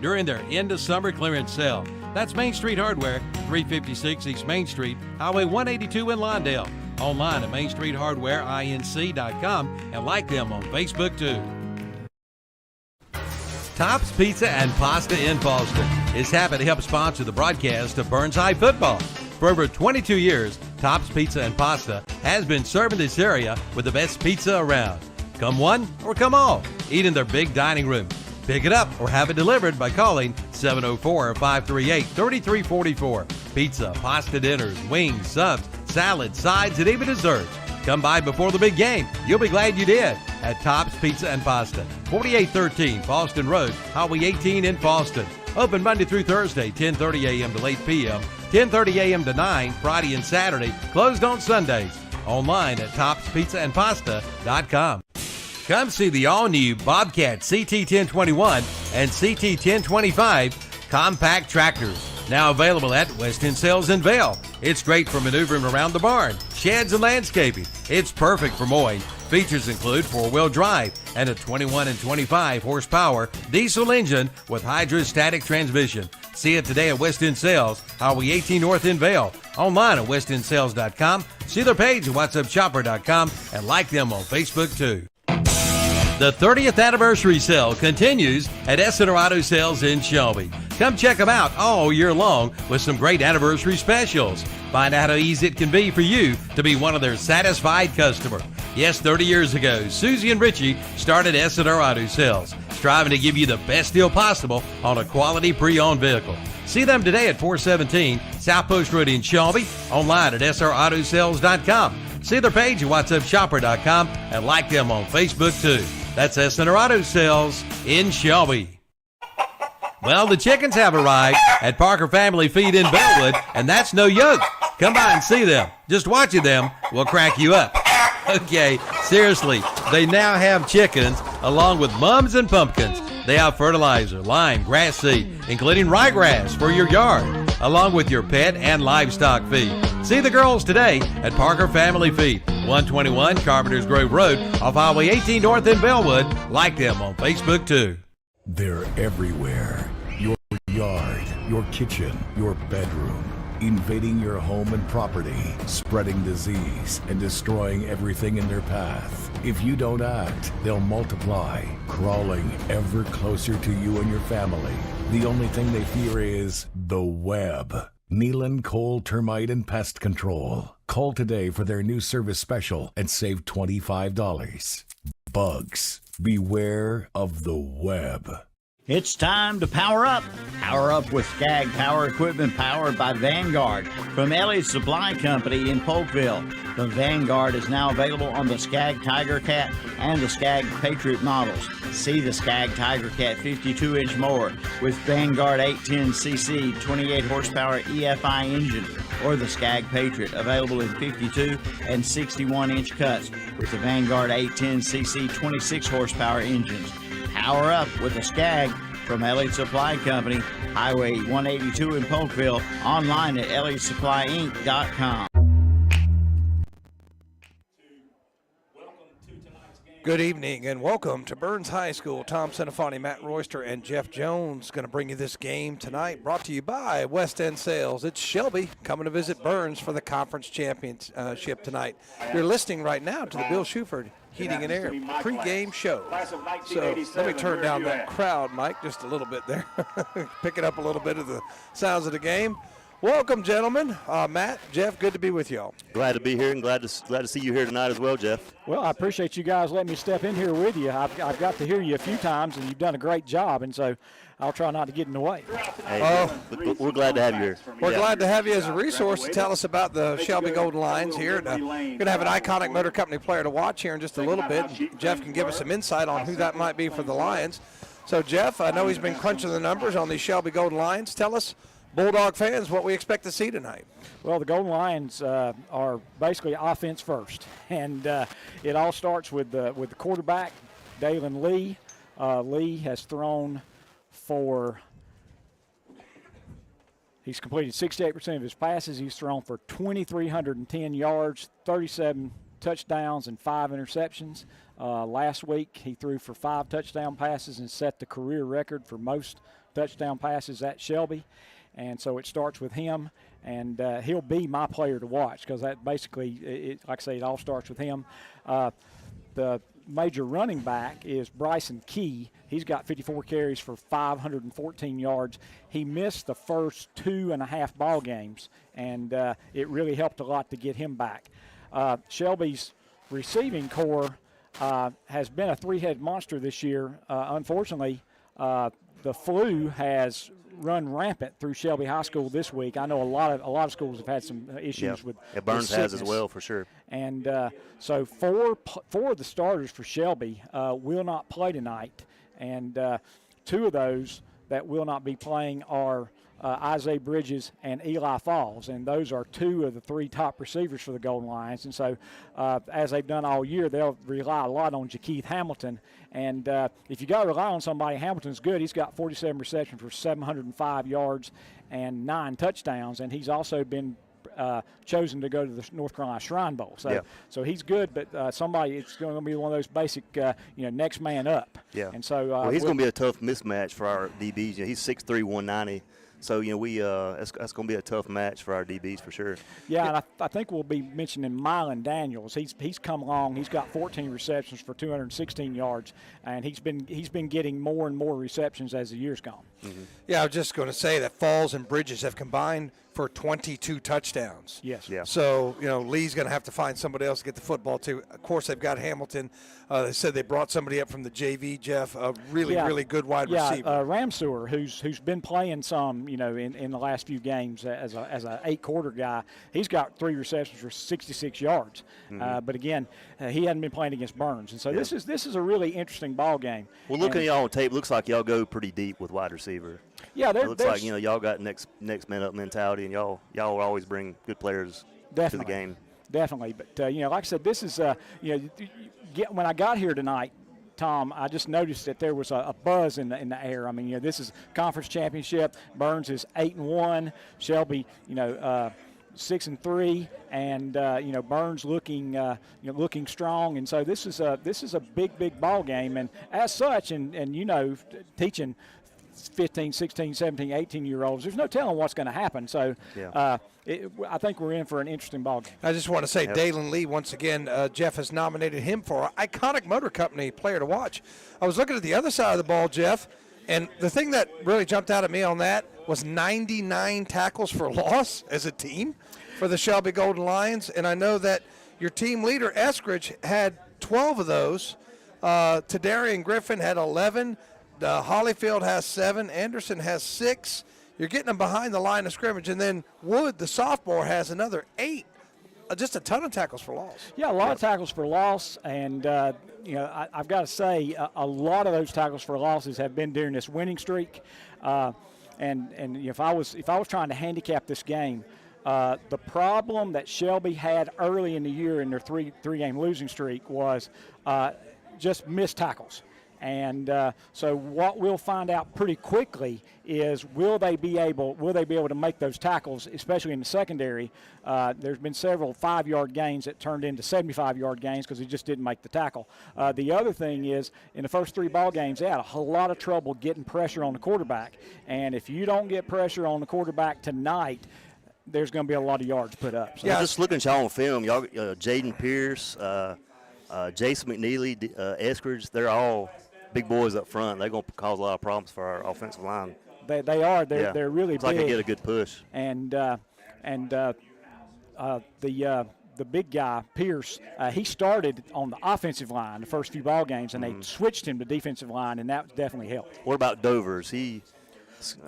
during their end-of-summer clearance sale. That's Main Street Hardware, 356 East Main Street, Highway 182 in Lawndale. Online at mainstreethardwareinc.com and like them on Facebook too. Tops Pizza and Pasta in Falston is happy to help sponsor the broadcast of Burns High football. For over 22 years, Tops Pizza and Pasta has been serving this area with the best pizza around. Come one or come all, eat in their big dining room. Pick it up or have it delivered by calling 704-538-3344. Pizza, pasta dinners, wings, subs, salads, sides, and even desserts. Come by before the big game. You'll be glad you did at Tops Pizza and Pasta, 4813 Falston Road, Highway 18 in Falston. Open Monday through Thursday, 10:30 a.m. to 8 p.m., 10:30 a.m. to 9, Friday and Saturday. Closed on Sundays. Online at topspizzandpasta.com. Come see the all-new Bobcat CT1021 and CT1025 compact tractors. Now available at West End Sales in Vail. It's great for maneuvering around the barn, sheds, and landscaping. It's perfect for mowing. Features include four-wheel drive and a 21 and 25 horsepower diesel engine with hydrostatic transmission. See it today at West End Sales, Highway 18 North in Vail. Online at westendsales.com. See their page at whatsupshopper.com and like them on Facebook too. The 30th anniversary sale continues at Essner Auto Sales in Shelby. Come check them out all year long with some great anniversary specials. Find out how easy it can be for you to be one of their satisfied customers. Yes, 30 years ago, Susie and Richie started Essner Auto Sales, striving to give you the best deal possible on a quality pre-owned vehicle. See them today at 417 South Post Road in Shelby, online at srautosales.com. See their page at whatsupshopper.com and like them on Facebook too. That's Essner Auto Sales in Shelby. Well, the chickens have arrived at Parker Family Feed in Bellwood, and that's no joke. Come by and see them. Just watching them will crack you up. Okay, seriously, they now have chickens along with mums and pumpkins. They have fertilizer, lime, grass seed, including ryegrass for your yard, along with your pet and livestock feed. See the girls today at Parker Family Feed, 121 Carpenters Grove Road off Highway 18 North in Bellwood. Like them on Facebook too. They're everywhere. Your yard, your kitchen, your bedroom. Invading your home and property, spreading disease, and destroying everything in their path. If you don't act, they'll multiply, crawling ever closer to you and your family. The only thing they fear is the web. Nealon Cole Termite and Pest Control. Call today for their new service special and save $25. Bugs, beware of the web. It's time to power up. Power up with Skag Power Equipment powered by Vanguard from Elliott Supply Company in Polkville. The Vanguard is now available on the Skag Tiger Cat and the Skag Patriot models. See the Skag Tiger Cat 52-inch mower with Vanguard 810cc 28 horsepower EFI engine, or the Skag Patriot available in 52 and 61-inch cuts with the Vanguard 810cc 26 horsepower engines. Power up with a Skag from Elliott Supply Company, Highway 182 in Polkville, online at elliottsupplyinc.com. Good evening and welcome to Burns High School. Tom Senafani, Matt Royster, and Jeff Jones going to bring you this game tonight, brought to you by West End Sales. It's Shelby coming to visit Burns for the conference championship tonight. You're listening right now to the Bill Shuford Heating and Air pregame show. So let me turn down that crowd, Mike, just a little bit there. Picking up a little bit of the sounds of the game. Welcome, gentlemen. Matt, Jeff, good to be with y'all. Glad to be here and glad to see you here tonight as well, Jeff. Well, I appreciate you guys letting me step in here with you. I've got to hear you a few times, and you've done a great job, and so I'll try not to get in the way. Hey, we're glad to have you here. We're glad to have you as a resource to tell us about the Shelby Golden Lions here. We're going to have an iconic motor company player to watch here in just a little bit. Jeff can give us some insight on who that might be for the Lions. So, Jeff, I know he's been crunching the numbers on these Shelby Golden Lions. Tell us, Bulldog fans, what we expect to see tonight. Well, the Golden Lions are basically offense first, and it all starts with the quarterback, Dalen Lee. Lee has thrown for he's completed 68% of his passes. He's thrown for 2,310 yards, 37 touchdowns and 5 interceptions. Last week, he threw for 5 touchdown passes and set the career record for most touchdown passes at Shelby. And so it starts with him, and he'll be my player to watch because that basically, like I say, it all starts with him. The major running back is Bryson Key. He's got 54 carries for 514 yards. He missed the first 2.5 ball games, and it really helped a lot to get him back. Shelby's receiving core has been a 3-headed monster this year. Unfortunately, the flu has run rampant through Shelby High School this week. I know a lot of schools have had some issues with Burns with has as well, for sure. And so four of the starters for Shelby will not play tonight, and 2 of those that will not be playing are Isaiah Bridges and Eli Falls, and those are 2 of the 3 top receivers for the Golden Lions. And so as they've done all year, they'll rely a lot on Jakeith Hamilton. And if you got to rely on somebody, Hamilton's good. He's got 47 receptions for 705 yards and 9 touchdowns, and he's also been chosen to go to the North Carolina Shrine Bowl. So he's good, but somebody, it's going to be one of those basic, next man up. Yeah. And so he's going to be a tough mismatch for our DBs. He's 6'3", 190. So, that's going to be a tough match for our DBs for sure. Yeah, and I think we'll be mentioning Mylan Daniels. He's come along. He's got 14 receptions for 216 yards, and he's been getting more and more receptions as the year's gone. Mm-hmm. Yeah, I was just going to say that Falls and Bridges have combined for 22 touchdowns. Yes. Yeah. So, Lee's going to have to find somebody else to get the football to. Of course, they've got Hamilton. They said they brought somebody up from the JV, Jeff, a really good wide receiver. Yeah, Ramseur, who's been playing some, in the last few games as a 8-quarter guy. He's got 3 receptions for 66 yards. Mm-hmm. But again, he hadn't been playing against Burns, and so this is a really interesting ball game. Well, looking at y'all on tape, looks like y'all go pretty deep with wide receiver. Yeah, it looks like y'all got next man up mentality, and y'all will always bring good players to the game. Definitely, but like I said, this is when I got here tonight, Tom, I just noticed that there was a buzz in the air. I mean, this is conference championship. Burns is 8-1. Shelby, 6-3, and Burns looking strong. And so this is a big ball game. And as such, and teaching 15, 16, 17, 18-year-olds, there's no telling what's going to happen. So I think we're in for an interesting ball game. I just want to say Dalen Lee, once again, Jeff has nominated him for Iconic Motor Company Player to Watch. I was looking at the other side of the ball, Jeff, and the thing that really jumped out at me on that was 99 tackles for loss as a team for the Shelby Golden Lions. And I know that your team leader, Eskridge, had 12 of those. Tadarian Griffin had 11. Hollyfield has 7. Anderson has 6. You're getting them behind the line of scrimmage. And then Wood, the sophomore, has another 8. Just a ton of tackles for loss. Yeah, a lot of tackles for loss. And, I've got to say, a lot of those tackles for losses have been during this winning streak. And if I was trying to handicap this game, the problem that Shelby had early in the year in their three-game losing streak was just missed tackles. And so what we'll find out pretty quickly is will they be able to make those tackles, especially in the secondary. There's been several 5-yard gains that turned into 75-yard gains because he just didn't make the tackle. The other thing is in the first 3 ball games, they had a whole lot of trouble getting pressure on the quarterback. And if you don't get pressure on the quarterback tonight, there's going to be a lot of yards put up. So just looking at y'all on film, y'all Jaden Pierce, Jason McNeely, Eskridge, they're all big boys up front. They're going to cause a lot of problems for our offensive line. They are. They're really big. It's like they get a good push. And the big guy, Pierce, he started on the offensive line the first few ball games, and they switched him to defensive line, and that definitely helped. What about Dover?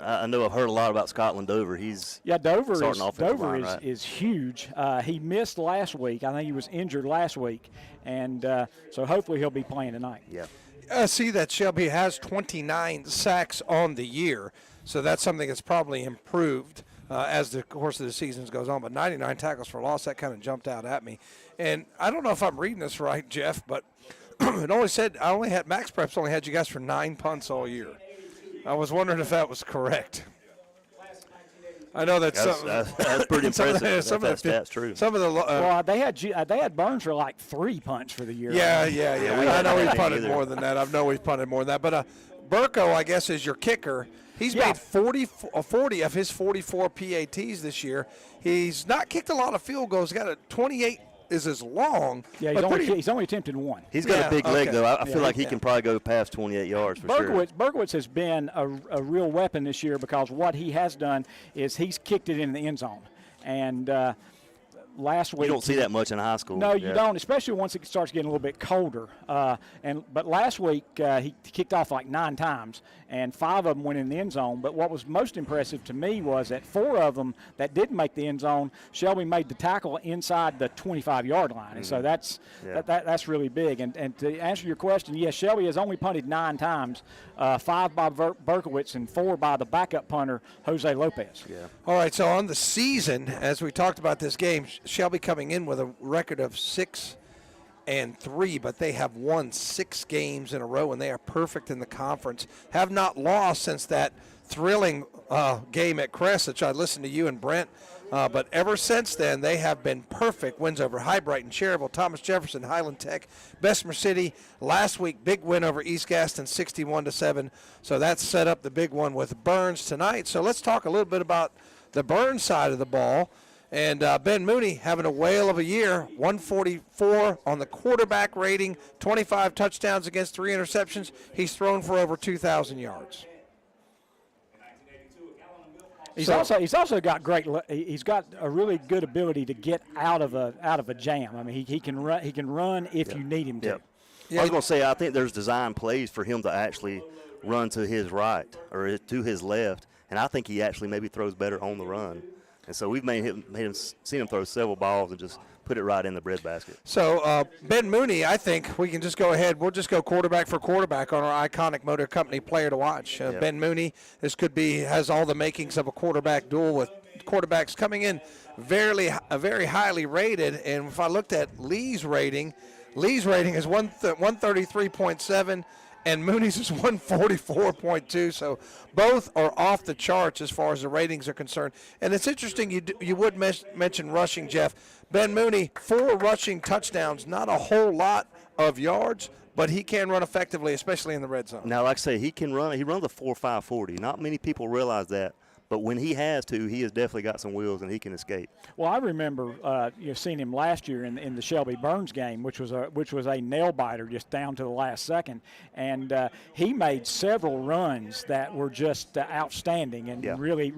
I know I've heard a lot about Scotland Dover. Dover is huge. He missed last week. I think he was injured last week, and so hopefully he'll be playing tonight. Yeah. I see that Shelby has 29 sacks on the year, so that's something that's probably improved as the course of the season goes on. But 99 tackles for loss, that kind of jumped out at me. And I don't know if I'm reading this right, Jeff, but Max Preps only had you guys for 9 punts all year. I was wondering if that was correct. I know that's pretty impressive. That's true. Some of the well, they had Burns for like 3 punts for the year. Yeah. I know he's punted either. more than that. I know he's punted more than that. But Burko, I guess, is your kicker. He's made 40 of his 44 PATs this year. He's not kicked a lot of field goals. He's got a 28 is as long. Yeah, he's only attempted one. He's got a big leg, though. I feel like he can probably go past 28 yards for sure. Berkowitz has been a real weapon this year because what he has done is he's kicked it in the end zone. And last week, you don't see that much in high school. No, you don't, especially once it starts getting a little bit colder. But last week he kicked off like 9 times, and 5 of them went in the end zone. But what was most impressive to me was that 4 of them that didn't make the end zone, Shelby made the tackle inside the 25-yard line, and so that's really big. And to answer your question, yes, Shelby has only punted 9 times, 5 by Berkowitz and 4 by the backup punter Jose Lopez. Yeah. All right, so on the season, as we talked about this game, Shelby coming in with a record of 6-3, but they have won 6 games in a row, and they are perfect in the conference. Have not lost since that thrilling game at Crest, which I listened to you and Brent. But ever since then, they have been perfect. Wins over High Brighton, Cherryville, Thomas Jefferson, Highland Tech, Bessemer City. Last week, big win over East Gaston, 61-7. So that's set up the big one with Burns tonight. So let's talk a little bit about the Burns side of the ball. And Ben Mooney having a whale of a year, 144 on the quarterback rating, 25 touchdowns against 3 interceptions. He's thrown for over 2,000 yards. He's also got he's got a really good ability to get out of a jam. I mean, he can run if you need him to. I was going to say, I think there's design plays for him to actually run to his right or to his left, and I think he actually maybe throws better on the run. And so we've seen him throw several balls and just put it right in the breadbasket. So Ben Mooney, I think we can just go ahead. We'll just go quarterback for quarterback on our iconic Motor Company player to watch. Ben Mooney, has all the makings of a quarterback duel with quarterbacks coming in very highly rated. And if I looked at Lee's rating is 133.7. And Mooney's is 144.2, so both are off the charts as far as the ratings are concerned. And it's interesting you would mention rushing, Jeff. Ben Mooney, 4 rushing touchdowns, not a whole lot of yards, but he can run effectively, especially in the red zone. Now, like I say, he can run. He runs a 4.5 40. Not many people realize that. But when he has to, he has definitely got some wheels and he can escape. Well, I remember seeing him last year in the Shelby Burns game, which was a nail biter just down to the last second, and he made several runs that were just outstanding and really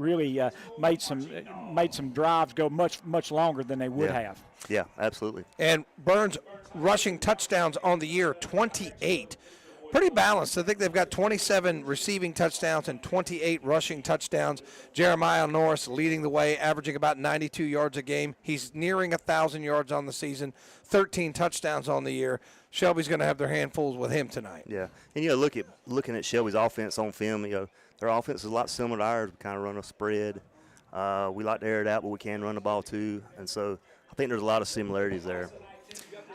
made some drives go much longer than they would have. Yeah, absolutely. And Burns rushing touchdowns on the year, 28. Pretty balanced. I think they've got 27 receiving touchdowns and 28 rushing touchdowns. Jeremiah Norris leading the way, averaging about 92 yards a game. He's nearing 1,000 yards on the season, 13 touchdowns on the year. Shelby's going to have their handfuls with him tonight. Yeah, and looking at Shelby's offense on film, their offense is a lot similar to ours. We kind of run a spread. We like to air it out, but we can run the ball too, and so I think there's a lot of similarities there.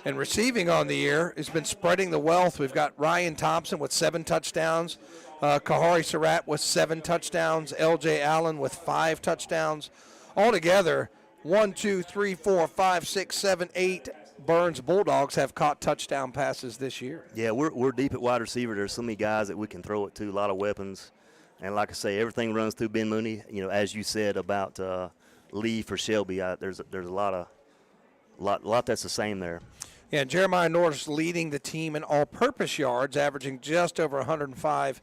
And receiving on the year has been spreading the wealth. We've got Ryan Thompson with 7 touchdowns, Kahari Surratt with 7 touchdowns, L.J. Allen with 5 touchdowns. Altogether, 1, 2, 3, 4, 5, 6, 7, 8 Burns Bulldogs have caught touchdown passes this year. Yeah, we're deep at wide receiver. There's so many guys that we can throw it to, a lot of weapons. And like I say, everything runs through Ben Mooney. As you said about Lee for Shelby, there's a lot that's the same there. Yeah, Jeremiah Norris leading the team in all-purpose yards, averaging just over 105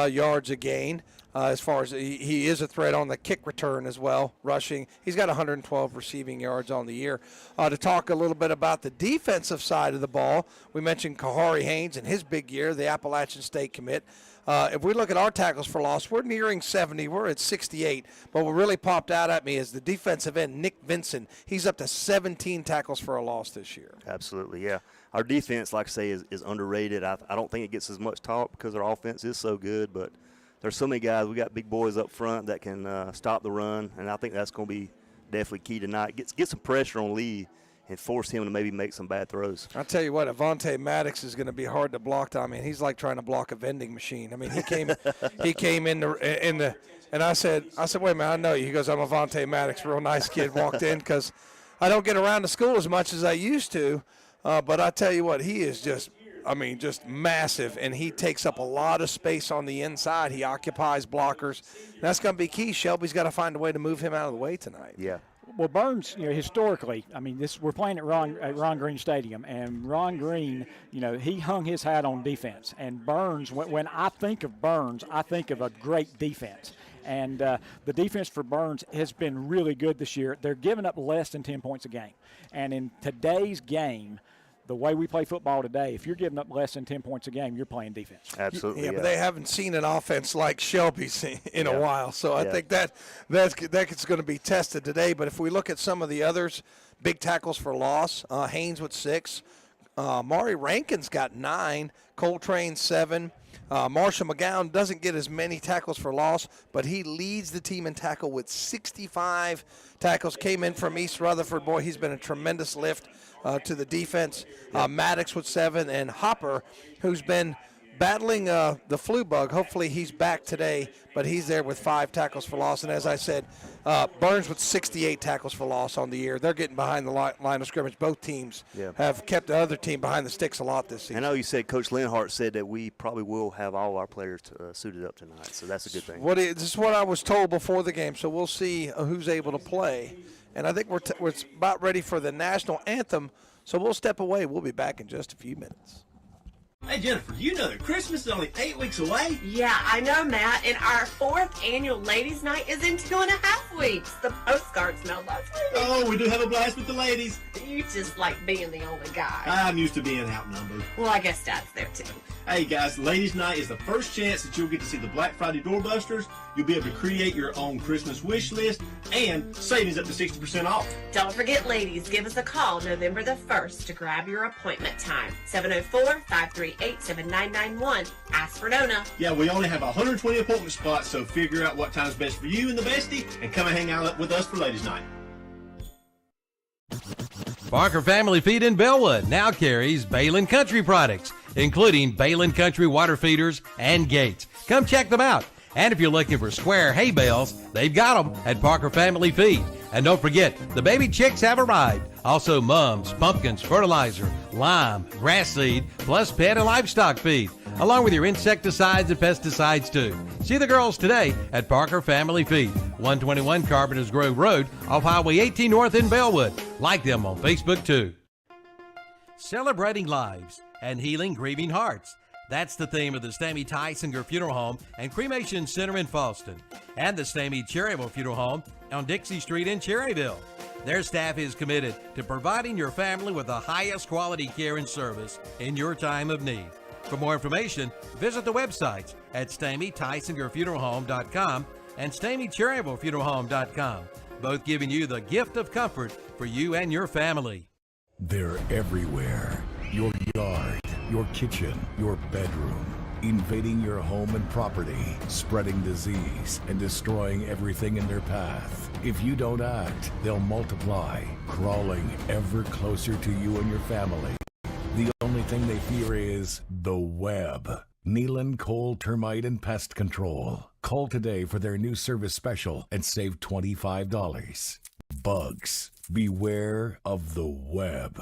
yards a gain. As far as he is a threat on the kick return as well, rushing. He's got 112 receiving yards on the year. To talk a little bit about the defensive side of the ball, we mentioned Kahari Haynes and his big year, the Appalachian State commit. If we look at our tackles for loss, we're nearing 70. We're at 68. But what really popped out at me is the defensive end, Nick Vinson. He's up to 17 tackles for a loss this year. Absolutely, yeah. Our defense, like I say, is underrated. I don't think it gets as much talk because our offense is so good. But there's so many guys. We got big boys up front that can stop the run, and I think that's going to be definitely key tonight. Get some pressure on Lee and force him to maybe make some bad throws. I'll tell you what, Avonte Maddox is going to be hard to block. I mean, he's like trying to block a vending machine. I mean, he came in the And I said, wait a minute, I know you. He goes, I'm Avante Maddox, real nice kid. Walked in because I don't get around to school as much as I used to. But I tell you what, he is just massive, and he takes up a lot of space on the inside. He occupies blockers. And that's going to be key. Shelby's got to find a way to move him out of the way tonight. Yeah. Well, Burns, historically, we're playing at Ron Green Stadium, and Ron Green, he hung his hat on defense. And Burns, when I think of Burns, I think of a great defense. And the defense for Burns has been really good this year. They're giving up less than 10 points a game. And in today's game, the way we play football today, if you're giving up less than 10 points a game, you're playing defense. Absolutely. Yeah, but they haven't seen an offense like Shelby's in a while. So I think that's going to be tested today. But if we look at some of the others, big tackles for loss, Haynes with 6. Maury Rankin's got 9. Coltrane 7. Marshall McGowan doesn't get as many tackles for loss, but he leads the team in tackle with 65 tackles. Came in from East Rutherford. Boy, he's been a tremendous lift to the defense. Maddox with 7, and Hopper, who's been battling the flu bug. Hopefully he's back today, but he's there with 5 tackles for loss. And as I said, Burns with 68 tackles for loss on the year. They're getting behind the line of scrimmage. Both teams have kept the other team behind the sticks a lot this season. I know you said Coach Linhart said that we probably will have all our players suited up tonight, so that's a good thing. This is what I was told before the game, so we'll see who's able to play. And I think we're about ready for the national anthem, so we'll step away. We'll be back in just a few minutes. Hey, Jennifer, you know that Christmas is only 8 weeks away? Yeah, I know, Matt. And our 4th annual Ladies' Night is in 2.5 weeks. The postcards mailed last week. Oh, we do have a blast with the ladies. You just like being the only guy. I'm used to being outnumbered. Well, I guess Dad's there, too. Hey, guys, Ladies' Night is the first chance that you'll get to see the Black Friday doorbusters. You'll be able to create your own Christmas wish list and savings up to 60% off. Don't forget, ladies, give us a call November the 1st to grab your appointment time. 704-538-7991. Ask for Nona. Yeah, we only have 120 appointment spots, so figure out what time's best for you and the bestie and come and hang out with us for Ladies' Night. Barker Family Feed in Bellwood now carries Balin Country products, including Balin Country water feeders and gates. Come check them out. And if you're looking for square hay bales, they've got them at Barker Family Feed. And don't forget, the baby chicks have arrived. Also mums, pumpkins, fertilizer, lime, grass seed, plus pet and livestock feed, along with your insecticides and pesticides too. See the girls today at Barker Family Feed, 121 Carpenters Grove Road off Highway 18 North in Bellwood. Like them on Facebook too. Celebrating lives and healing grieving hearts. That's the theme of the Stamey Tysinger Funeral Home and Cremation Center in Falston, and the Stamey Cherryville Funeral Home on Dixie Street in Cherryville. Their staff is committed to providing your family with the highest quality care in your time of need. For more information, visit the websites at StameyTysingerFuneralHome.com and StameyCherryvilleFuneralHome.com, both giving you the gift of comfort for you and your family. They're everywhere. Your yard, your kitchen, your bedroom. Invading your home and property, spreading disease, and destroying everything in their path. If you don't act, they'll multiply, crawling ever closer to you and your family. The only thing they fear is the web. Nealon Cole Termite and Pest Control. Call today for their new service special and save $25. Bugs, beware of the web.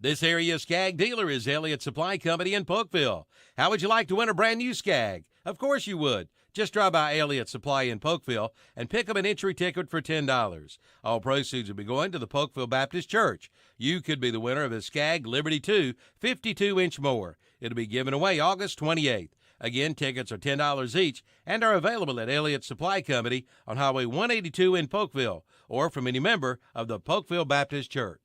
This area Skag dealer is Elliott Supply Company in Polkville. How would you like to win a brand new Skag? Of course you would. Just drive by Elliott Supply in Polkville and pick up an entry ticket for $10. All proceeds will be going to the Polkville Baptist Church. You could be the winner of a Skag Liberty 2 52-inch mower. It'll be given away August 28th. Again, tickets are $10 each and are available at Elliott Supply Company on Highway 182 in Polkville or from any member of the Polkville Baptist Church.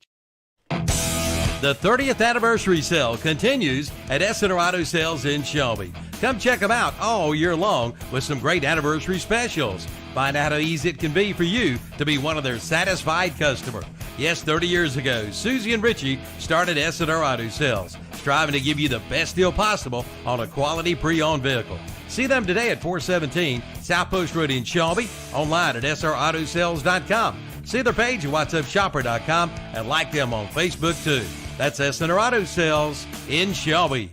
The 30th anniversary sale continues at Essener Auto Sales in Shelby. Come check them out all year long with some great anniversary specials. Find out how easy it can be for you to be one of their satisfied customers. Yes, 30 years ago, Susie and Richie started Essener Auto Sales, striving to give you the best deal possible on a quality pre-owned vehicle. See them today at 417 South Post Road in Shelby, online at srautosales.com. See their page at whatsupshopper.com and like them on Facebook too. That's Essener Auto Sales in Shelby.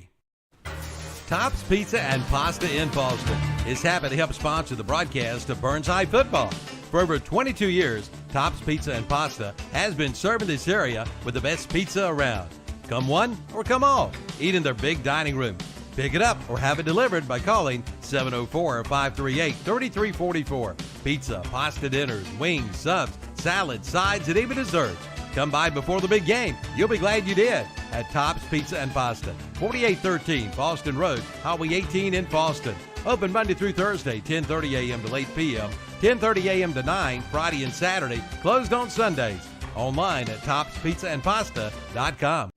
Tops Pizza and Pasta in Boston. is happy to help sponsor the broadcast of Burns High football. For over 22 years, Tops Pizza and Pasta has been serving this area with the best pizza around. Come one or come all, eat in their big dining room. Pick it up or have it delivered by calling 704-538-3344. Pizza, pasta dinners, wings, subs, salads, sides, and even desserts. Come by before the big game. You'll be glad you did at Tops Pizza and Pasta, 4813 Fallston Road, Highway 18 in Fallston. Open Monday through Thursday, 10:30 a.m. to 8 p.m., 10:30 a.m. to 9, Friday and Saturday. Closed on Sundays. Online at topspizzaandpasta.com.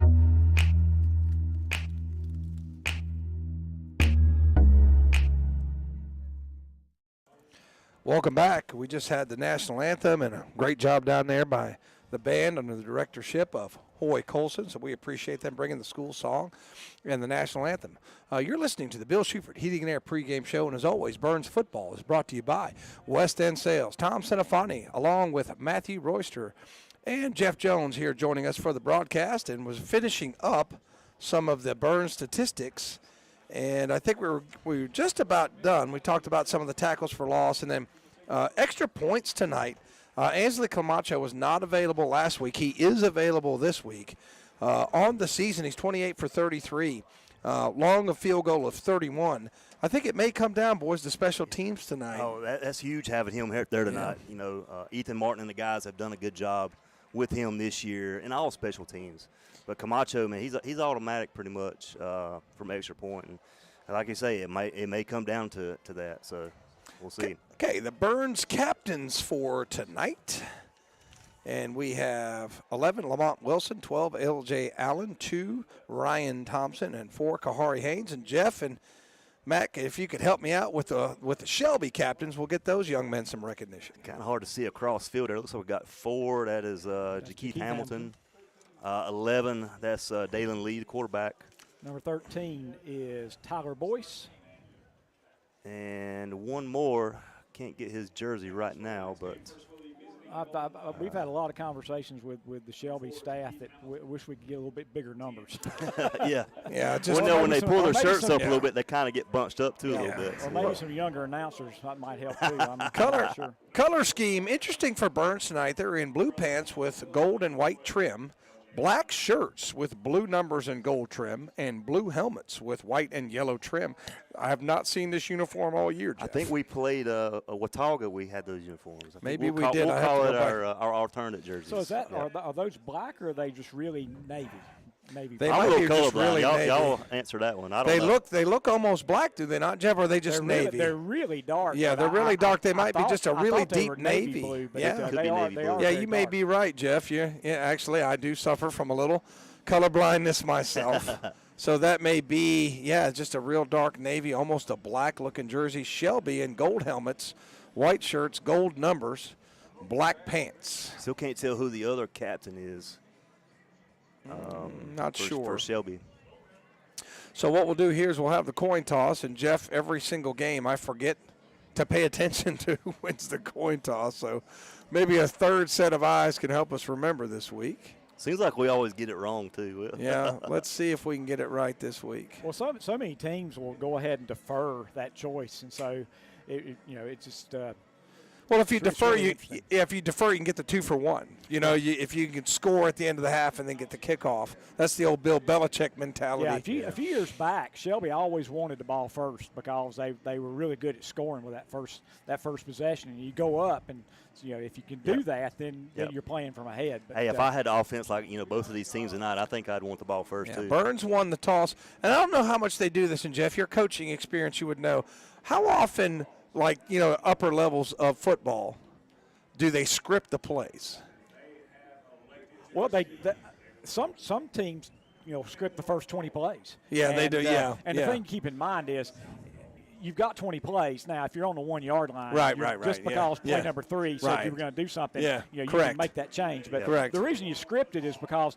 Welcome back. We just had the national anthem and a great job down there by the band under the directorship of Hoy Colson, so we appreciate them bringing the school song and the national anthem. You're listening to the Bill Schubert Heating and Air pregame show, and as always, Burns Football is brought to you by West End Sales. Tom Senafani, along with Matthew Royster and Jeff Jones here joining us for the broadcast, and was finishing up some of the Burns statistics. And I think we were just about done. We talked about some of the tackles for loss, and then extra points tonight. Ansley Camacho was not available last week. He is available this week. On the season, he's 28 for 33, long a field goal of 31. I think it may come down, boys, to special teams tonight. Oh, that's huge having him there tonight. Yeah. You know, Ethan Martin and the guys have done a good job with him this year in all special teams. But Camacho, man, he's automatic pretty much from extra point. And like you say, it may come down to that. So we'll see. Okay, the Burns captains for tonight. And we have 11, Lamont Wilson, 12, L.J. Allen, 2, Ryan Thompson, and 4, Kahari Haynes. And Jeff and Matt, if you could help me out with the Shelby captains, we'll get those young men some recognition. Kind of hard to see across field there. Looks like we got 4. That is Jakeith Hamilton. 11, that's Dalen Lee, the quarterback. Number 13 is Tyler Boyce. And one more, can't get his jersey right now, but we've had a lot of conversations with the Shelby staff that wish we could get a little bit bigger numbers. Yeah. Just when they pull their shirts up a little bit, they kind of get bunched up too a little bit. Or maybe some younger announcers that might help too. I'm not sure. Color scheme, interesting for Burns tonight. They're in blue pants with gold and white trim, black shirts with blue numbers and gold trim, and blue helmets with white and yellow trim. I have not seen this uniform all year, Jeff. I think we played a Watauga. We had those uniforms. Maybe we did. We'll call it our alternate jerseys. So is that are those black or are they just really navy? They I'm might a little be just colorblind. really navy. Y'all answer that one. I don't know. They look almost black, do they not, Jeff? Or are they just navy? They're really dark. Yeah, they're really dark. They might be just a really deep navy. Blue, yeah, they are. Yeah, you may be right, Jeff. Yeah, actually, I do suffer from a little color blindness myself. So that may be, just a real dark navy, almost a black-looking jersey. Shelby in gold helmets, white shirts, gold numbers, black pants. Still can't tell who the other captain is. Not sure. For Shelby. So what we'll do here is we'll have the coin toss, and Jeff, every single game I forget to pay attention to who wins the coin toss. So maybe a third set of eyes can help us remember this week. Seems like we always get it wrong, too. Yeah, let's see if we can get it right this week. Well, so many teams will go ahead and defer that choice, and so, it's just well, if you defer, you can get the 2-for-1. If you can score at the end of the half and then get the kickoff. That's the old Bill Belichick mentality. Yeah, a few years back, Shelby always wanted the ball first because they were really good at scoring with that first possession. And you go up, and if you can do that, then you're playing from ahead. But, hey, if I had offense like both of these teams tonight, I think I'd want the ball first too. Burns won the toss, and I don't know how much they do this. And Jeff, your coaching experience, you would know how often. Upper levels of football, do they script the plays? Well, some teams, script the first 20 plays. Yeah, they do. And the thing to keep in mind is, you've got 20 plays. Now, if you're on the 1 yard line, right. Just because play number 3 said you were going to do something, you can make that change. But the reason you script it is because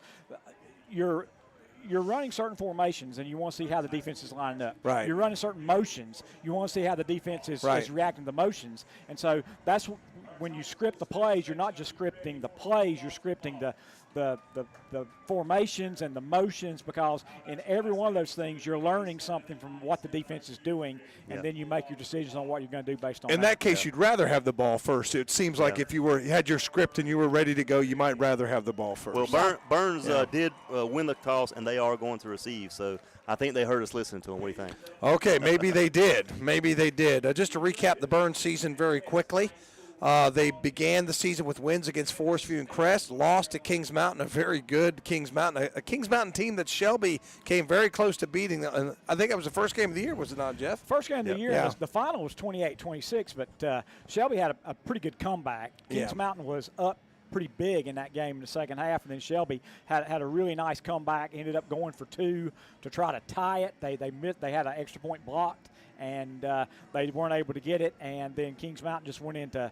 you're running certain formations, and you want to see how the defense is lining up. Right. You're running certain motions. You want to see how the defense is reacting to the motions. And so that's when you script the plays, you're not just scripting the plays, you're scripting the formations and the motions, because in every one of those things you're learning something from what the defense is doing, and then you make your decisions on what you're going to do based on In that case, you'd rather have the ball first. It seems like if you had your script and you were ready to go, you might rather have the ball first. Well, Burns did win the toss, and they are going to receive, so I think they heard us listening to them. What do you think? Okay, maybe they did. Maybe they did. Just to recap the Burns season very quickly, they began the season with wins against Forest View and Crest, lost to Kings Mountain, a very good Kings Mountain, a Kings Mountain team that Shelby came very close to beating. I think it was the first game of the year, was it not, Jeff? First game of the year, the final was 28-26, but Shelby had a pretty good comeback. Kings Mountain was up pretty big in that game in the second half, and then Shelby had a really nice comeback, ended up going for 2 to try to tie it. They had an extra point blocked, and they weren't able to get it, and then Kings Mountain just went into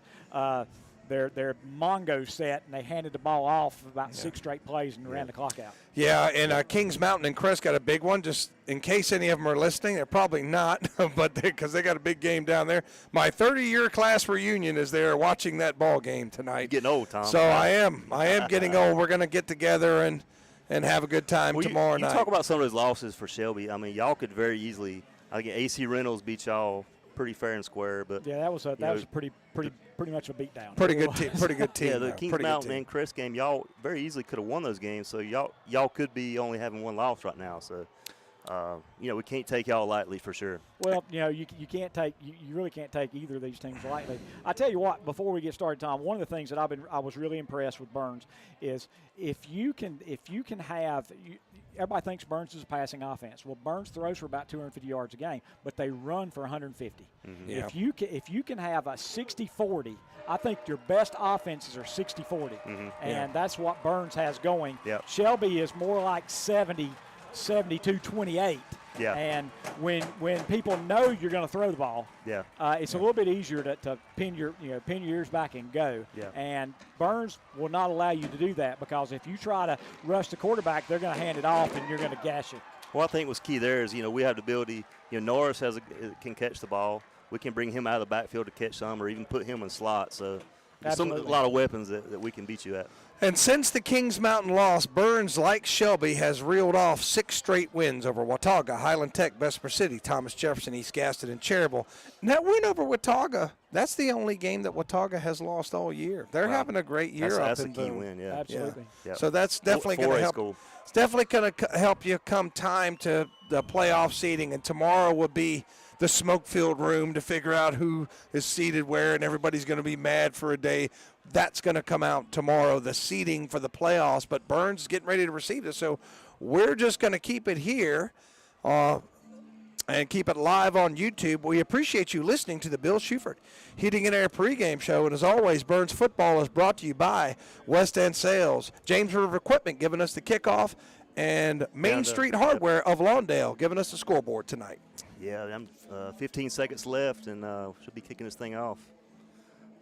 their Mongo set, and they handed the ball off about 6 straight plays and ran the clock out. Yeah, and Kings Mountain and Crest got a big one. Just in case any of them are listening, they're probably not, but because they got a big game down there. My 30-year class reunion is there watching that ball game tonight. You're getting old, Tom. So I am getting old. We're going to get together and have a good time tomorrow night. You talk about some of those losses for Shelby. I mean, y'all could very easily. Again, AC Reynolds beat y'all pretty fair and square, but that was pretty much a beatdown. Pretty good team. Pretty good team. Yeah, the Kings Mountain and Crest game, y'all very easily could have won those games. So y'all could be only having one loss right now. So we can't take y'all lightly for sure. Well, you can't take you really can't take either of these teams lightly. I tell you what, before we get started, Tom, one of the things that I was really impressed with Burns is if you can have. Everybody thinks Burns is a passing offense. Well, Burns throws for about 250 yards a game, but they run for 150. Mm-hmm. Yeah. If you can have a 60-40, I think your best offenses are 60-40, and that's what Burns has going. Yep. Shelby is more like 72-28. Yeah. And when people know you're going to throw the ball, it's a little bit easier to pin your ears back and go. Yeah. And Burns will not allow you to do that, because if you try to rush the quarterback, they're going to hand it off and you're going to gash it. Well, I think what's key there is we have the ability. Norris can catch the ball. We can bring him out of the backfield to catch some, or even put him in slot. So there's a lot of weapons that we can beat you at. And since the Kings Mountain loss, Burns, like Shelby, has reeled off 6 straight wins over Watauga, Highland Tech, Vesper City, Thomas Jefferson, East Gaston, and Cherryville. And that win over Watauga, that's the only game that Watauga has lost all year. They're having a great year that's up in a key Boone. win, yeah. Absolutely. Yeah. So that's definitely going to help. It's definitely going to help you come time to the playoff seeding, and tomorrow will be the smoke-filled room to figure out who is seated where, and everybody's going to be mad for a day. That's going to come out tomorrow, the seeding for the playoffs, but Burns is getting ready to receive this. So we're just going to keep it here and keep it live on YouTube. We appreciate you listening to the Bill Schufert Heating and Air pregame show. And as always, Burns football is brought to you by West End Sales, James River Equipment giving us the kickoff, and Main Street Hardware of Lawndale giving us the scoreboard tonight. Yeah, 15 seconds left, and should be kicking this thing off.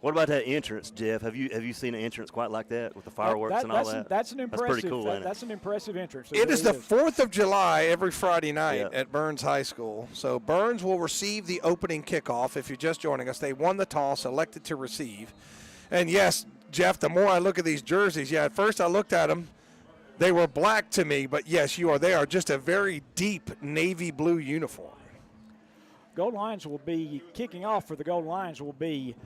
What about that entrance, Jeff? Have you seen an entrance quite like that with the fireworks and all that? That's an impressive. That's pretty cool, isn't it? That's an impressive entrance. It is the 4th of July every Friday night at Burns High School. So Burns will receive the opening kickoff. If you're just joining us, they won the toss, elected to receive. And yes, Jeff, the more I look at these jerseys, at first I looked at them. They were black to me, but yes, they are just a very deep navy blue uniform. Gold Lions will be kicking off for the Gold Lions will be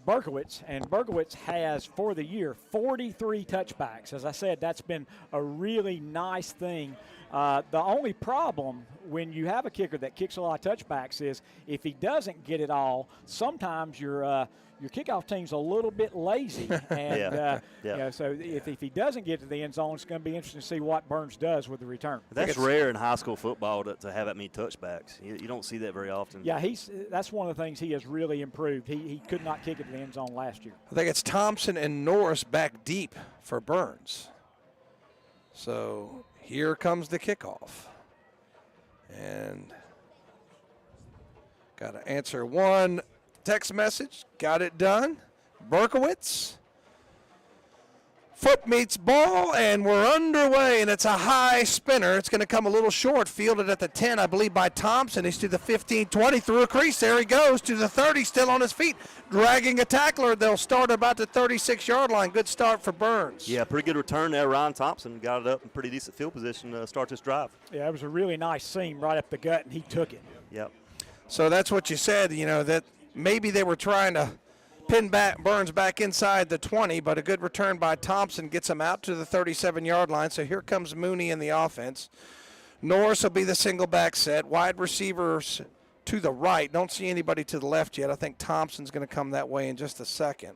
Berkowitz, and Berkowitz has, for the year, 43 touchbacks. As I said, that's been a really nice thing. The only problem when you have a kicker that kicks a lot of touchbacks is if he doesn't get it all, sometimes your kickoff team's a little bit lazy. And so if he doesn't get to the end zone, it's going to be interesting to see what Burns does with the return. That's rare in high school football to have that many touchbacks. You don't see that very often. Yeah, that's one of the things he has really improved. He could not kick it to the end zone last year. I think it's Thompson and Norris back deep for Burns. So here comes the kickoff. And got to answer one text message. Got it done. Berkowitz Foot meets ball, and we're underway, and it's a high spinner. It's going to come a little short, fielded at the 10, I believe, by Thompson. He's to the 15, 20, through a crease. There he goes to the 30, still on his feet, dragging a tackler. They'll start about the 36-yard line. Good start for Burns. Yeah, pretty good return there. Ryan Thompson got it up in pretty decent field position to start this drive. Yeah, it was a really nice seam right up the gut, and he took it. Yep. So that's what you said, that maybe they were trying to pin Burns back inside the 20, but a good return by Thompson gets him out to the 37-yard line. So here comes Mooney in the offense. Norris will be the single back set. Wide receivers to the right. Don't see anybody to the left yet. I think Thompson's going to come that way in just a second.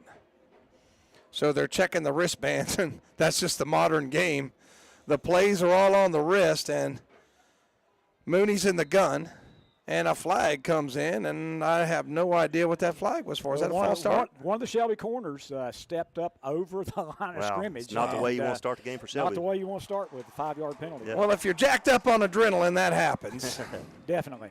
So they're checking the wristbands, and that's just the modern game. The plays are all on the wrist, and Mooney's in the gun. And a flag comes in, and I have no idea what that flag was for. Is that a false start? One of the Shelby corners stepped up over the line of scrimmage. It's not the way you want to start the game for Shelby. Not the way you want to start with a 5-yard penalty. Yeah. Well, if you're jacked up on adrenaline, that happens. Definitely.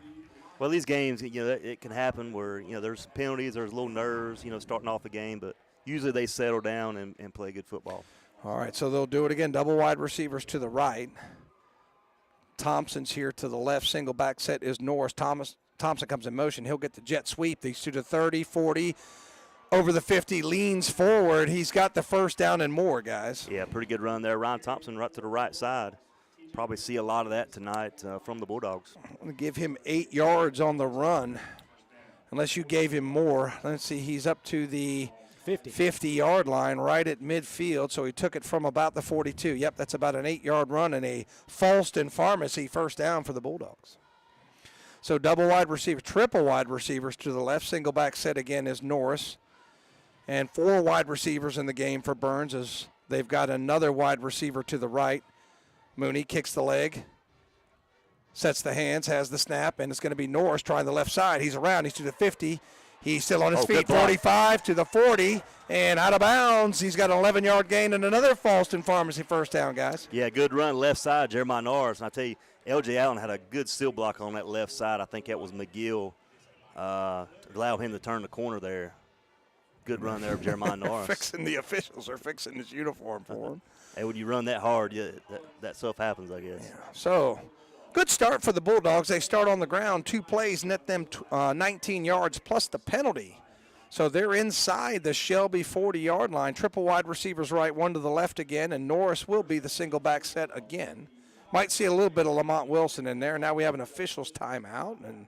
Well, these games, it can happen where, there's penalties, there's little nerves, starting off the game, but usually they settle down and play good football. All right, so they'll do it again. Double wide receivers to the right. Thompson's here to the left. Single back set is Norris. Thompson comes in motion. He'll get the jet sweep. These to the 30, 40, over the 50, leans forward. He's got the first down and more, guys. Yeah, pretty good run there. Ryan Thompson right to the right side. Probably see a lot of that tonight from the Bulldogs. I'm going to give him 8 yards on the run, unless you gave him more. Let's see, he's up to the 50-yard line right at midfield, so he took it from about the 42. Yep, that's about an 8-yard run and a Falston Pharmacy first down for the Bulldogs. So double wide receiver, triple wide receivers to the left. Single back set again is Norris. And 4 wide receivers in the game for Burns as they've got another wide receiver to the right. Mooney kicks the leg, sets the hands, has the snap, and it's going to be Norris trying the left side. He's around. He's to the 50. He's still on his feet, 45 to the 40, and out of bounds. He's got an 11-yard gain and another Falston Pharmacy first down, guys. Yeah, good run left side, Jeremiah Norris. And I tell you, L.J. Allen had a good seal block on that left side. I think that was McGill. Allow him to turn the corner there. Good run there of Jeremiah Norris. The officials are fixing his uniform for him. Hey, when you run that hard, that stuff happens, I guess. Yeah. So, good start for the Bulldogs. They start on the ground. 2 plays, net them 19 yards plus the penalty. So they're inside the Shelby 40-yard line. Triple wide receivers right, 1 to the left again, and Norris will be the single back set again. Might see a little bit of Lamont Wilson in there. Now we have an official's timeout. And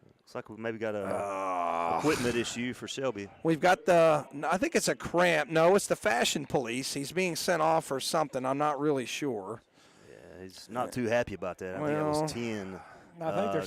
looks like we've maybe got a equipment issue for Shelby. We've got I think it's a cramp. No, it's the fashion police. He's being sent off for something. I'm not really sure. Yeah, he's not too happy about that. I think it was 10. I think they're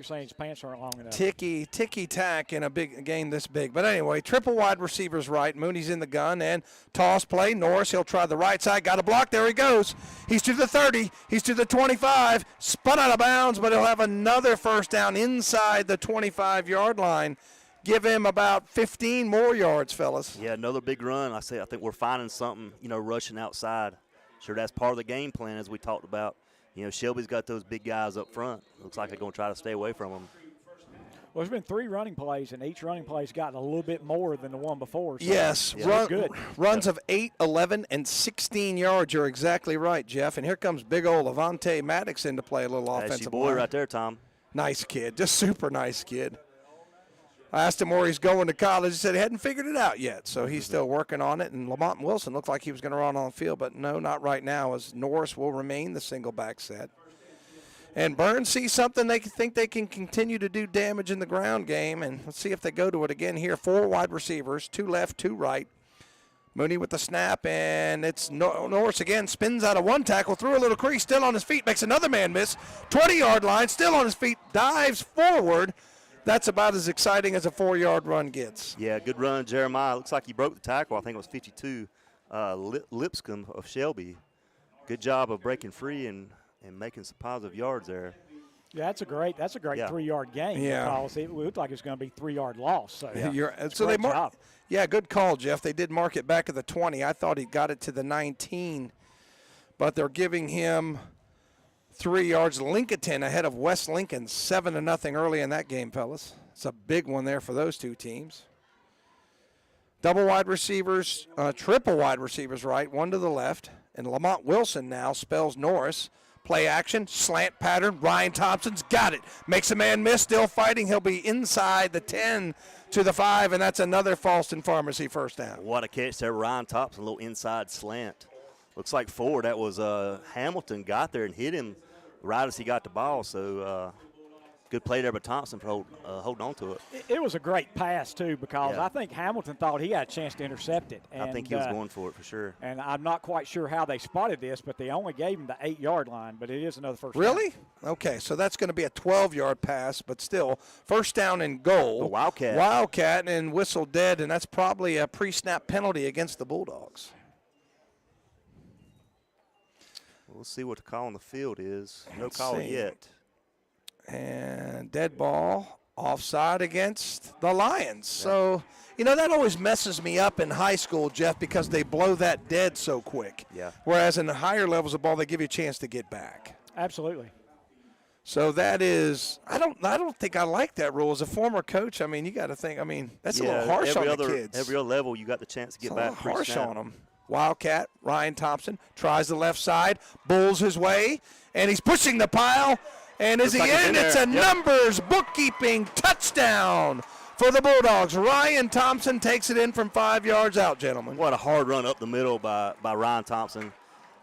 saying his pants aren't long enough. Ticky tack in a game this big. But anyway, triple wide receivers right. Mooney's in the gun and toss play. Norris, he'll try the right side. Got a block. There he goes. He's to the 30. He's to the 25. Spun out of bounds, but he'll have another first down inside the 25-yard line. Give him about 15 more yards, fellas. Yeah, another big run. I think we're finding something, rushing outside. Sure, that's part of the game plan as we talked about. Shelby's got those big guys up front. Looks like they're going to try to stay away from them. Well, there's been 3 running plays, and each running play's gotten a little bit more than the one before. So yes, good. Runs of 8, 11, and 16 yards. You're exactly right, Jeff. And here comes big old Levante Maddox in to play a little offensive That's your boy line. right there, Tom. Nice kid, just super nice kid. I asked him where he's going to college. He said he hadn't figured it out yet, so he's still working on it. And Lamont Wilson looked like he was going to run on the field, but no, not right now, as Norris will remain the single back set. And Burns sees something they think they can continue to do damage in the ground game, and let's see if they go to it again here. 4 wide receivers, 2 left, 2 right. Mooney with the snap, and it's Norris again, spins out of 1 tackle, through a little crease, still on his feet, makes another man miss. 20-yard line, still on his feet, dives forward. That's about as exciting as a 4-yard run gets. Yeah, good run, Jeremiah. Looks like he broke the tackle. I think it was 52. Lipscomb of Shelby. Good job of breaking free and making some positive yards there. Yeah, that's a great 3-yard gain. Yeah. Because it looked like it's going to be 3-yard loss. So they mark. Yeah, good call, Jeff. They did mark it back at the 20. I thought he got it to the 19, but they're giving him 3 yards. Lincoln ahead of West Lincoln, 7-0 early in that game, fellas. It's a big one there for those 2 teams. Double wide receivers, triple wide receivers right, one to the left. And Lamont Wilson now spells Norris. Play action, slant pattern. Ryan Thompson's got it. Makes a man miss, still fighting. He'll be inside the 10 to the 5, and that's another Falston Pharmacy first down. What a catch there, Ryan Thompson, a little inside slant. Looks like forward. That was Hamilton got there and hit him right as he got the ball. So good play there by Thompson for holding on to it. It was a great pass, too, because I think Hamilton thought he had a chance to intercept it. And, I think he was going for it for sure. And I'm not quite sure how they spotted this, but they only gave him the 8-yard line, but it is another first down. Really? Okay, so that's going to be a 12-yard pass, but still, first down and goal. A Wildcat. Wildcat and whistle dead, and that's probably a pre-snap penalty against the Bulldogs. We'll see what the call on the field is. No call yet. And dead ball, offside against the Lions. So, that always messes me up in high school, Jeff, because they blow that dead so quick. Yeah. Whereas in the higher levels of ball, they give you a chance to get back. Absolutely. So that is, I don't think I like that rule. As a former coach, you got to think, that's a little harsh on the kids. Every other level, you got the chance to get back. A little harsh on them. Wildcat, Ryan Thompson, tries the left side, bulls his way, and he's pushing the pile. And is he in? It's a numbers bookkeeping touchdown for the Bulldogs. Ryan Thompson takes it in from 5 yards out, gentlemen. What a hard run up the middle by Ryan Thompson.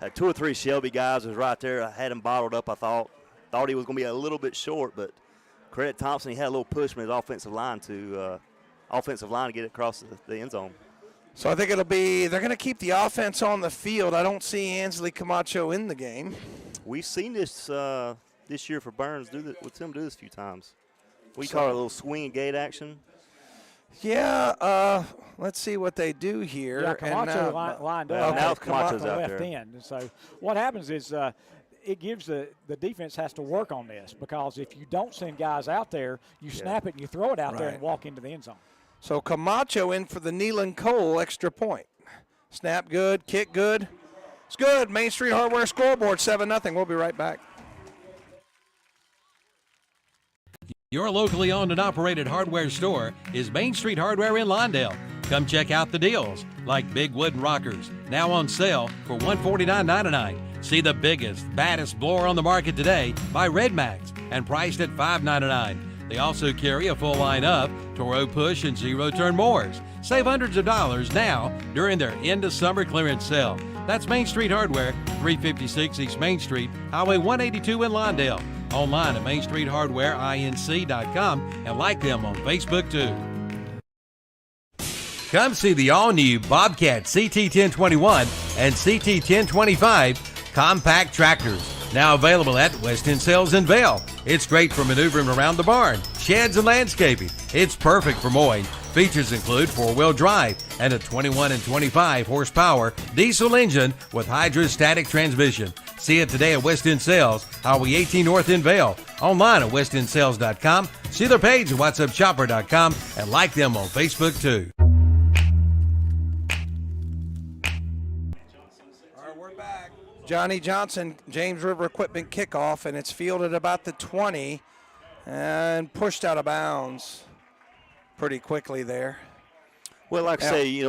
Had 2 or 3 Shelby guys was right there. I had him bottled up, I thought. Thought he was going to be a little bit short, but credit Thompson. He had a little push from his offensive line to get it across the end zone. So I think they're going to keep the offense on the field. I don't see Ansley Camacho in the game. We've seen this this year for Burns with him do this a few times. We call it a little swing and gate action. Yeah, let's see what they do here. Yeah, Camacho lined up. Now Camacho's out left there. end. So what happens is it gives the defense has to work on this, because if you don't send guys out there, you snap it and you throw it out there and walk into the end zone. So Camacho in for the Nealon Cole extra point. Snap good, kick good. It's good. Main Street Hardware scoreboard 7-0. We'll be right back. Your locally owned and operated hardware store is Main Street Hardware in Lawndale. Come check out the deals, like big wooden rockers, now on sale for $149.99. See the biggest, baddest blower on the market today by Red Max and priced at $599. They also carry a full line of Toro push and zero-turn mowers. Save hundreds of dollars now during their end-of-summer clearance sale. That's Main Street Hardware, 356 East Main Street, Highway 182 in Lawndale. Online at mainstreethardwareinc.com and like them on Facebook too. Come see the all-new Bobcat CT1021 and CT1025 compact tractors. Now available at West End Sales in Vail. It's great for maneuvering around the barn, sheds, and landscaping. It's perfect for mowing. Features include 4-wheel drive and a 21 and 25 horsepower diesel engine with hydrostatic transmission. See it today at West End Sales, Highway 18 North in Vail. Online at westendsales.com. See their page at whatsupshopper.com and like them on Facebook too. Johnny Johnson, James River Equipment kickoff, and it's fielded about the 20 and pushed out of bounds pretty quickly there. Well, like I say,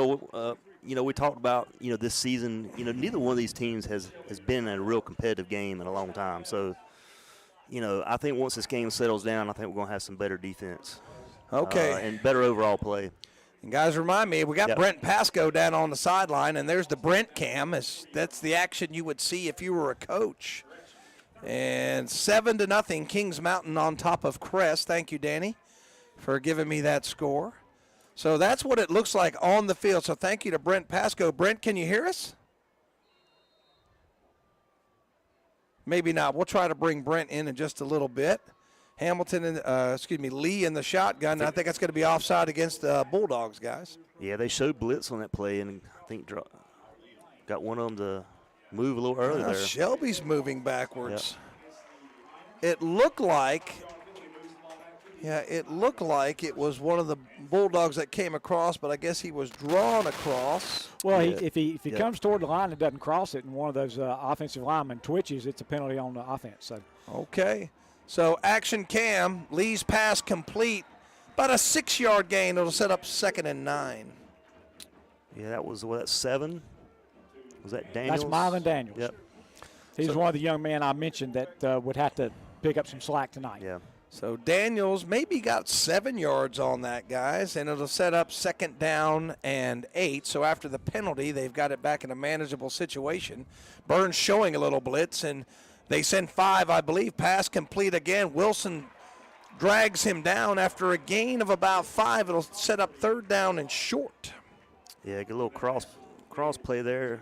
we talked about, this season, neither one of these teams has been in a real competitive game in a long time. So, I think once this game settles down, I think we're going to have some better defense. Okay. And better overall play. And guys, remind me, we got Brent Pasco down on the sideline, and there's the Brent cam. That's the action you would see if you were a coach. And 7-0, Kings Mountain on top of Crest. Thank you, Danny, for giving me that score. So that's what it looks like on the field. So thank you to Brent Pasco. Brent, can you hear us? Maybe not. We'll try to bring Brent in just a little bit. Hamilton and Lee in the shotgun. I think that's going to be offside against the Bulldogs, guys. Yeah, they showed blitz on that play, and I think got one of them to move a little early there. Shelby's moving backwards. Yep. It looked like it was one of the Bulldogs that came across, but I guess he was drawn across. Well, if he comes toward the line and doesn't cross it, and one of those offensive linemen twitches, it's a penalty on the offense. So okay. So action cam, Lee's pass complete, about a 6-yard gain. It'll set up 2nd and 9. Yeah, that was, that's 7? Was that Daniels? That's Mylan Daniels. Yep. He's one of the young men I mentioned that would have to pick up some slack tonight. Yeah. So Daniels maybe got 7 yards on that, guys, and it'll set up 2nd down and 8. So after the penalty, they've got it back in a manageable situation. Burns showing a little blitz, and they send 5, I believe. Pass complete again. Wilson drags him down after a gain of about 5. It'll set up 3rd down and short. Yeah, get a little cross play there.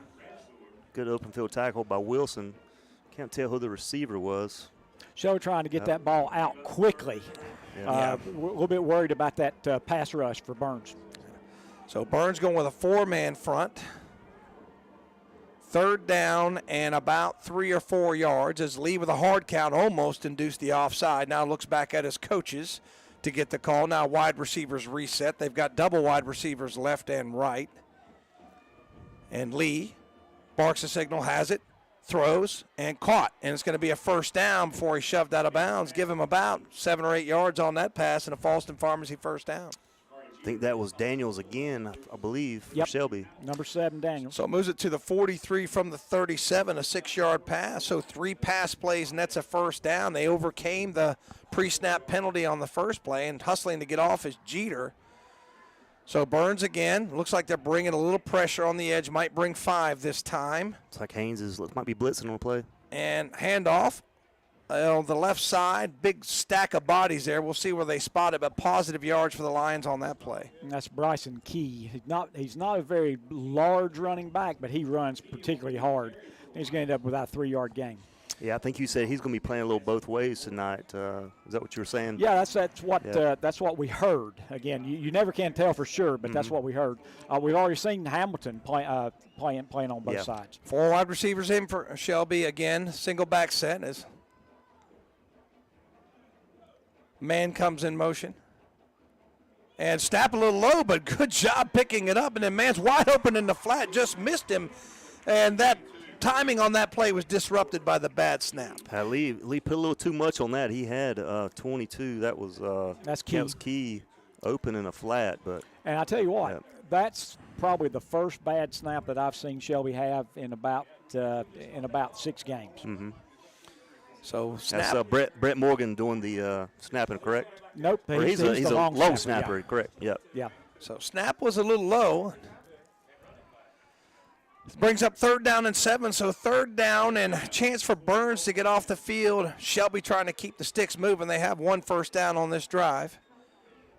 Good open field tackle by Wilson. Can't tell who the receiver was. Shelby trying to get that ball out quickly. Yeah. A little bit worried about that pass rush for Burns. So Burns going with a 4-man front. 3rd down and about 3 or 4 yards as Lee with a hard count almost induced the offside. Now looks back at his coaches to get the call. Now wide receivers reset. They've got double wide receivers left and right. And Lee barks a signal, has it, throws, and caught. And it's going to be a 1st down before he shoved out of bounds. Give him about 7 or 8 yards on that pass and a Falston Pharmacy 1st down. I think that was Daniels again, I believe, for Shelby. Number 7, Daniels. So it moves it to the 43 from the 37, a 6-yard pass. So 3 pass plays, and that's a 1st down. They overcame the pre-snap penalty on the first play, and hustling to get off is Jeter. So Burns again. Looks like they're bringing a little pressure on the edge. Might bring 5 this time. It's like Haynes might be blitzing on the play. And handoff on the left side. Big stack of bodies there. We'll see where they spot it, but positive yards for the Lions on that play. And that's Bryson Key. He's not a very large running back, but he runs particularly hard. He's going to end up with a 3-yard gain. Yeah, I think you said he's going to be playing a little both ways tonight. Is that what you were saying? Yeah, that's what we heard. Again, you never can tell for sure, but that's what we heard. We've already seen Hamilton playing on both sides. 4 wide receivers in for Shelby again. Single back set as man comes in motion. And snap a little low, but good job picking it up. And then man's wide open in the flat, just missed him. And that timing on that play was disrupted by the bad snap. Lee put a little too much on that. He had 22. That was that's key. That was key, open in a flat. But and I tell you what, that's probably the first bad snap that I've seen Shelby have in about 6 games. Mm-hmm. So snap. That's Brett Morgan doing the snapping, correct? Nope. He's a long snapper, correct? Yep. Yeah. So snap was a little low. Brings up 3rd down and 7, so 3rd down and a chance for Burns to get off the field. Shelby trying to keep the sticks moving. They have 1 1st down on this drive.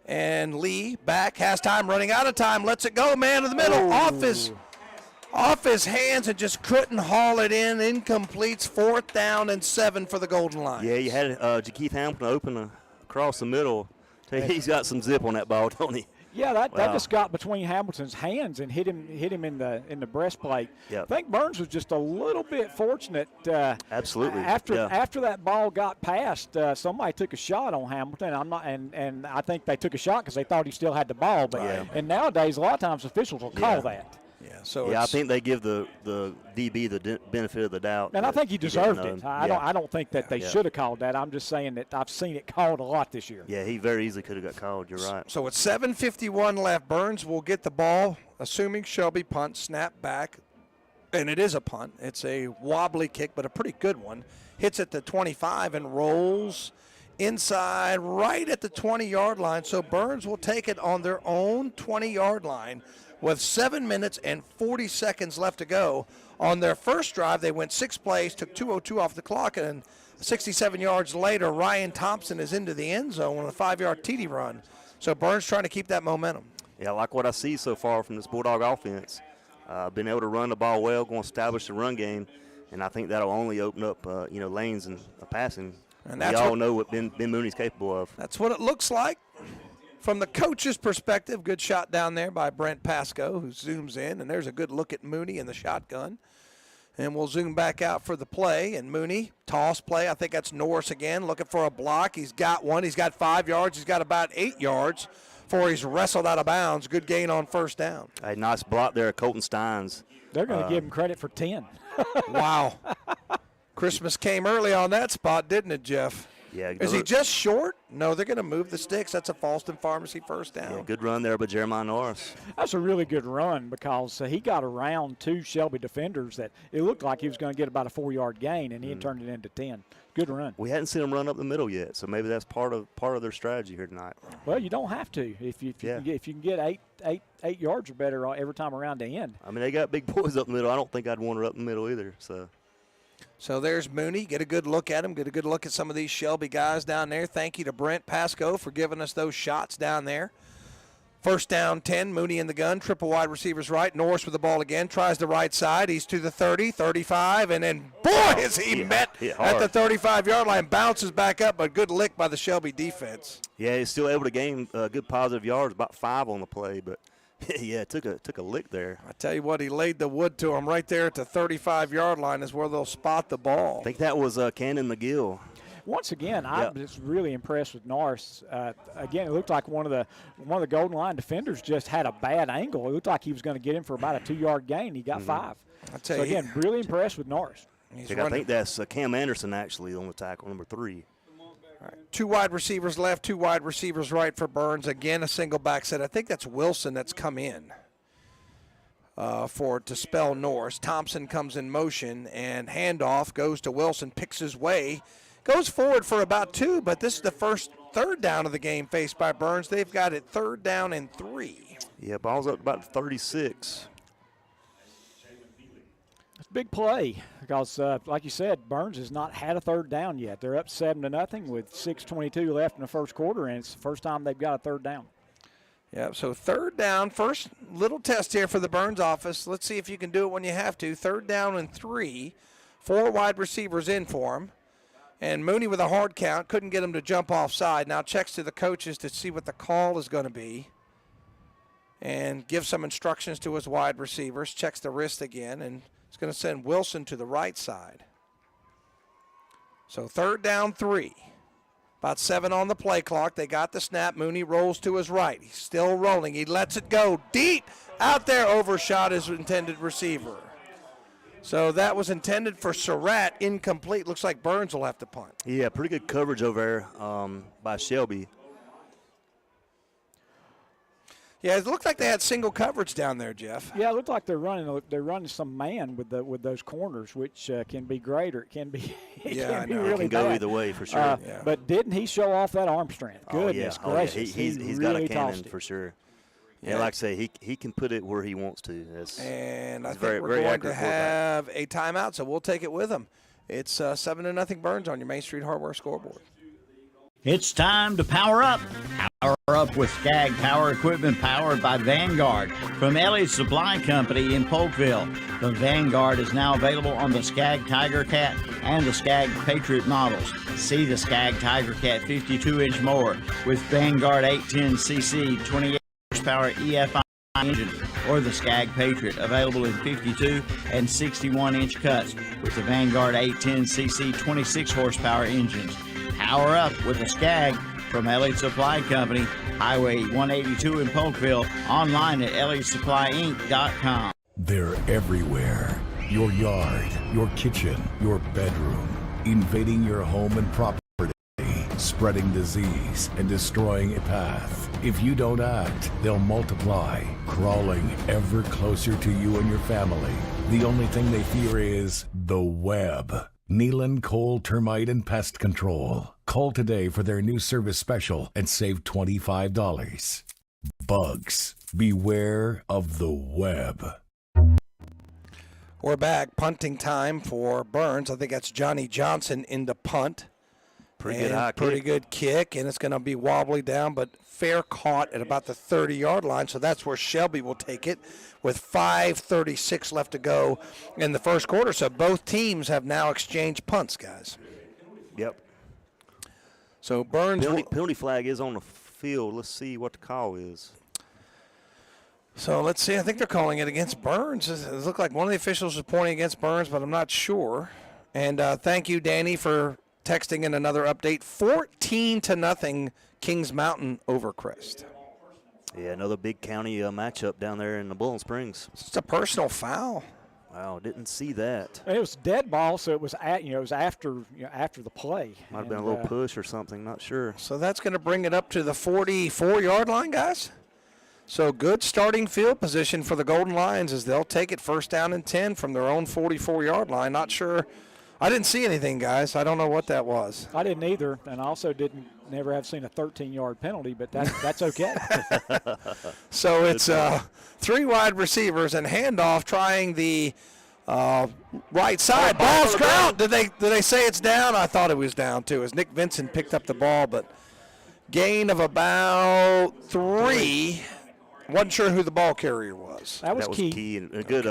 And Lee back, has time, running out of time, lets it go, man in the middle, off his hands and just couldn't haul it in. Incompletes, 4th down and 7 for the Golden Lions. Yeah, you had Jakeith Hamilton open across the middle. He's got some zip on that ball, don't he? Yeah, that just got between Hamilton's hands and hit him in the breastplate. Yep. I think Burns was just a little bit fortunate. Absolutely. After that ball got passed, somebody took a shot on Hamilton. And I think they took a shot because they thought he still had the ball. But and nowadays a lot of times officials will call that. Yeah. So I think they give the DB the benefit of the doubt. And I think he deserved it. I don't think that they should have called that. I'm just saying that I've seen it called a lot this year. Yeah, he very easily could have got called. You're right. So with 7:51 left, Burns will get the ball, assuming Shelby punt, snap back, and it is a punt. It's a wobbly kick, but a pretty good one. Hits at the 25 and rolls inside right at the 20-yard line. So Burns will take it on their own 20-yard line with 7 minutes and 40 seconds left to go. On their first drive, they went 6 plays, took 2:02 off the clock, and 67 yards later, Ryan Thompson is into the end zone on a 5-yard TD run. So Burns trying to keep that momentum. Yeah, I like what I see so far from this Bulldog offense. Been able to run the ball well, going to establish the run game, and I think that'll only open up lanes and passing. And we all know what Ben Mooney's capable of. That's what it looks like. From the coach's perspective, good shot down there by Brent Pasco, who zooms in, and there's a good look at Mooney in the shotgun. And we'll zoom back out for the play, and Mooney, toss play. I think that's Norris again, looking for a block. He's got one. He's got 5 yards. He's got about 8 yards before he's wrestled out of bounds. Good gain on 1st down. A nice block there, Colton Steins. They're going to give him credit for 10. Wow. Christmas came early on that spot, didn't it, Jeff? Yeah. Is he just short? No, they're going to move the sticks. That's a Falston Pharmacy first down. Yeah, good run there by Jeremiah Norris. That's a really good run because he got around 2 Shelby defenders that it looked like he was going to get about a 4-yard gain, and he had turned it into 10. Good run. We hadn't seen him run up the middle yet, so maybe that's part of their strategy here tonight. Well, you don't have to if you can get eight yards or better every time around the end. I mean, they got big boys up the middle. I don't think I'd want her up the middle either. So there's Mooney. Get a good look at him. Get a good look at some of these Shelby guys down there. Thank you to Brent Pasco for giving us those shots down there. First down 10, Mooney in the gun, triple wide receivers right. Norris with the ball again, tries the right side. He's to the 30, 35, and then, boy, is he met at the 35-yard line. Bounces back up, but good lick by the Shelby defense. Yeah, he's still able to gain good positive yards, about 5 on the play, but, yeah, took a lick there. I tell you what, he laid the wood to him right there at the 35-yard line is where they'll spot the ball. I think that was Cannon McGill. Once again, I was really impressed with Norris. Again, it looked like one of the Golden Line defenders just had a bad angle. It looked like he was going to get him for about a 2-yard gain. He got 5. So, again, really impressed with Norris. I think that's Cam Anderson actually on the tackle, number 3. All right. 2 wide receivers left, 2 wide receivers right for Burns. Again, a single back set. I think that's Wilson that's come in to spell Norris. Thompson comes in motion, and handoff goes to Wilson, picks his way. Goes forward for about 2, but this is the first third down of the game faced by Burns. They've got it 3rd down and 3. Yeah, ball's up about 36. It's a big play because, like you said, Burns has not had a 3rd down yet. They're up 7-0 with 6:22 left in the first quarter, and it's the first time they've got a 3rd down. Yeah, so 3rd down, first little test here for the Burns office. Let's see if you can do it when you have to. 3rd down and 3, 4 wide receivers in for him. And Mooney with a hard count, couldn't get him to jump offside. Now checks to the coaches to see what the call is going to be. And gives some instructions to his wide receivers. Checks the wrist again, and it's going to send Wilson to the right side. So 3rd down 3. About 7 on the play clock. They got the snap. Mooney rolls to his right. He's still rolling. He lets it go deep. Out there, overshot his intended receiver. So that was intended for Surratt, incomplete. Looks like Burns will have to punt. Yeah, pretty good coverage over there by Shelby. Yeah, it looked like they had single coverage down there, Jeff. Yeah, it looked like they're running some man with those corners, which can be great or it can be really it can go bad. Either way for sure. But didn't he show off that arm strength? Goodness gracious, He's really got a cannon it for sure. Yeah, like I say, he can put it where he wants to. And I think we're going to have a timeout, so we'll take it with him. It's 7-0 Burns on your Main Street Hardware scoreboard. It's time to power up. Power up with Skag Power Equipment powered by Vanguard from Ellie's Supply Company in Polkville. The Vanguard is now available on the Skag Tiger Cat and the Skag Patriot models. See the Skag Tiger Cat 52-inch mower with Vanguard 810cc 28 horsepower EFI engine, or the Skag Patriot, available in 52 and 61-inch cuts with the Vanguard 810cc 26 horsepower engines. Power up with a Skag from Elliott Supply Company, Highway 182 in Polkville, online at elliottsupplyinc.com. They're everywhere. Your yard, your kitchen, your bedroom, invading your home and property, spreading disease and destroying a path. If you don't act, they'll multiply, crawling ever closer to you and your family. The only thing they fear is the web. Nealon Cole Termite and Pest Control. Call today for their new service special and save $25. Bugs, beware of the web. We're back. Punting time for Burns. I think that's Johnny Johnson into punt. Pretty good kick, and it's going to be wobbly down, but fair caught at about the 30-yard line, so that's where Shelby will take it with 5:36 left to go in the first quarter. So both teams have now exchanged punts, guys. Yep. So Burns penalty flag is on the field. Let's see what the call is. So let's see. I think they're calling it against Burns. It looks like one of the officials is pointing against Burns, but I'm not sure. And thank you, Danny, for texting in another update. 14-0 Kings Mountain over Crest. Yeah, another big county matchup down there in the Bowling Springs. It's a personal foul. Wow, didn't see that. It was dead ball, so it was after the play. Might have been a little push or something, not sure. So that's going to bring it up to the 44-yard line, guys. So good starting field position for the Golden Lions as they'll take it first down and 10 from their own 44-yard line. Not sure. I didn't see anything, guys. I don't know what that was. I didn't either, and I also never have seen a 13-yard penalty, but that's okay. So it's 3 wide receivers and handoff trying the right side. Ball's ground. Did they say it's down? I thought it was down too, as Nick Vincent picked up the ball, but gain of about 3. Wasn't sure who the ball carrier was. That was key. And a good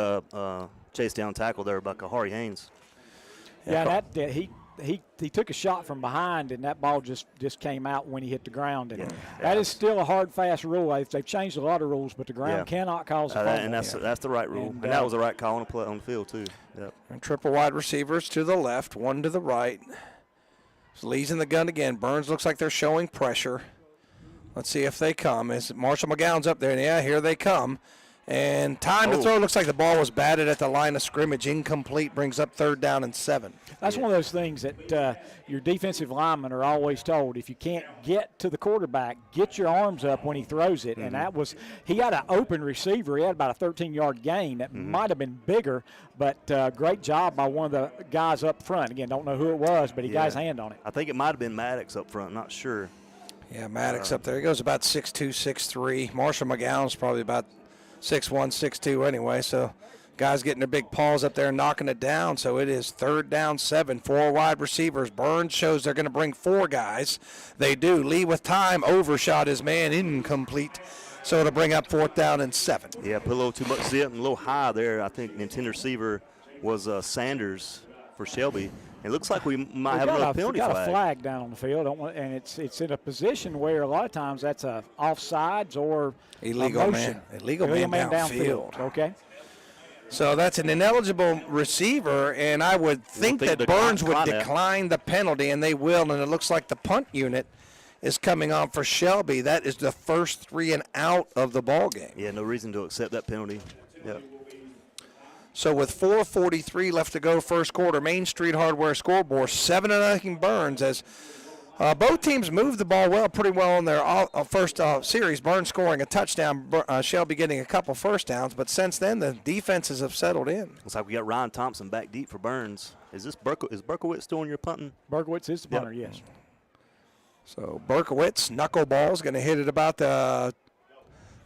chase down tackle there by Kahari Haynes. Yeah, he took a shot from behind, and that ball just came out when he hit the ground. And that is still a hard, fast rule. They've changed a lot of rules, but the ground cannot cause a fumble. And that's the right rule. And that was the right call on the play on the field, too. Yep. And triple wide receivers to the left, 1 to the right. So Lee's in the gun again. Burns looks like they're showing pressure. Let's see if they come. As Marshall McGowan's up there, and yeah, here they come. And time to throw. Looks like the ball was batted at the line of scrimmage. Incomplete, brings up 3rd down and 7. That's one of those things that your defensive linemen are always told. If you can't get to the quarterback, get your arms up when he throws it. And he had an open receiver. He had about a 13-yard gain. That might have been bigger, but great job by one of the guys up front. Again, don't know who it was, but he got his hand on it. I think it might have been Maddox up front. Not sure. Yeah, Maddox up there. He goes about 6'2", 6'3". Marshall McGowan's probably about 6'1", 6'2", anyway. So guys getting their big paws up there and knocking it down. So it is 3rd down 7, 4 wide receivers. Burns shows they're going to bring 4 guys. They do. Lee with time overshot his man, incomplete. So it'll bring up 4th down and 7. Yeah, put a little too much zip and a little high there. I think the intended receiver was Sanders for Shelby. It looks like we might have another penalty flag. We got a flag down on the field, and it's in a position where a lot of times that's a offsides or illegal man downfield. Okay. So that's an ineligible receiver, and I would think that Burns would decline the penalty, and they will. And it looks like the punt unit is coming on for Shelby. That is the first 3 and out of the ball game. Yeah, no reason to accept that penalty. Yep. So with 4:43 left to go, first quarter, Main Street Hardware scoreboard, 7-0 Burns, as both teams moved the ball pretty well in their first series. Burns scoring a touchdown, Shelby getting a couple first downs, but since then the defenses have settled in. Looks like we got Ryan Thompson back deep for Burns. Is Berkowitz still on your punting? Berkowitz is the punter, yes. So Berkowitz, knuckleball, is going to hit it about the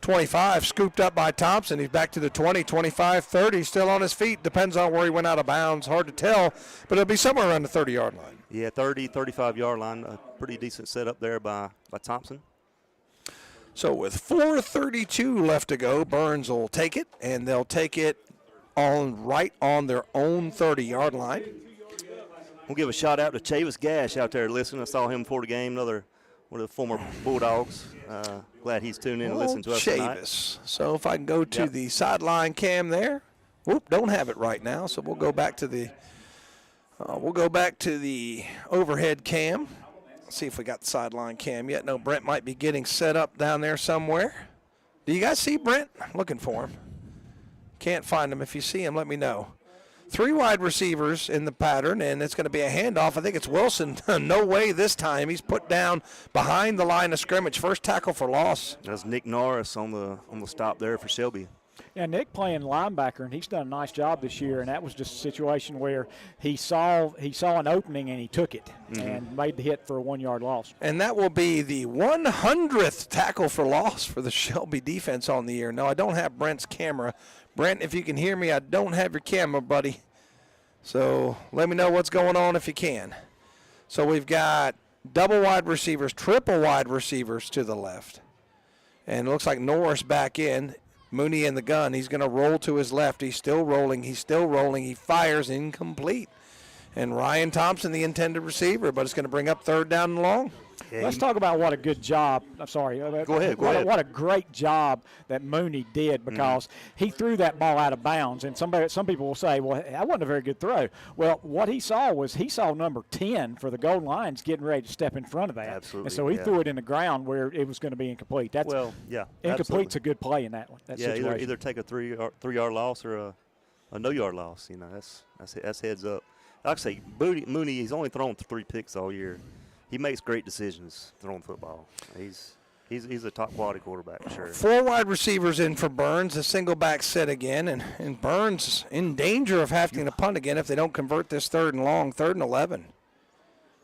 25, scooped up by Thompson. He's back to the 20, 25, 30, still on his feet. Depends on where he went out of bounds. Hard to tell, but it'll be somewhere around the 30-yard line. Yeah, 30, 35-yard line. A pretty decent setup there by Thompson. So with 4:32 left to go, Burns will take it, and they'll take it right on their own 30-yard line. We'll give a shout out to Chavis Gash out there listening. I saw him before the game, one of the former Bulldogs. Glad he's tuned in and listening to us tonight. So if I can go to the sideline cam there. Whoop, don't have it right now, so we'll go back to the overhead cam. See if we got the sideline cam yet. No, Brent might be getting set up down there somewhere. Do you guys see Brent? I'm looking for him. Can't find him. If you see him, let me know. 3 wide receivers in the pattern, and it's going to be a handoff. I think it's Wilson. No way this time. He's put down behind the line of scrimmage. First tackle for loss. That's Nick Norris on the stop there for Shelby. Yeah, Nick playing linebacker, and he's done a nice job this year, and that was just a situation where he saw an opening and he took it and made the hit for a 1-yard loss. And that will be the 100th tackle for loss for the Shelby defense on the year. No, I don't have Brent's camera. Brent, if you can hear me, I don't have your camera, buddy. So let me know what's going on if you can. So we've got double wide receivers, triple wide receivers to the left. And it looks like Norris back in. Mooney in the gun. He's going to roll to his left. He's still rolling. He fires incomplete. And Ryan Thompson, the intended receiver, but it's going to bring up 3rd down and long. Yeah, let's talk about what a good job. I'm sorry. Go ahead. What a great job that Mooney did, because he threw that ball out of bounds. And some people will say, well, that wasn't a very good throw. Well, what he saw was number 10 for the Golden Lions getting ready to step in front of that. Absolutely. And so he threw it in the ground where it was going to be incomplete. Incomplete's a good play in that situation. Either take a 3-yard loss or a no-yard loss. You know, that's heads up. Like I say, Mooney, he's only thrown 3 picks all year. He makes great decisions throwing football. He's a top-quality quarterback, for sure. 4 wide receivers in for Burns, a single back set again, and Burns in danger of having to punt again if they don't convert this 3rd and long, 3rd and 11.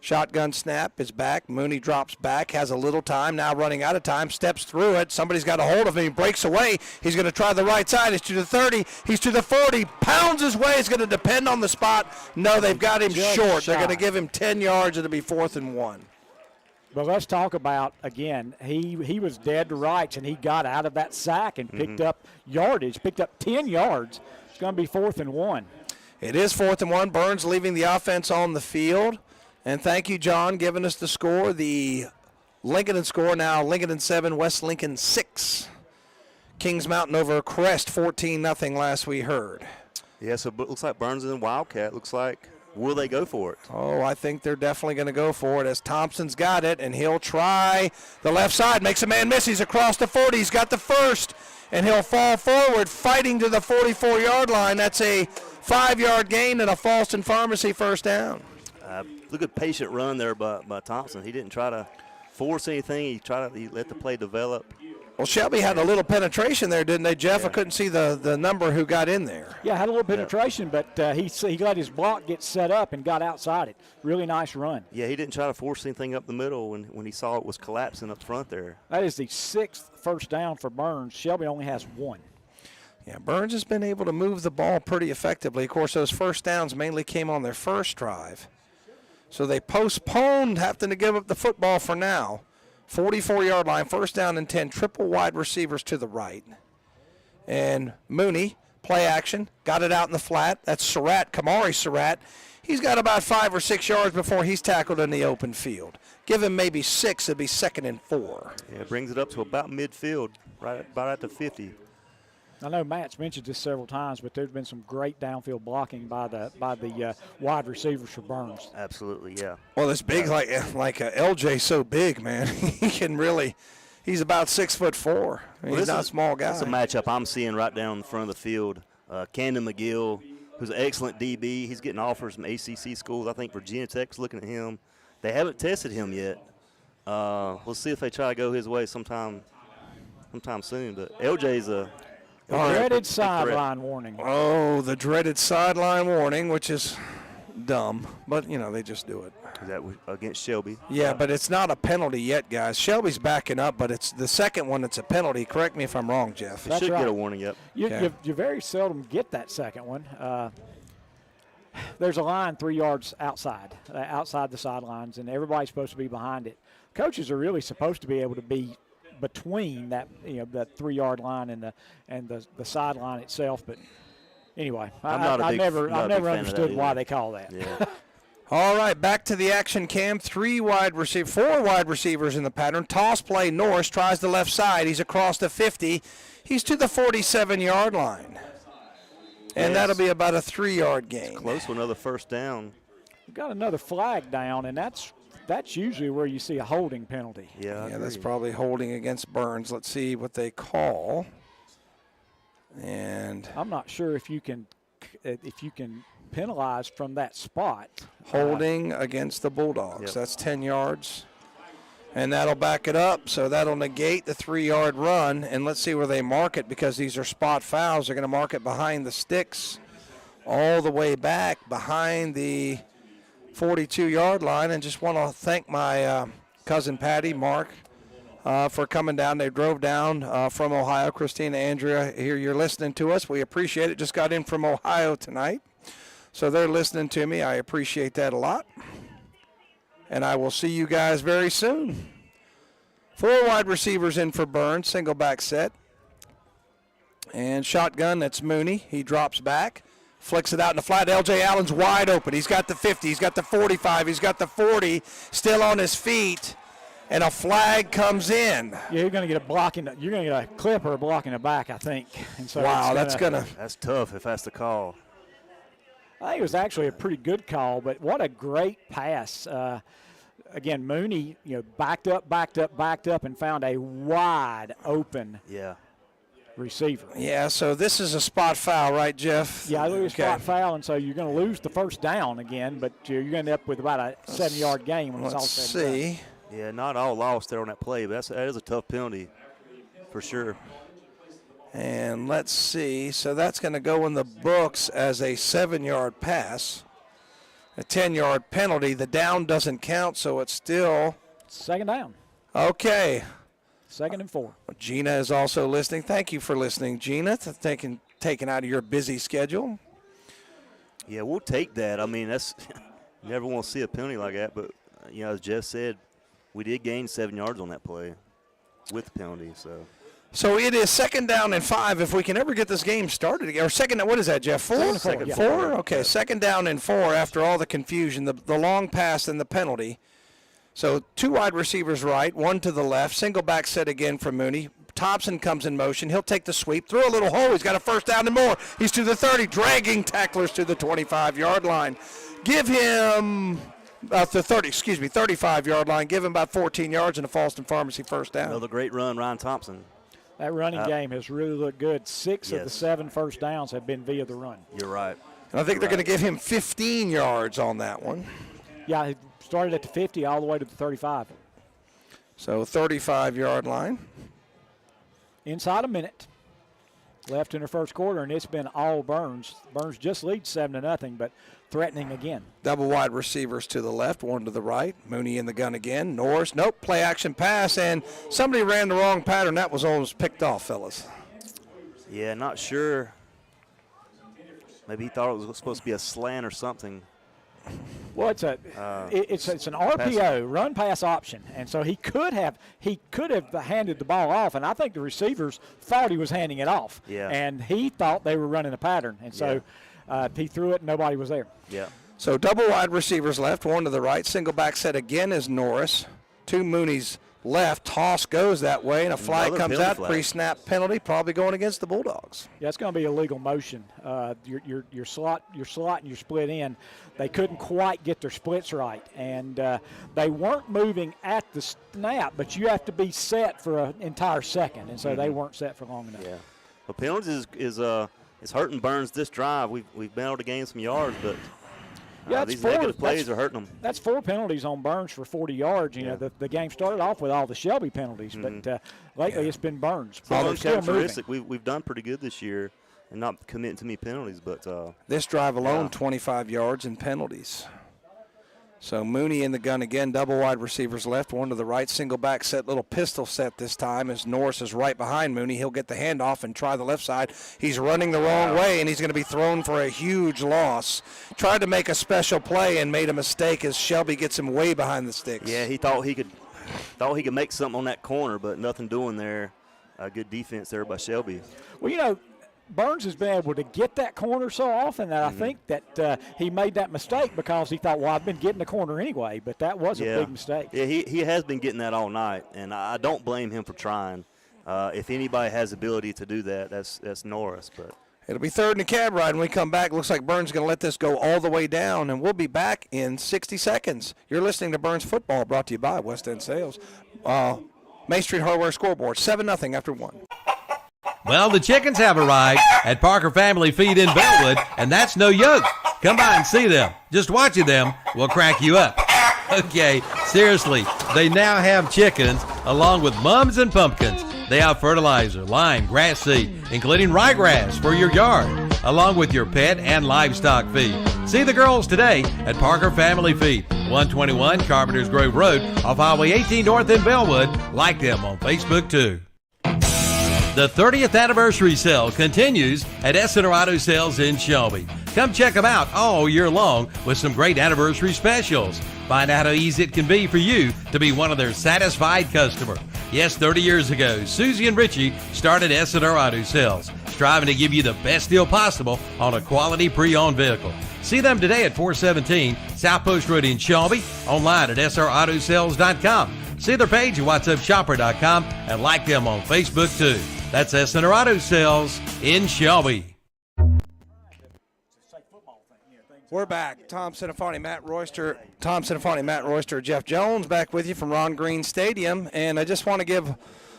Shotgun snap is back. Mooney drops back, has a little time, now running out of time, steps through it. Somebody's got a hold of him. He breaks away. He's going to try the right side. He's to the 30. He's to the 40. Pounds his way. It's going to depend on the spot. No, they've got him short. They're going to give him 10 yards. It'll be 4th and 1. But let's talk about, again, he was dead to rights, and he got out of that sack and picked up yardage, picked up 10 yards. It's going to be 4th and 1. It is 4th and 1. Burns leaving the offense on the field. And thank you, John, giving us the score. The Lincoln score now, Lincoln 7, West Lincoln 6. Kings Mountain over Crest 14-0 last we heard. Yeah, so it looks like Burns and Wildcat. Looks like, will they go for it? Oh, I think they're definitely going to go for it as Thompson's got it, and he'll try the left side. Makes a man miss. He's across the 40. He's got the first, and he'll fall forward, fighting to the 44-yard line. That's a 5-yard gain and a Falston Pharmacy first down. Look at patient run there by Thompson. He didn't try to force anything. He let the play develop. Well, Shelby had a little penetration there, didn't they, Jeff? Yeah. I couldn't see the number who got in there. Yeah, had a little penetration, but he let his block get set up and got outside it. Really nice run. Yeah, he didn't try to force anything up the middle when he saw it was collapsing up front there. That is the 6th first down for Burns. Shelby only has 1. Yeah, Burns has been able to move the ball pretty effectively. Of course, those first downs mainly came on their first drive. So they postponed having to give up the football for now. 44-yard line, first down and 10, triple wide receivers to the right. And Mooney, play action, got it out in the flat. That's Surratt, Kamari Surratt. He's got about 5 or 6 yards before he's tackled in the open field. Give him maybe 6, it'll be 2nd and 4. Yeah, it brings it up to about midfield, right about at the 50. I know Matt's mentioned this several times, but there's been some great downfield blocking by the wide receivers for Burns. Absolutely, yeah. Well, this big, like LJ's so big, man. He can really, he's about 6'4". He's not a small guy. That's a matchup I'm seeing right down in front of the field. Camden McGill, who's an excellent DB. He's getting offers from ACC schools. I think Virginia Tech's looking at him. They haven't tested him yet. We'll see if they try to go his way sometime soon. But LJ's a dreaded sideline warning. Oh, the dreaded sideline warning, which is dumb, but, they just do it. Is that against Shelby? Yeah, but it's not a penalty yet, guys. Shelby's backing up, but it's the second one that's a penalty. Correct me if I'm wrong, Jeff. They should get a warning, yep. You very seldom get that second one. There's a line 3 yards outside the sidelines, and everybody's supposed to be behind it. Coaches are really supposed to be able to be between that that 3 yard line and the sideline itself, but anyway, I never understood why they call that. Yeah. All right, back to the action cam. 4 wide receivers in the pattern. Toss play. Norris tries the left side. He's across the 50. He's to the 47-yard line, and that'll be about a 3-yard gain. It's close to another first down. We've got another flag down, and that's usually where you see a holding penalty. Yeah, that's probably holding against Burns. Let's see what they call. And I'm not sure if you can penalize from that spot. Holding against the Bulldogs. Yep. That's 10 yards. And that'll back it up, so that'll negate the 3-yard run. And let's see where they mark it, because these are spot fouls. They're going to mark it behind the sticks all the way back behind the 42-yard line. And just want to thank my cousin Patty, Mark, for coming down. They drove down from Ohio. Christina, Andrea, here you're listening to us. We appreciate it. Just got in from Ohio tonight. So they're listening to me. I appreciate that a lot. And I will see you guys very soon. 4 wide receivers in for Burns, single back set. And shotgun, that's Mooney. He drops back, flicks it out in the flat. L.J. Allen's wide open. He's got the 50, he's got the 45, he's got the 40, still on his feet. And a flag comes in. Yeah, you're going to get a clip or a block in the back, I think. And so wow, that's tough if that's the call. I think it was actually a pretty good call, but what a great pass. Again, Mooney, backed up, and found a wide open receiver. Yeah, so this is a spot foul, right, Jeff? Yeah, I lose spot foul, and so you're going to lose the first down again, but you're going to end up with about a 7-yard gain when it's all said and done. Yeah, not all lost there on that play, but that is a tough penalty for sure. And let's see. So that's going to go in the books as a 7-yard pass. A 10-yard penalty. The down doesn't count, so it's still second down. Okay. 2nd and 4. Gina is also listening. Thank you for listening, Gina, taking out of your busy schedule. Yeah, we'll take that. I mean, that's you never want to see a penalty like that, but as Jeff said, we did gain 7 yards on that play with the penalty. So it is 2nd down and 5 if we can ever get this game started again. Or second, what is that, Jeff? 4? Second, 4? Okay, 2nd down and 4 after all the confusion, the long pass and the penalty. So 2 wide receivers right, 1 to the left. Single back set again from Mooney. Thompson comes in motion. He'll take the sweep through a little hole. He's got a 1st down and more. He's to the 30, dragging tacklers to the 25-yard line. Give him the 35-yard line. Give him about 14 yards and a Falston Pharmacy 1st down. Another great run, Ryan Thompson. That running game has really looked good. 6 of the 7 first downs have been via the run. You're right. And I think they're going to give him 15 yards on that one. Yeah, he started at the 50 all the way to the 35. So 35-yard line. Inside a minute left in the first quarter, and it's been all Burns. Burns just leads 7-0, but threatening again. Double wide receivers to the left, 1 to the right. Mooney in the gun again. Norris, nope, play action pass, and somebody ran the wrong pattern. That was almost picked off, fellas. Yeah, not sure. Maybe he thought it was supposed to be a slant or something. Well, it's an RPO, run pass option, and so he could have handed the ball off, and I think the receivers thought he was handing it off. Yeah. And he thought they were running a pattern, and so he threw it and nobody was there. Yeah. So double wide receivers left, 1 to the right. Single back set again is Norris. 2 Mooney's left. Toss goes that way, and a flag comes out. Pre-snap penalty, probably going against the Bulldogs. Yeah, it's going to be a legal motion. Your slot and your split in, they couldn't quite get their splits right, and they weren't moving at the snap, but you have to be set for an entire second, and so they weren't set for long enough. Yeah. Well, penalties is hurting Burns this drive. We've been able to gain some yards, but these negative plays are hurting them. That's 4 penalties on Burns for 40 yards. You know, the game started off with all the Shelby penalties, but lately it's been Burns. Uncharacteristic. We've done pretty good this year and not committing too many penalties. But this drive alone, 25 yards in penalties. So Mooney in the gun again, double wide receivers left, 1 to the right, single back set, little pistol set this time as Norris is right behind Mooney. He'll get the handoff and try the left side. He's running the wrong way, and he's going to be thrown for a huge loss. Tried to make a special play and made a mistake as Shelby gets him way behind the sticks. Yeah, he thought he could make something on that corner, but nothing doing there. Good defense there by Shelby. Well, Burns has been able to get that corner so often that I think that he made that mistake because he thought, well, I've been getting the corner anyway, but that was a big mistake. Yeah, he has been getting that all night, and I don't blame him for trying. If anybody has the ability to do that, that's Norris. But it'll be 3rd and a cab ride when we come back. Looks like Burns is going to let this go all the way down, and we'll be back in 60 seconds. You're listening to Burns Football, brought to you by West End Sales. Main Street Hardware scoreboard, 7-0 after 1. Well, the chickens have arrived at Parker Family Feed in Bellwood, and that's no joke. Come by and see them. Just watching them will crack you up. Okay, seriously, they now have chickens along with mums and pumpkins. They have fertilizer, lime, grass seed, including ryegrass for your yard, along with your pet and livestock feed. See the girls today at Parker Family Feed, 121 Carpenters Grove Road off Highway 18 North in Bellwood. Like them on Facebook, too. The 30th anniversary sale continues at Essener Auto Sales in Shelby. Come check them out all year long with some great anniversary specials. Find out how easy it can be for you to be one of their satisfied customers. Yes, 30 years ago, Susie and Richie started Essener Auto Sales, striving to give you the best deal possible on a quality pre-owned vehicle. See them today at 417 South Post Road in Shelby, online at srautosales.com. See their page at whatsupshopper.com and like them on Facebook too. That's Essener Auto Sales in Shelby. We're back. Tom Sinafani, Matt Royster, Jeff Jones back with you from Ron Green Stadium. And I just want to give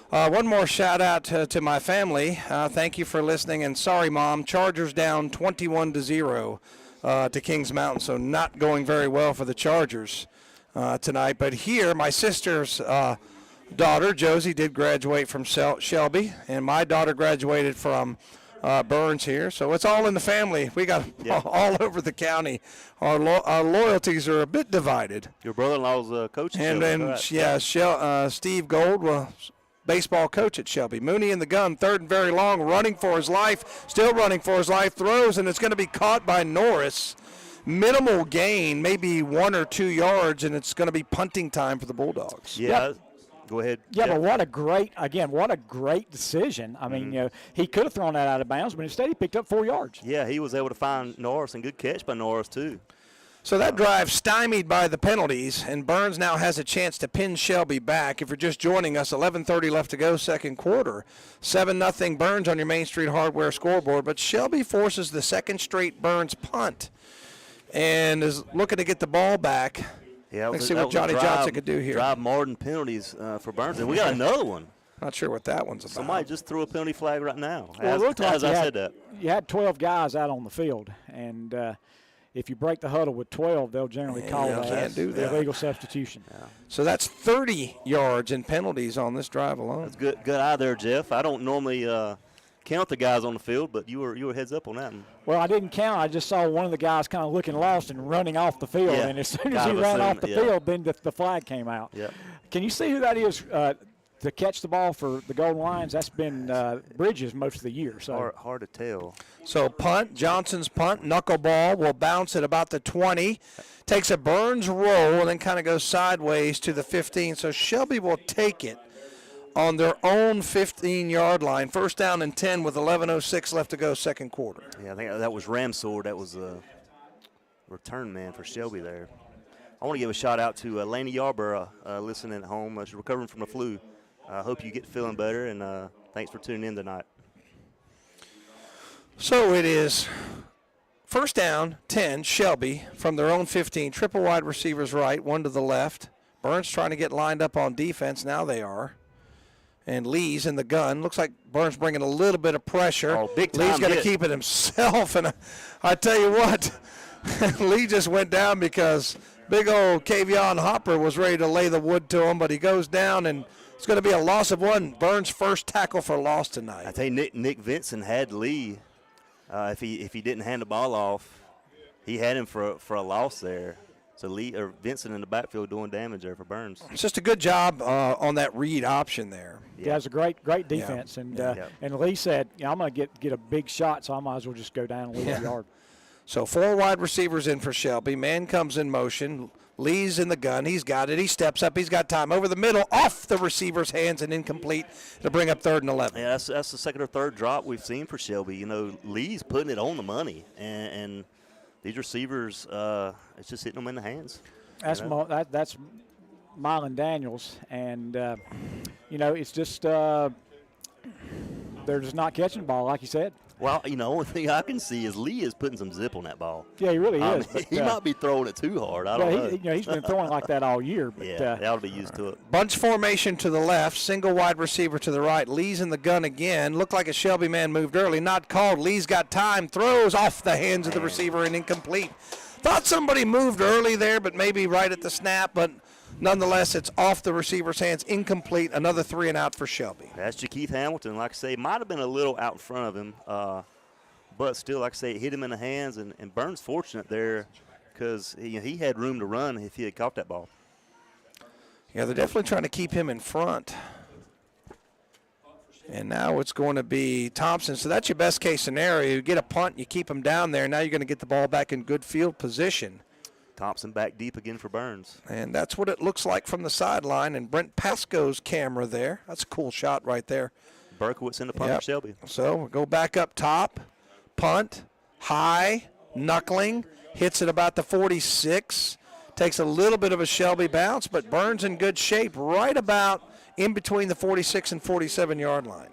One more shout out to my family. Thank you for listening, and sorry, Mom. Chargers down 21-0 to Kings Mountain, so not going very well for the Chargers tonight. But here, my sister's daughter, Josie, did graduate from Shelby, and my daughter graduated from Burns here. So it's all in the family. We got all over the county. Our loyalties are a bit divided. Your brother-in-law's a coach at And Shelby, then, Steve Gold was baseball coach at Shelby. Mooney in the gun, third and very long, running for his life, still running for his life, throws, and it's going to be caught by Norris. Minimal gain, maybe 1 or 2 yards, and it's going to be punting time for the Bulldogs. Yeah. Go ahead. Yeah, but what a great decision. I mean, he could have thrown that out of bounds, but instead he picked up 4 yards. Yeah, he was able to find Norris, and good catch by Norris, too. So that drive stymied by the penalties, and Burns now has a chance to pin Shelby back. If you're just joining us, 11:30 left to go, second quarter. 7-0 Burns on your Main Street Hardware scoreboard, but Shelby forces the second straight Burns punt and is looking to get the ball back. Yeah, let's see what Johnny Johnson could do here. Drive Martin penalties for Burns, and we got another one. Not sure what that one's about. Somebody just threw a penalty flag right now. Well, it looked like as I said that. You had 12 guys out on the field, and if you break the huddle with 12, they'll generally call that the illegal substitution. Yeah. So that's 30 yards in penalties on this drive alone. That's good eye there, Jeff. I don't normally count the guys on the field, but you were heads up on that one. Well, I didn't count. I just saw one of the guys kind of looking lost and running off the field, and as soon as he ran off the field, then the flag came out. Yep. Can you see who that is to catch the ball for the Golden Lions? That's been Bridges most of the year. So hard to tell. So punt, Johnson's punt, knuckleball will bounce at about the 20, takes a Burns roll, and then kind of goes sideways to the 15. So Shelby will take it on their own 15-yard line. First down and 10 with 11:06 left to go, second quarter. Yeah, I think that was Ramsord. That was a return man for Shelby there. I want to give a shout-out to Laney Yarborough listening at home. She's recovering from the flu. I hope you get feeling better, and thanks for tuning in tonight. So it is first down, 10, Shelby from their own 15. Triple wide receivers right, one to the left. Burns trying to get lined up on defense. Now they are. And Lee's in the gun. Looks like Burns bringing a little bit of pressure. Oh, big time Lee's going to hit. keep it himself. And I tell you what, Lee just went down because big old Kavion Hopper was ready to lay the wood to him, but he goes down, and it's going to be a loss of one. Burns' first tackle for loss tonight. I tell you, Nick Vincent had Lee. If he didn't hand the ball off, he had him for a loss there. So Vincent in the backfield doing damage there for Burns. It's just a good job on that read option there. Yeah, it's a great defense. Yeah. And Lee said, I'm going to get a big shot, so I might as well just go down and leave a yard. So 4 wide receivers in for Shelby. Man comes in motion. Lee's in the gun. He's got it. He steps up. He's got time. Over the middle, off the receiver's hands and incomplete to bring up 3rd and 11. Yeah, that's the second or third drop we've seen for Shelby. You know, Lee's putting it on the money, and these receivers, it's just hitting them in the hands. That's that's Mylan Daniels, and it's just they're just not catching the ball, like you said. Well, only thing I can see is Lee is putting some zip on that ball. Yeah, he really is. But, he might be throwing it too hard. I don't know. He's been throwing like that all year. But, yeah, they ought to be used to it. Bunch formation to the left, single wide receiver to the right. Lee's in the gun again. Looked like a Shelby man moved early. Not called. Lee's got time. Throws off the hands of the receiver and incomplete. Thought somebody moved early there, but maybe right at the snap. But nonetheless, it's off the receiver's hands. Incomplete. Another 3 and out for Shelby. That's Jakeith Hamilton. Like I say, might have been a little out in front of him. But still, like I say, it hit him in the hands. And Burns fortunate there because he had room to run if he had caught that ball. Yeah, they're definitely trying to keep him in front. And now it's going to be Thompson. So that's your best case scenario. You get a punt, you keep him down there. Now you're going to get the ball back in good field position. Thompson back deep again for Burns. And that's what it looks like from the sideline. And Brent Pasco's camera there. That's a cool shot right there. Berkowitz in the punt for Shelby. So we'll go back up top. Punt, high, knuckling, hits at about the 46. Takes a little bit of a Shelby bounce, but Burns in good shape right about in between the 46 and 47-yard line.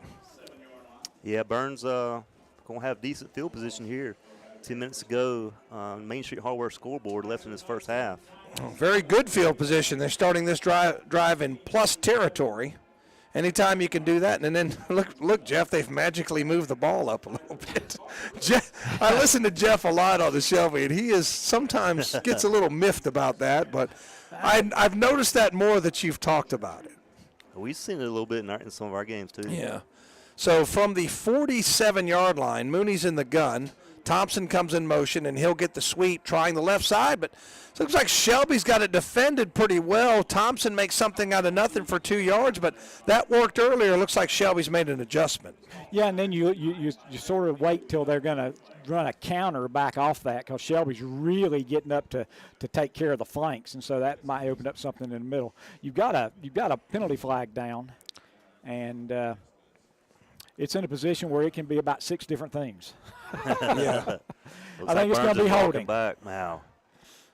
Yeah, Burns going to have decent field position here. 10 minutes ago, Main Street Hardware scoreboard left in his first half. Very good field position. They're starting this drive in plus territory. Anytime you can do that, and then look, Jeff, they've magically moved the ball up a little bit. I listen to Jeff a lot on the Shelby, and he is sometimes gets a little miffed about that, but I've noticed that more that you've talked about it. We've seen it a little bit in some of our games, too. Yeah. So from the 47-yard line, Mooney's in the gun. Thompson comes in motion, and he'll get the sweep, trying the left side, but it looks like Shelby's got it defended pretty well. Thompson makes something out of nothing for 2 yards, but that worked earlier. It looks like Shelby's made an adjustment. Yeah, and then you sort of wait till they're going to run a counter back off that, because Shelby's really getting up to take care of the flanks, and so that might open up something in the middle. You've got a penalty flag down, and it's in a position where it can be about 6 different things. Yeah. I think it's going to be holding. Back now.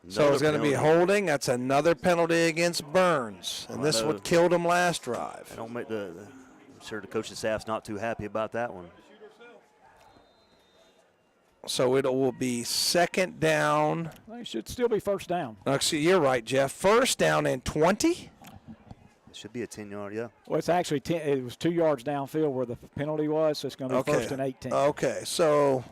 So it's going to be holding. That's another penalty against Burns, and this would killed him last drive. I don't make I'm sure the coaching staff's not too happy about that one. So it will be second down. It should still be first down. Actually, you're right, Jeff. First down and 20. It should be a 10-yard, yeah. Well, it's actually it was 2 yards downfield where the penalty was, so it's going to be first and 18. Okay, so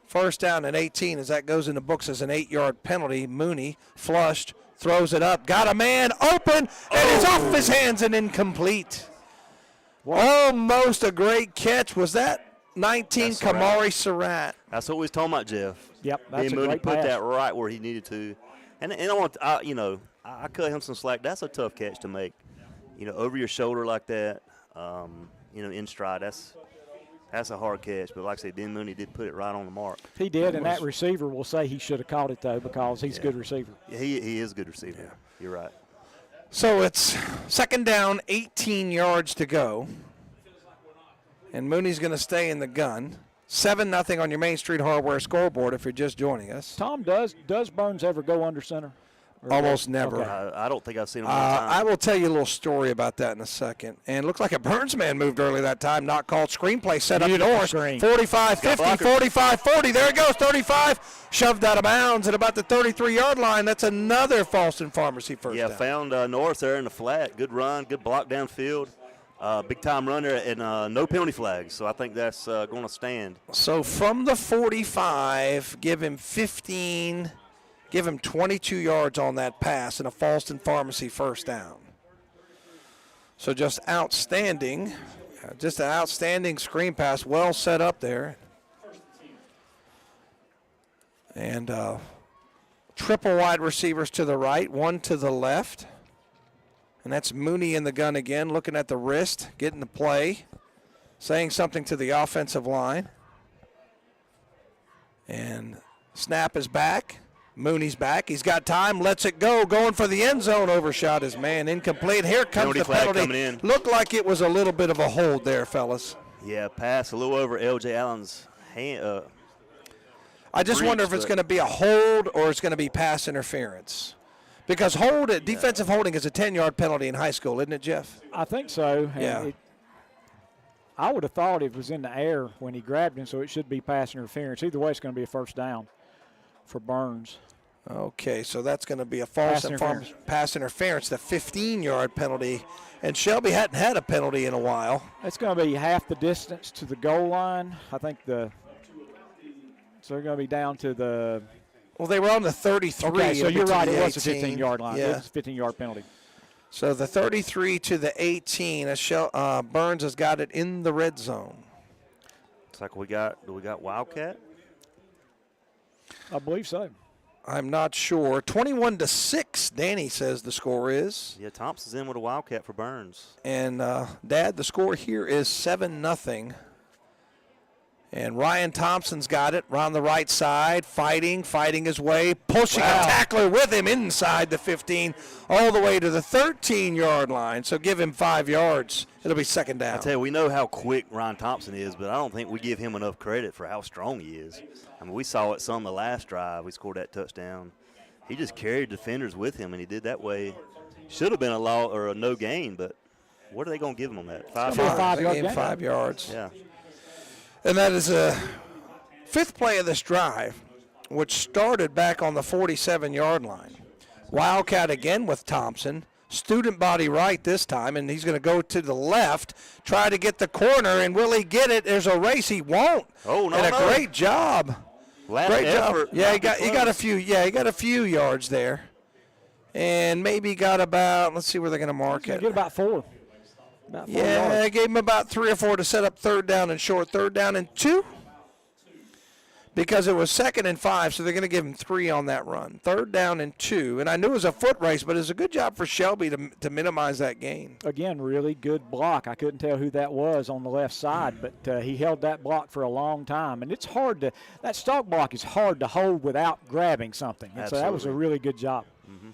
first down and 18 as that goes in the books as an 8-yard penalty. Mooney flushed, throws it up, got a man open, and it's off his hands and incomplete. Almost a great catch. Was that 19 Kamari Surratt? That's what we was talking about, Jeff. Yep, that's a Mooney great put pass. that right where he needed to. And I cut him some slack. That's a tough catch to make. Over your shoulder like that, in stride, that's a hard catch. But like I said, Ben Mooney did put it right on the mark. He did, and that receiver will say he should have caught it, though, because he's a good receiver. Yeah, he is a good receiver. Yeah. You're right. So it's second down, 18 yards to go. And Mooney's going to stay in the gun. 7-0 on your Main Street Hardware scoreboard if you're just joining us. Tom, does Burns ever go under center? Almost never. Okay. I don't think I've seen him one time. I will tell you a little story about that in a second. And it looked like a Burns man moved early that time, not called. Screenplay set up north. 45, 50, 45, 40. There it goes, 35. Shoved out of bounds at about the 33-yard line. That's another Falston Pharmacy first down. Found North there in the flat. Good run, good block downfield. Big-time runner and no penalty flags. So I think that's going to stand. So from the 45, give him 15. Give him 22 yards on that pass and a Falston Pharmacy first down. So just outstanding. Just an outstanding screen pass, well set up there. And triple wide receivers to the right, one to the left. And that's Mooney in the gun again, looking at the wrist, getting the play, saying something to the offensive line. And snap is back. Mooney's back. He's got time. Lets it go. Going for the end zone. Overshot his man. Incomplete. Here comes the penalty. Coming in. Looked like it was a little bit of a hold there, fellas. Yeah, pass a little over L.J. Allen's hand. I just wonder if it's going to be a hold or it's going to be pass interference. Because defensive holding is a 10-yard penalty in high school, isn't it, Jeff? I think so. Yeah. I would have thought it was in the air when he grabbed him, so it should be pass interference. Either way, it's going to be a first down for Burns. Okay, so that's going to be a pass interference, the 15-yard penalty. And Shelby hadn't had a penalty in a while. It's going to be half the distance to the goal line. I think so they're going to be down to the. Well, they were on the 33. Okay, so you're right. It was a 15-yard line. Yeah. It was a 15-yard penalty. So the 33 to the 18. Burns has got it in the red zone. Looks like we got Wildcat. I believe so. I'm not sure. 21-6, Danny says the score is. Yeah, Thompson's in with a Wildcat for Burns. And, Dad, the score here is 7-0. And Ryan Thompson's got it around the right side, fighting his way, pushing a tackler with him inside the 15 all the way to the 13-yard line. So give him 5 yards. It'll be second down. I tell you, we know how quick Ryan Thompson is, but I don't think we give him enough credit for how strong he is. I mean, we saw it some the last drive. We scored that touchdown. He just carried defenders with him, and he did that way. Should have been a no gain, but what are they going to give him on that? 5 yards? 5 yards. 5 yards. Yeah. And that is a fifth play of this drive, which started back on the 47-yard line. Wildcat again with Thompson. student body right this time, and he's going to go to the left, try to get the corner, and will he get it? There's a race. He won't. Oh, no, and a no. great job. Last Great effort. job. Yeah, he got a few. Yeah, he got a few yards there, and maybe got about. Let's see where they're going to mark it. Get about 4. About 4 Yeah, yards. I gave him about 3 or 4 to set up third down and short. Third down and 2. Because it was 2nd and 5, so they're going to give him 3 on that run. Third down and 2. And I knew it was a foot race, but it was a good job for Shelby to minimize that gain. Again, really good block. I couldn't tell who that was on the left side, but he held that block for a long time. And it's hard to – that stalk block is hard to hold without grabbing something. And so that was a really good job. Mm-hmm.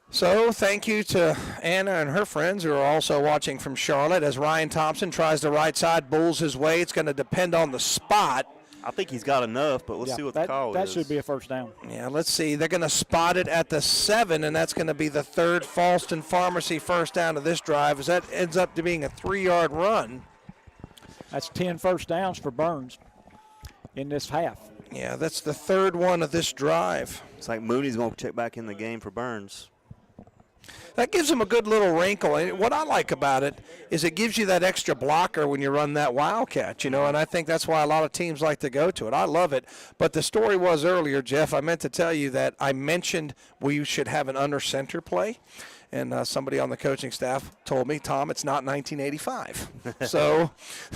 So thank you to Anna and her friends who are also watching from Charlotte as Ryan Thompson tries the right side, bulls his way. It's going to depend on the spot. I think he's got enough, but let's see what the call that is. That should be a first down. Yeah, let's see. They're going to spot it at the 7, and that's going to be the third Falston Pharmacy first down of this drive, as that ends up to being a 3-yard run. That's 10 first downs for Burns in this half. Yeah, that's the third one of this drive. It's like Mooney's going to check back in the game for Burns. That gives him a good little wrinkle. And what I like about it is it gives you that extra blocker when you run that wildcat, you know, and I think that's why a lot of teams like to go to it. I love it. But the story was earlier, Jeff, I meant to tell you that I mentioned we should have an under center play. And somebody on the coaching staff told me, Tom, it's not 1985. So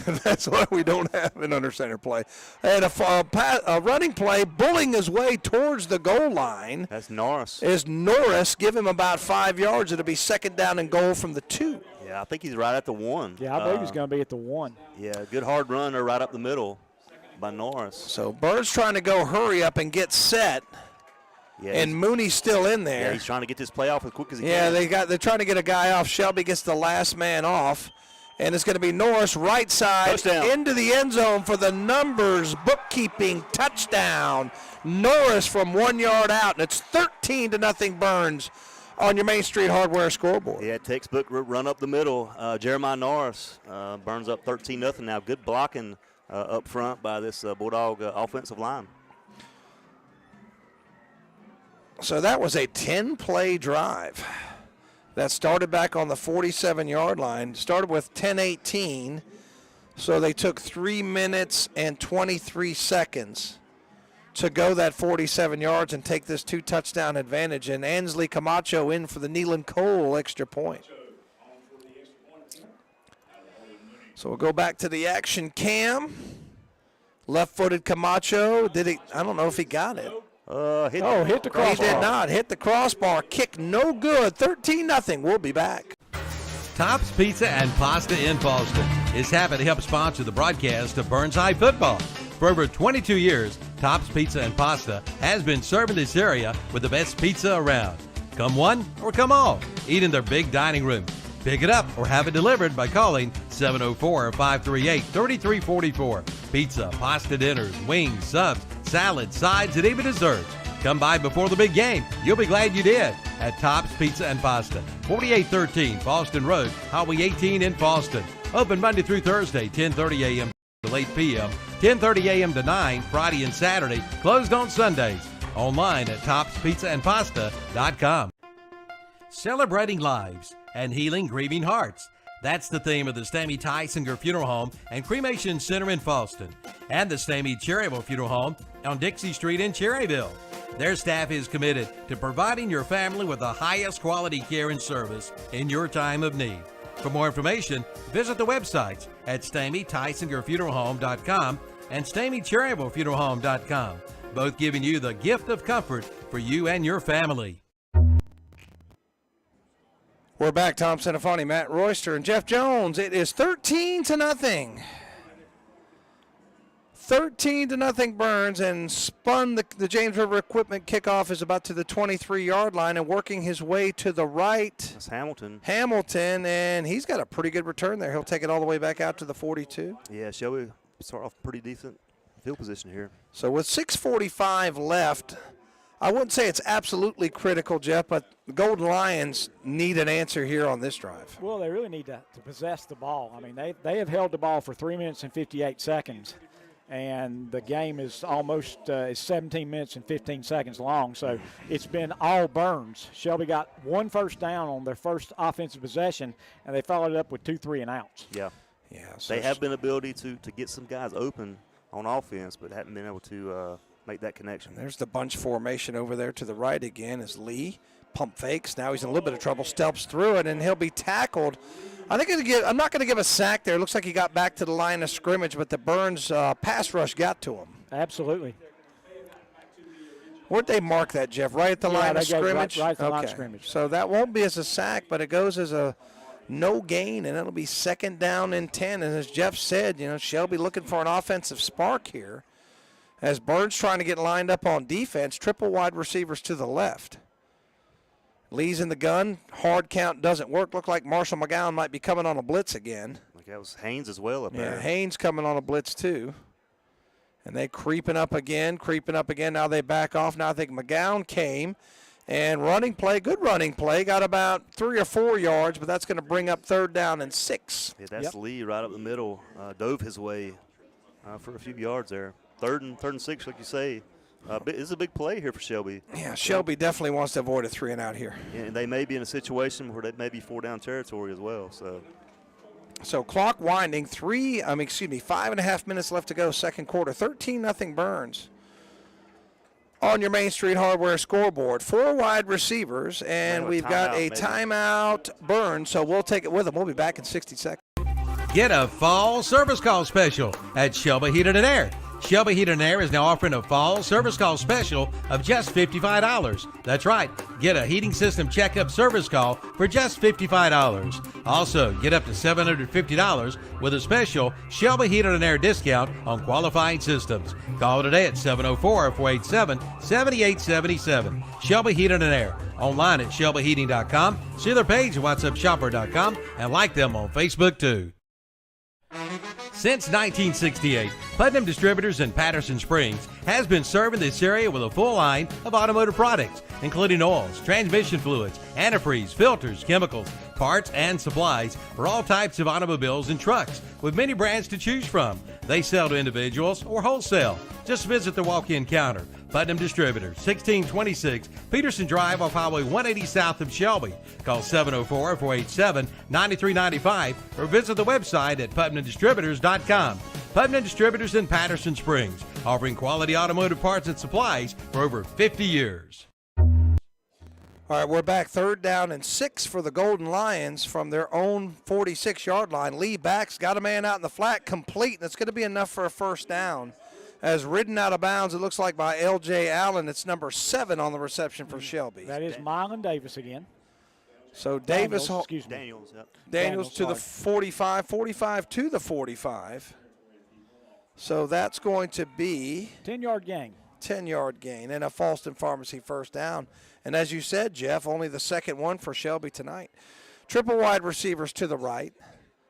that's why we don't have an under center play. And a running play, bullying his way towards the goal line. That's Norris. Is Norris. Give him about 5 yards. It'll be 2nd down and goal from the 2. Yeah, I think he's right at the 1. Yeah, I believe he's going to be at the 1. Yeah, good hard runner right up the middle by Norris. So Bird's trying to go hurry up and get set. Yeah, and Mooney's still in there. Yeah, he's trying to get this play off as quick as he can. Yeah, they're trying to get a guy off. Shelby gets the last man off. And it's going to be Norris right side touchdown. Into the end zone for the numbers bookkeeping touchdown. Norris from 1 yard out, and it's 13-0 Burns on your Main Street Hardware scoreboard. Yeah, textbook run up the middle. Jeremiah Norris Burns up 13-0 now. Good blocking up front by this Bulldog offensive line. So that was a 10-play drive that started back on the 47-yard line. Started with 10:18, so they took 3 minutes and 23 seconds to go that 47 yards and take this 2-touchdown advantage. And Ansley Camacho in for the Neelan Cole extra point. So we'll go back to the action cam. Left-footed Camacho. I don't know if he got it. Hit the crossbar. He did not. Hit the crossbar. Kick no good. 13-0. We'll be back. Tops Pizza and Pasta in Falston is happy to help sponsor the broadcast of Burns High football. For over 22 years, Tops Pizza and Pasta has been serving this area with the best pizza around. Come one or come all. Eat in their big dining room. Pick it up or have it delivered by calling 704-538-3344. Pizza, pasta dinners, wings, subs, salads, sides, and even desserts. Come by before the big game. You'll be glad you did at Tops Pizza and Pasta, 4813 Falston Road, Highway 18 in Falston. Open Monday through Thursday, 10:30 a.m. to 8 p.m., 10:30 a.m. to 9, Friday and Saturday. Closed on Sundays. Online at topspizzaandpasta.com. Celebrating lives and healing grieving hearts. That's the theme of the Stamey Tysinger Funeral Home and Cremation Center in Falston and the Stamey Cherryville Funeral Home on Dixie Street in Cherryville. Their staff is committed to providing your family with the highest quality care and service in your time of need. For more information, visit the websites at StameyTysingerFuneralHome.com and StameyCherryvilleFuneralHome.com, both giving you the gift of comfort for you and your family. We're back. Tom Centofanti, Matt Royster, and Jeff Jones. It is 13-0. 13-0 Burns, and spun the James River Equipment kickoff is about to the 23-yard line and working his way to the right. That's Hamilton. Hamilton, and he's got a pretty good return there. He'll take it all the way back out to the 42. Yeah, Shelby start off pretty decent field position here. So with 6:45 left, I wouldn't say it's absolutely critical, Jeff, but the Golden Lions need an answer here on this drive. Well, they really need to possess the ball. I mean, they have held the ball for 3 minutes and 58 seconds, and the game is almost 17 minutes and 15 seconds long. So it's been all Burns. Shelby got one first down on their first offensive possession, and they followed it up with 2 3-and-outs. Yeah. Yeah, so They have been ability to get some guys open on offense, but haven't been able to make that connection. There's the bunch formation over there to the right again is Lee. Pump fakes. Now he's in a little bit of trouble. Steps through it, and he'll be tackled. I'm not going to give a sack there. It looks like he got back to the line of scrimmage, but the Burns pass rush got to him. Absolutely. Where'd they mark that, Jeff? Right at the line of scrimmage? Right at the line of scrimmage. So that won't be as a sack, but it goes as a no gain, and it'll be 2nd down and 10. And as Jeff said, Shelby looking for an offensive spark here. As Burns trying to get lined up on defense, triple wide receivers to the left. Lee's in the gun. Hard count doesn't work. Look like Marshall McGowan might be coming on a blitz again. Like that was Haynes as well up there. Yeah, Haynes coming on a blitz too. And they creeping up again. Now they back off. Now I think McGowan came. And running play, good running play. Got about 3 or 4 yards, but that's going to bring up 3rd down and 6. Yeah, that's Lee right up the middle. Dove his way for a few yards there. Third and 6, like you say. This is a big play here for Shelby. Yeah, Shelby definitely wants to avoid a 3-and-out here. Yeah, and they may be in a situation where they may be 4-down territory as well. So clock winding, 5.5 minutes left to go, second quarter. 13-0 Burns. On your Main Street Hardware scoreboard, 4 wide receivers, and we've got a timeout Burns, so we'll take it with them. We'll be back in 60 seconds. Get a fall service call special at Shelby Heating and Air. Shelby Heating and Air is now offering a fall service call special of just $55. That's right. Get a heating system checkup service call for just $55. Also, get up to $750 with a special Shelby Heating and Air discount on qualifying systems. Call today at 704-487-7877. Shelby Heating and Air. Online at shelbyheating.com. See their page at whatsupshopper.com and like them on Facebook too. Since 1968, Putnam Distributors in Patterson Springs has been serving this area with a full line of automotive products, including oils, transmission fluids, antifreeze, filters, chemicals, parts, and supplies for all types of automobiles and trucks, with many brands to choose from. They sell to individuals or wholesale. Just visit the walk-in counter. Putnam Distributors, 1626 Peterson Drive off Highway 180 south of Shelby. Call 704-487-9395 or visit the website at putnamdistributors.com. Putnam Distributors in Patterson Springs, offering quality automotive parts and supplies for over 50 years. All right, we're back. 3rd down and 6 for the Golden Lions from their own 46-yard line. Lee backs, got a man out in the flat, complete. That's going to be enough for a 1st down. As ridden out of bounds, it looks like by L.J. Allen. It's number 7 on the reception for Shelby. That is Mylan Davis again. So Daniels to the 45, 45 to the 45. So that's going to be 10-yard gain. 10-yard gain and a Falston Pharmacy 1st down. And as you said, Jeff, only the 2nd one for Shelby tonight. Triple wide receivers to the right.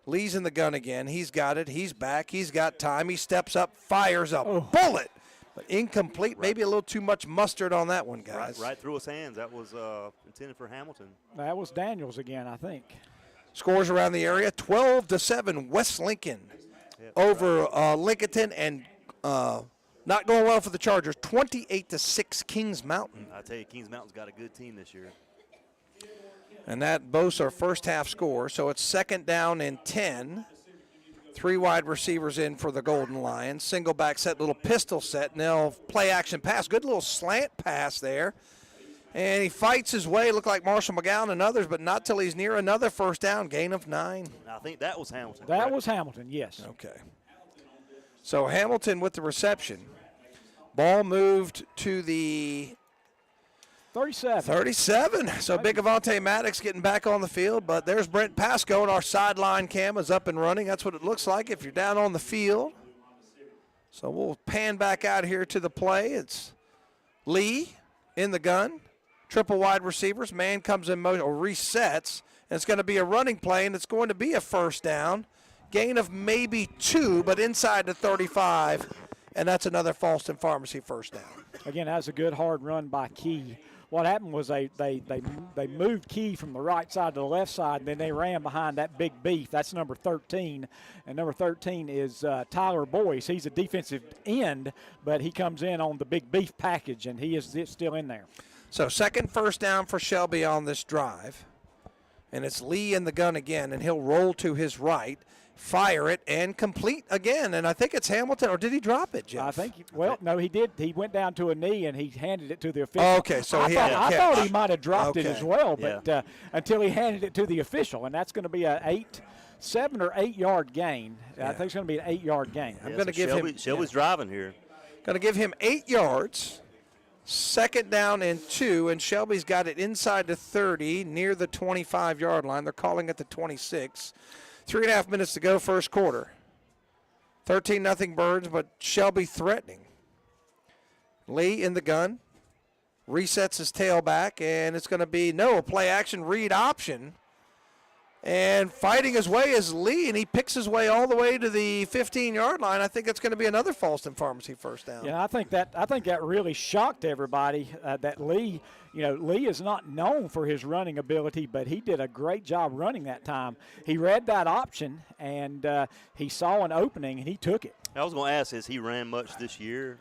Lee's in the gun again. He's got it. He's back. He's got time. He steps up, fires a bullet, but incomplete. Right. Maybe a little too much mustard on that one, guys. Right through his hands. That was intended for Hamilton. That was Daniels again, I think. Scores around the area, 12-7 West Lincoln over Lincolnton, and not going well for the Chargers, 28-6 Kings Mountain. I tell you, Kings Mountain's got a good team this year. And that boasts our first half score. So it's 2nd down and 10. 3 wide receivers in for the Golden Lions. Single back set, little pistol set. And they'll play action pass. Good little slant pass there. And he fights his way. Look like Marshall McGowan and others, but not till he's near another 1st down. Gain of 9. I think that was Hamilton. That was Hamilton, yes. Okay. So Hamilton with the reception. Ball moved to the 37. So Big Avante Maddox getting back on the field, but there's Brent Pasco, and our sideline cam is up and running. That's what it looks like if you're down on the field. So we'll pan back out here to the play. It's Lee in the gun, triple wide receivers. Man comes in motion or resets, and it's going to be a running play, and it's going to be a 1st down. Gain of maybe 2, but inside the 35, and that's another Falston Pharmacy 1st down. Again, that's a good hard run by Key what happened was they moved Key from the right side to the left side, and then they ran behind that big beef. That's number 13, and number 13 is Tyler Boyce. He's a defensive end, but he comes in on the big beef package, and he is still in there. So second first down for Shelby on this drive. And it's Lee in the gun again, and he'll roll to his right, fire it, and complete again. And I think it's Hamilton, or did he drop it, Jeff? I think, no, he did. He went down to a knee, and he handed it to the official. Oh, okay, so I thought he might have dropped it as well, but until he handed it to the official, and that's going to be a 7 or 8 yard gain. I think it's going to be an 8 yard gain. I'm going to give him. Shelby's driving here. Going to give him 8 yards. Second down and 2, and Shelby's got it inside the 30, near the 25-yard line. They're calling it the 26. 3.5 minutes to go, first quarter. 13-0 Birds, but Shelby threatening. Lee in the gun. Resets his tail back, and it's going to be a play action read option. And fighting his way is Lee, and he picks his way all the way to the 15-yard line. I think it's going to be another Falston Pharmacy first down. Yeah, I think that really shocked everybody. That Lee, Lee is not known for his running ability, but he did a great job running that time. He read that option, and he saw an opening, and he took it. I was going to ask, has he ran much this year?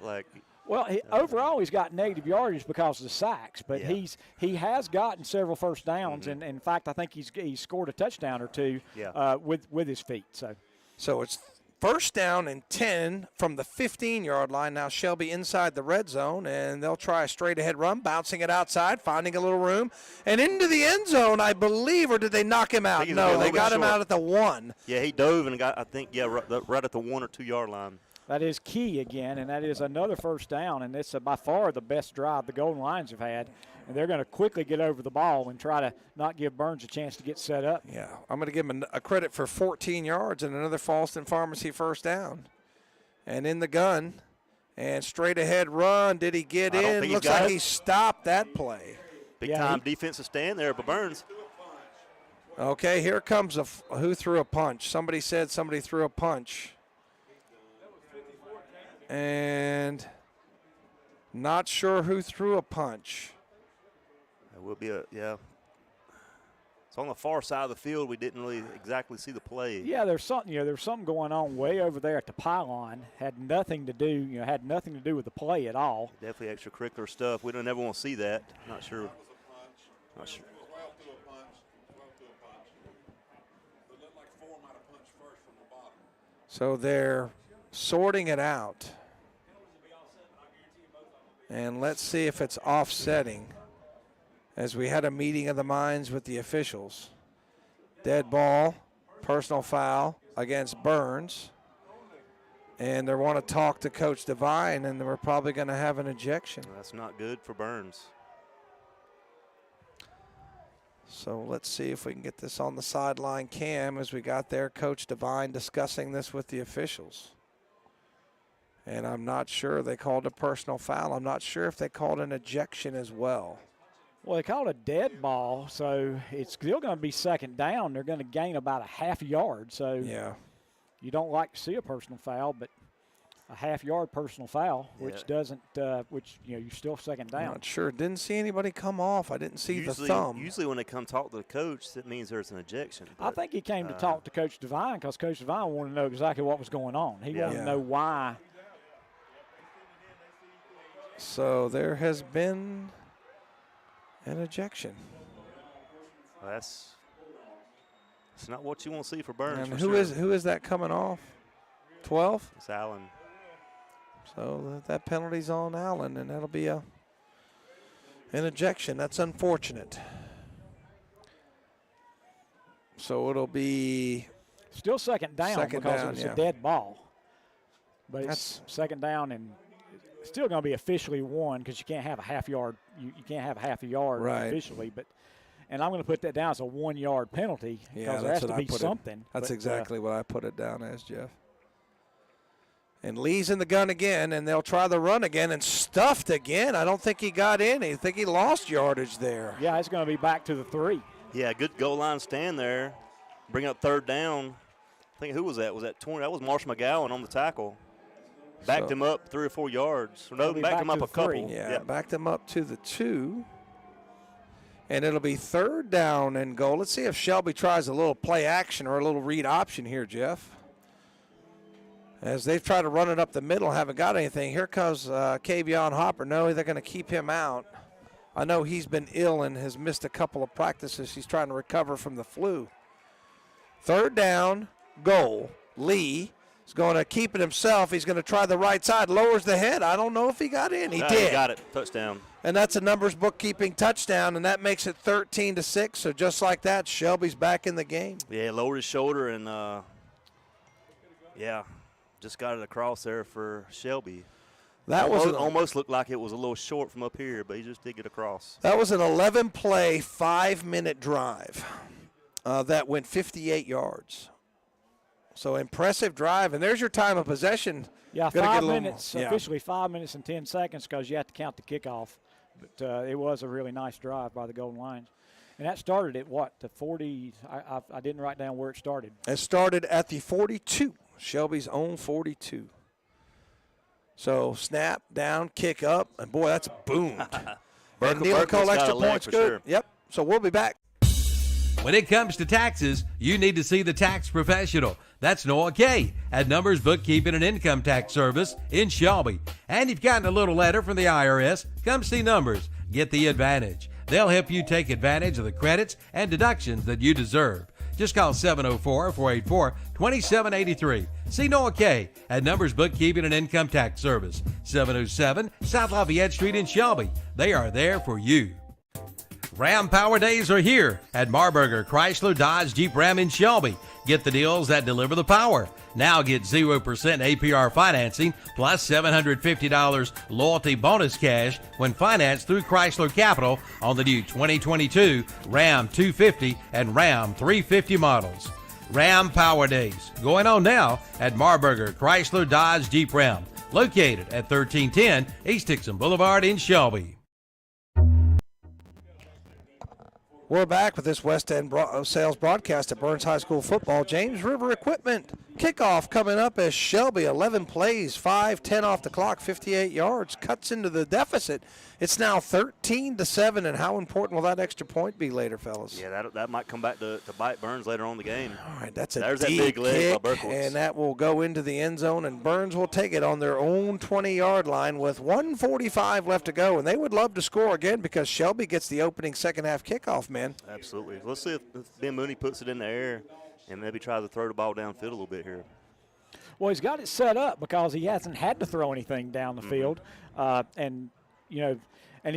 Well, overall he's got negative yardage because of the sacks, but he has gotten several first downs, and in fact I think he's scored a touchdown or two with his feet. So it's first down and 10 from the 15-yard line. Now Shelby inside the red zone, and they'll try a straight-ahead run, bouncing it outside, finding a little room, and into the end zone, I believe, or did they knock him out? No, they got him out at the 1. Yeah, he dove and got, I think, right at the 1 or 2 yard line. That is Key again, and that is another first down, and it's by far the best drive the Golden Lions have had. And they're going to quickly get over the ball and try to not give Burns a chance to get set up. Yeah, I'm going to give him a credit for 14 yards and another Falston Pharmacy first down. And in the gun, and straight ahead run. Did he get in? Looks like he stopped that play. Big time defensive stand there by Burns. Okay, here comes who threw a punch. Somebody said somebody threw a punch. And not sure who threw a punch. It will be it's on the far side of the field. We didn't really exactly see the play. Yeah, there's something going on way over there at the pylon. Had nothing to do with the play at all. Definitely extracurricular stuff. We don't ever want to see that. Not sure. So they're sorting it out. And let's see if it's offsetting, as we had a meeting of the minds with the officials. Dead ball, personal foul against Burns. And they want to talk to Coach Devine, and we're probably going to have an ejection. That's not good for Burns. So let's see if we can get this on the sideline cam as we got there. Coach Devine discussing this with the officials. And I'm not sure they called a personal foul. I'm not sure if they called an ejection as well. Well, they called a dead ball, so it's still going to be second down. They're going to gain about a half yard. So you don't like to see a personal foul, but a half-yard personal foul, which doesn't, you're still second down. I'm not sure. Didn't see anybody come off. I didn't see the thumb. Usually when they come talk to the coach, that means there's an ejection. I think he came to talk to Coach Devine because Coach Devine wanted to know exactly what was going on. He wanted to know why. So there has been an ejection. Well, that's not what you want to see for Burns. And who is that coming off? 12? It's Allen. So that penalty's on Allen, and that'll be an ejection. That's unfortunate. So it'll be still second down because it's a dead ball. But it's second down and still going to be officially one because you can't have a half yard. You can't have a half a yard officially. And I'm going to put that down as a 1 yard penalty because there has to be something. That's exactly what I put it down as, Jeff. And Lee's in the gun again, and they'll try the run again, and stuffed again. I don't think he got in. I think he lost yardage there. Yeah, it's going to be back to the 3. Yeah, good goal line stand there. Bring up third down. I think who was that? Was that 20? That was Marsh McGowan on the tackle. Backed him up 3 or 4 yards. No, backed him up a couple. Yeah, backed him up to the 2. And it'll be 3rd down and goal. Let's see if Shelby tries a little play action or a little read option here, Jeff. As they've tried to run it up the middle, haven't got anything. Here comes Kavion Hopper. No, they're going to keep him out. I know he's been ill and has missed a couple of practices. He's trying to recover from the flu. 3rd down, goal. Lee is going to keep it himself. He's going to try the right side, lowers the head. I don't know if he got in. He did. He got it. Touchdown. And that's a numbers bookkeeping touchdown, and that makes it 13-6. So just like that, Shelby's back in the game. Yeah, lowered his shoulder and, just got it across there for Shelby. That was almost looked like it was a little short from up here, but he just did get across. That was an 11-play, 5-minute drive that went 58 yards. So impressive drive, and there's your time of possession. Yeah, 5 minutes, officially 5 minutes and 10 seconds because you have to count the kickoff. But it was a really nice drive by the Golden Lions. And that started at what, the 40? I didn't write down where it started. It started at the 42, Shelby's own 42. So snap, down, kick up, and boy, that's boomed. And Neal Cole extra points good. Sure. Yep, so we'll be back. When it comes to taxes, you need to see the tax professional. That's Noah Kay at Numbers Bookkeeping and Income Tax Service in Shelby. And you've gotten a little letter from the IRS. Come see Numbers. Get the advantage. They'll help you take advantage of the credits and deductions that you deserve. Just call 704-484-2783. See Noah Kay at Numbers Bookkeeping and Income Tax Service, 707 South Lafayette Street in Shelby. They are there for you. Ram Power Days are here at Marburger Chrysler Dodge Jeep Ram in Shelby. Get the deals that deliver the power. Now get 0% APR financing plus $750 loyalty bonus cash when financed through Chrysler Capital on the new 2022 Ram 250 and Ram 350 models. Ram Power Days going on now at Marburger Chrysler Dodge Jeep Ram, located at 1310 East Dixon Boulevard in Shelby. We're back with this West End sales broadcast at Burns High School football. James River Equipment kickoff coming up as Shelby, 11 plays, 5-10 off the clock, 58 yards, cuts into the deficit. It's now 13-7, and how important will that extra point be later, fellas? Yeah, that might come back to bite Burns later on in the game. All right, that's There's deep that big leg by kick, and that will go into the end zone, and Burns will take it on their own 20-yard line with 1:45 left to go, and they would love to score again because Shelby gets the opening second-half kickoff, man. Absolutely. Let's see if Ben Mooney puts it in the air and maybe tries to throw the ball downfield a little bit here. Well, he's got it set up because he hasn't had to throw anything down the field, and he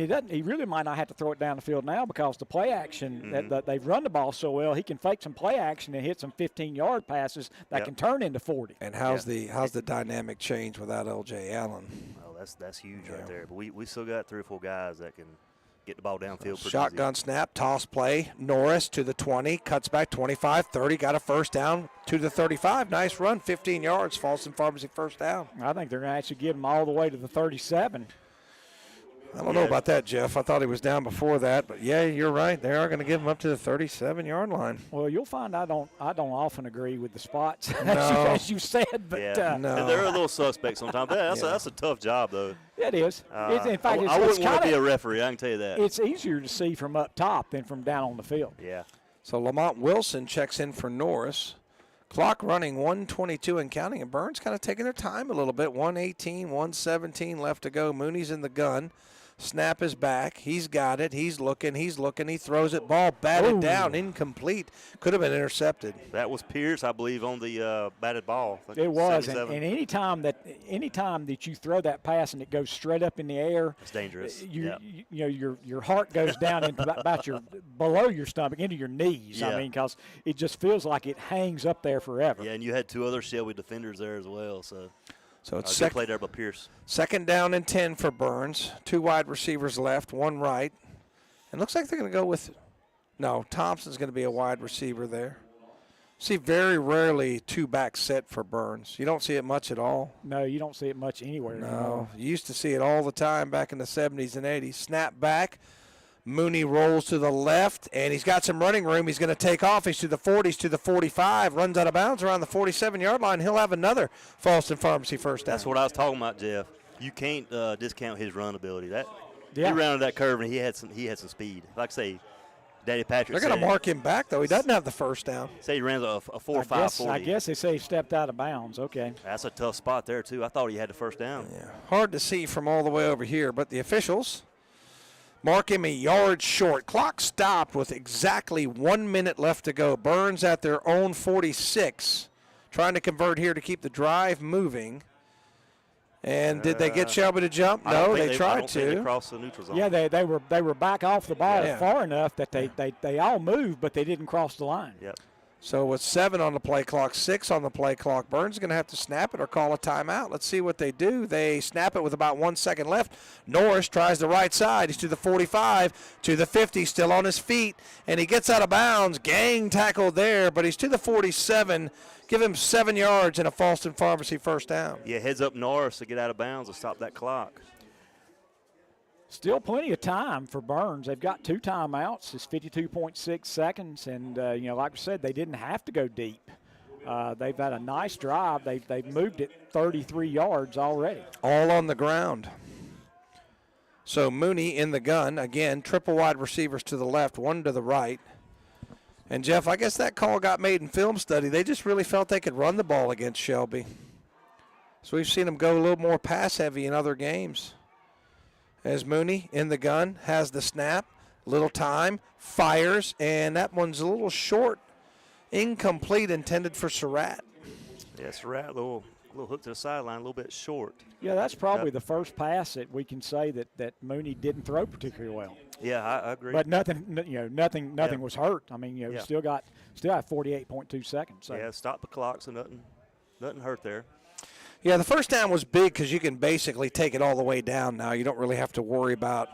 doesn't. He really might not have to throw it down the field now because the play action that they've run the ball so well. He can fake some play action and hit some 15-yard passes that can turn into 40. And how's the dynamic change without L.J. Allen? Oh, that's huge right there. But we still got 3 or 4 guys that can get the ball downfield. Shotgun snap, toss play. Norris to the 20, cuts back 25, 30, got a first down to the 35. Nice run, 15 yards, Falston Pharmacy first down. I think they're going to actually give him all the way to the 37. I don't know about that, Jeff. I thought he was down before that, but yeah, you're right. They are going to give him up to the 37-yard line. Well, you'll find I don't often agree with the spots as you said, but no. They're a little suspect sometimes. That's a tough job, though. It is. In fact, I wouldn't want to be a referee. I can tell you that. It's easier to see from up top than from down on the field. Yeah. So Lamont Wilson checks in for Norris. Clock running 1:22 and counting, and Burns kind of taking their time a little bit. 1:18, 1:17 left to go. Mooney's in the gun. Snap is back. He's got it. He's looking. He throws it. Ball batted down. Incomplete. Could have been intercepted. That was Pierce, I believe, on the batted ball. It was. And any time that you throw that pass and it goes straight up in the air, it's dangerous. Your heart goes down into about below your stomach, into your knees. Yeah. I mean, because it just feels like it hangs up there forever. Yeah, and you had 2 other Shelby defenders there as well. So it's good play there by Pierce. Second down and 10 for Burns. 2 wide receivers left, 1 right. And looks like they're going to go with – no, Thompson's going to be a wide receiver there. See very rarely 2 back set for Burns. You don't see it much at all. No, you don't see it much anywhere anymore. You used to see it all the time back in the 70s and 80s. Snap back. Mooney rolls to the left, and he's got some running room. He's going to take off. He's to the 40s, to the 45, runs out of bounds around the 47-yard line. He'll have another Falston Pharmacy first down. That's what I was talking about, Jeff. You can't discount his run ability. He Yeah. rounded that curve, and he had some speed. Like I say, Daddy Patrick They're going to mark him back, though. He doesn't have the first down. Say he ran a 4.5 40. I guess they say he stepped out of bounds. Okay. That's a tough spot there, too. I thought he had the first down. Yeah, hard to see from all the way over here, but the officials mark him a yard short. Clock stopped with exactly 1 minute left to go. Burns at their own 46, trying to convert here to keep the drive moving. And did they get Shelby to jump? No, they tried I don't think to. they crossed the neutral zone. Yeah, they were back off the ball far enough that they all moved, but they didn't cross the line. Yep. So with 7 on the play clock, 6 on the play clock, Burns is going to have to snap it or call a timeout. Let's see what they do. They snap it with about 1 second left. Norris tries the right side. He's to the 45, to the 50, still on his feet, and he gets out of bounds. Gang tackle there, but he's to the 47. Give him 7 yards and a Falston Pharmacy first down. Yeah, heads up Norris to get out of bounds and stop that clock. Still plenty of time for Burns. They've got 2 timeouts. It's 52.6 seconds, and like I said, they didn't have to go deep. They've had a nice drive. They've moved it 33 yards already. All on the ground. So Mooney in the gun again. Triple wide receivers to the left, 1 to the right. And, Jeff, I guess that call got made in film study. They just really felt they could run the ball against Shelby. So we've seen them go a little more pass-heavy in other games. As Mooney in the gun, has the snap, little time, fires, and that one's a little short, incomplete, intended for Surratt. Yeah, Surratt, a little hook to the sideline, a little bit short. Yeah, that's probably the first pass that we can say that Mooney didn't throw particularly well. Yeah, I agree. But nothing was hurt. I mean, still have 48.2 seconds. So. Yeah, stop the clock, so nothing hurt there. Yeah, the first down was big because you can basically take it all the way down now. You don't really have to worry about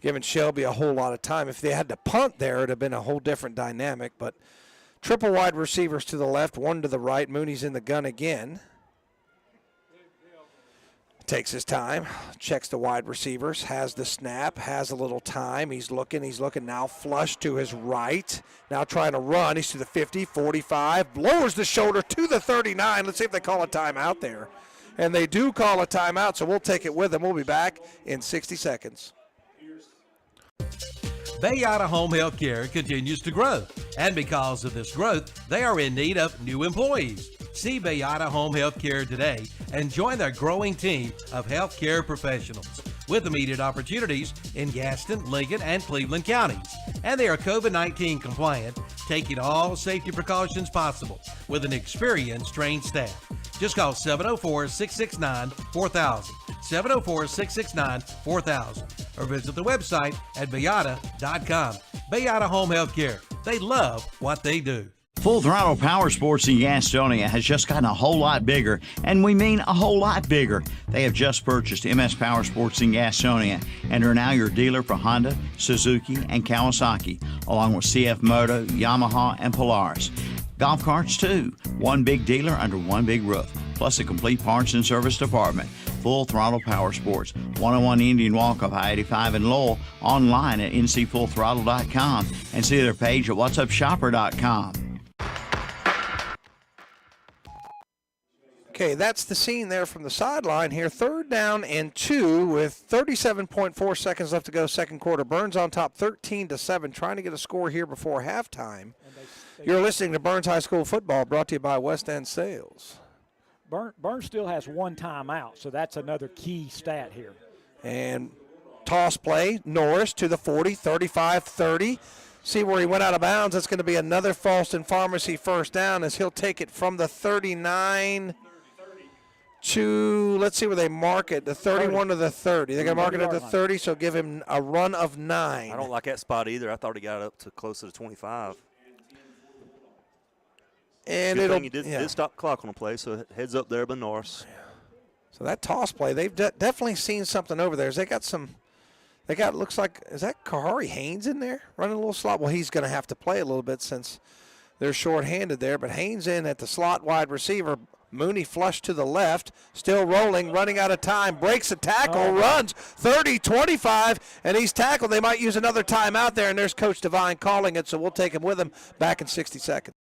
giving Shelby a whole lot of time. If they had to punt there, it would have been a whole different dynamic. But triple wide receivers to the left, 1 to the right. Mooney's in the gun again. Takes his time, checks the wide receivers, has the snap, has a little time. He's looking now flush to his right. Now trying to run. He's to the 50, 45, lowers the shoulder to the 39. Let's see if they call a timeout there. And they do call a timeout, so we'll take it with them. We'll be back in 60 seconds. Bayada Home Health Care continues to grow, and because of this growth, they are in need of new employees. See Bayada Home Health Care today and join their growing team of healthcare professionals with immediate opportunities in Gaston, Lincoln, and Cleveland counties. And they are COVID-19 compliant, taking all safety precautions possible with an experienced, trained staff. Just call 704-669-4000, 704-669-4000, or visit the website at bayada.com. Bayada Home Health Care. They love what they do. Full Throttle Power Sports in Gastonia has just gotten a whole lot bigger, and we mean a whole lot bigger. They have just purchased MS Power Sports in Gastonia and are now your dealer for Honda, Suzuki, and Kawasaki, along with CF Moto, Yamaha, and Polaris. Golf carts, too. One big dealer under one big roof, plus a complete parts and service department. Full Throttle Power Sports, 101 Indian Walk off I-85 in Lowell, online at ncfullthrottle.com, and see their page at whatsupshopper.com. Okay, that's the scene there from the sideline here. 3rd down and 2 with 37.4 seconds left to go, second quarter. Burns on top 13-7, trying to get a score here before halftime. You're listening to Burns High School football, brought to you by West End Sales. Burns still has 1 timeout, so that's another key stat here. And toss play, Norris to the 40, 35-30. See where he went out of bounds. That's going to be another Falston Pharmacy first down as he'll take it from the 39 to, let's see where they mark it, the 31 to the 30. They're going to mark it at the 30, so give him a run of 9. I don't like that spot either. I thought he got up to close to the 25. And he did stop the clock on the play, so heads up there by Norris. So that toss play, they've definitely seen something over there. Looks like, is that Kahari Haynes in there running a little slot? Well, he's going to have to play a little bit since they're shorthanded there. But Haynes in at the slot wide receiver. Mooney flush to the left, still rolling, running out of time, breaks a tackle, runs 30-25, and he's tackled. They might use another timeout there, and there's Coach Devine calling it, so we'll take him with him back in 60 seconds.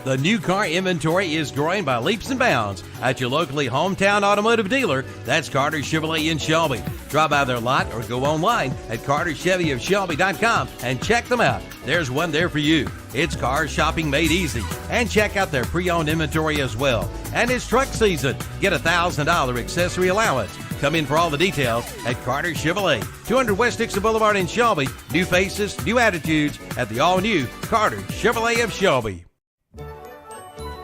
The new car inventory is growing by leaps and bounds at your locally hometown automotive dealer. That's Carter Chevrolet in Shelby. Drop by their lot or go online at carterchevyofshelby.com and check them out. There's one there for you. It's car shopping made easy. And check out their pre-owned inventory as well. And it's truck season. Get a $1,000 accessory allowance. Come in for all the details at Carter Chevrolet, 200 West Dixon Boulevard in Shelby. New faces, new attitudes at the all-new Carter Chevrolet of Shelby.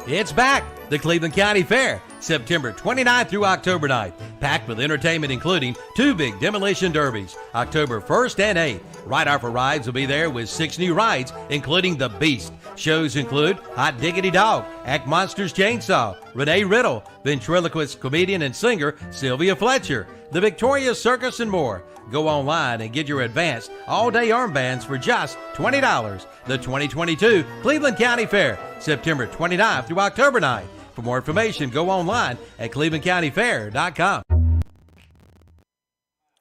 It's back, the Cleveland County Fair, September 29th through October 9th, packed with entertainment including 2 big demolition derbies, October 1st and 8th. Ride Off for Rides will be there with 6 new rides, including The Beast. Shows include Hot Diggity Dog, Act Monsters Chainsaw, Renee Riddle, ventriloquist comedian and singer Sylvia Fletcher, The Victoria Circus, and more. Go online and get your advanced all-day armbands for just $20. The 2022 Cleveland County Fair, September 29th through October 9th. For more information, go online at clevelandcountyfair.com.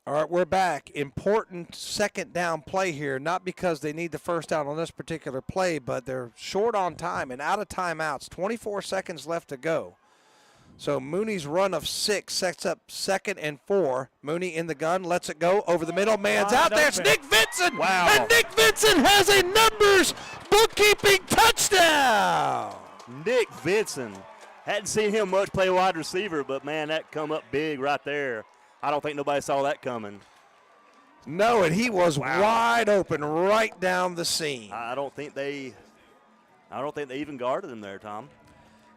All right, we're back. Important second down play here, not because they need the first down on this particular play, but they're short on time and out of timeouts. 24 seconds left to go. So Mooney's run of 6 sets up 2nd and 4. Mooney in the gun, lets it go over the middle. Man's out there. It's Nick Vincent. Wow. And Nick Vincent has a numbers bookkeeping touchdown. Nick Vincent. Hadn't seen him much play wide receiver, but, man, that come up big right there. I don't think nobody saw that coming. No, and he was wide open right down the seam. I don't think they even guarded him there, Tom.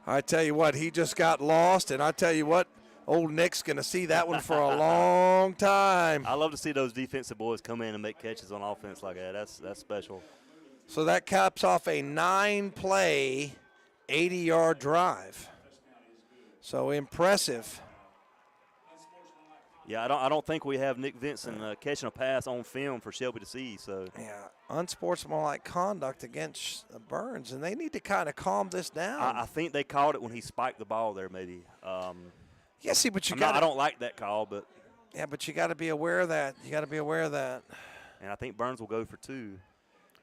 I tell you what, he just got lost, and I tell you what, old Nick's going to see that one for a long time. I love to see those defensive boys come in and make catches on offense like that. That's special. So that caps off a 9-play, 80-yard drive. So impressive. Yeah, I don't think we have Nick Vincent catching a pass on film for Shelby to see. So yeah, unsportsmanlike conduct against Burns, and they need to kind of calm this down. I think they called it when he spiked the ball there, maybe. Yeah, see, but I don't like that call, but yeah, but you got to be aware of that. You got to be aware of that. And I think Burns will go for 2.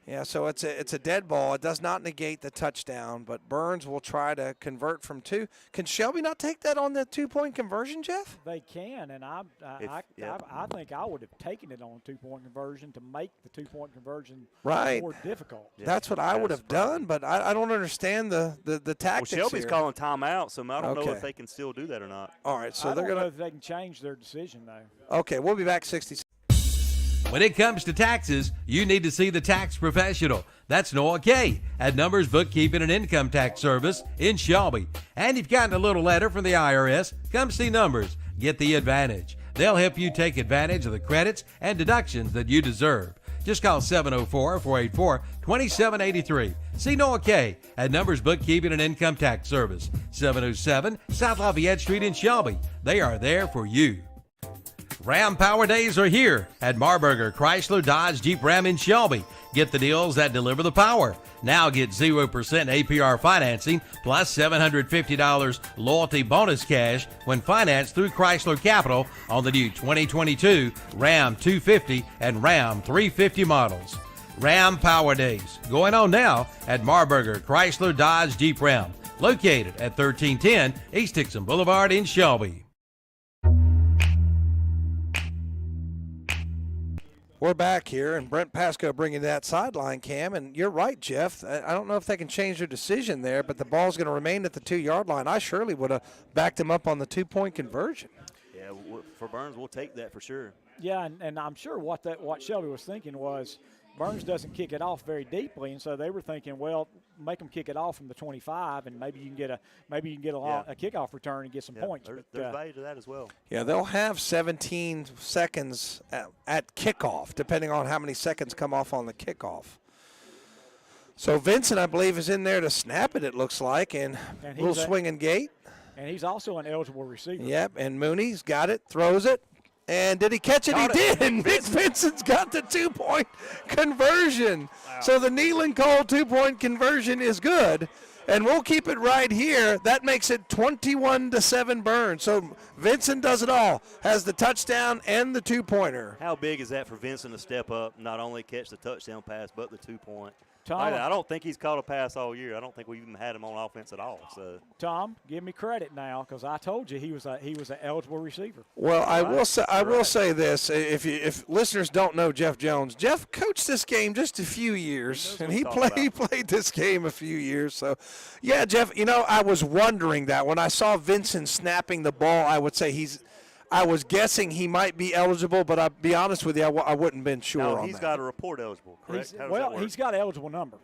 Yeah, so it's a dead ball. It does not negate the touchdown, but Burns will try to convert from 2. Can Shelby not take that on the 2-point conversion, Jeff? They can, and I think I would have taken it on a 2-point conversion to make the 2-point conversion more difficult. Yeah, that's what I would have done, but I don't understand the tactics. Well, Shelby's here. calling timeout, so I don't know if they can still do that or not. All right, so I they're don't going know if they can change their decision, though. Okay, we'll be back 60 seconds. When it comes to taxes, you need to see the tax professional. That's Noah Kay at Numbers Bookkeeping and Income Tax Service in Shelby. And if you've gotten a little letter from the IRS, come see Numbers. Get the advantage. They'll help you take advantage of the credits and deductions that you deserve. Just call 704-484-2783. See Noah Kay at Numbers Bookkeeping and Income Tax Service, 707 South Lafayette Street in Shelby. They are there for you. Ram Power Days are here at Marburger Chrysler Dodge Jeep Ram in Shelby. Get the deals that deliver the power. Now get 0% APR financing plus $750 loyalty bonus cash when financed through Chrysler Capital on the new 2022 Ram 250 and Ram 350 models. Ram Power Days going on now at Marburger Chrysler Dodge Jeep Ram, located at 1310 East Dixon Boulevard in Shelby. We're back here, and Brent Pasco bringing that sideline cam. And you're right, Jeff. I don't know if they can change their decision there, but the ball's going to remain at the 2-yard line. I surely would have backed him up on the 2-point conversion. Yeah, for Burns, we'll take that for sure. Yeah, and I'm sure what Shelby was thinking was Burns doesn't kick it off very deeply, and so they were thinking, well, make them kick it off from the 25, and maybe you can get a kickoff return and get some points. There's value to that as well. Yeah, they'll have 17 seconds at kickoff, depending on how many seconds come off on the kickoff. So Vincent, I believe, is in there to snap it, it looks like, and little swinging gate. And he's also an eligible receiver. Yep, and Mooney's got it, throws it. And did he catch it? He did. And Nick Vincent's got the 2-point conversion. Wow. So the Nealon Cole 2-point conversion is good. And we'll keep it right here. That makes it 21-7 Burns. So Vincent does it all. Has the touchdown and the 2-pointer. How big is that for Vincent to step up, not only catch the touchdown pass, but the 2-point? Tom, I don't think he's caught a pass all year. I don't think we even had him on offense at all. So Tom, give me credit now because I told you he was an eligible receiver. Well, I will say this: if listeners don't know Jeff Jones, Jeff coached this game just a few years, and he played this game a few years. So, yeah, Jeff, I was wondering that when I saw Vincent snapping the ball, I would say I was guessing he might be eligible, but I'll be honest with you, I wouldn't have been sure on that. He's got a report eligible, correct? He's got an eligible number.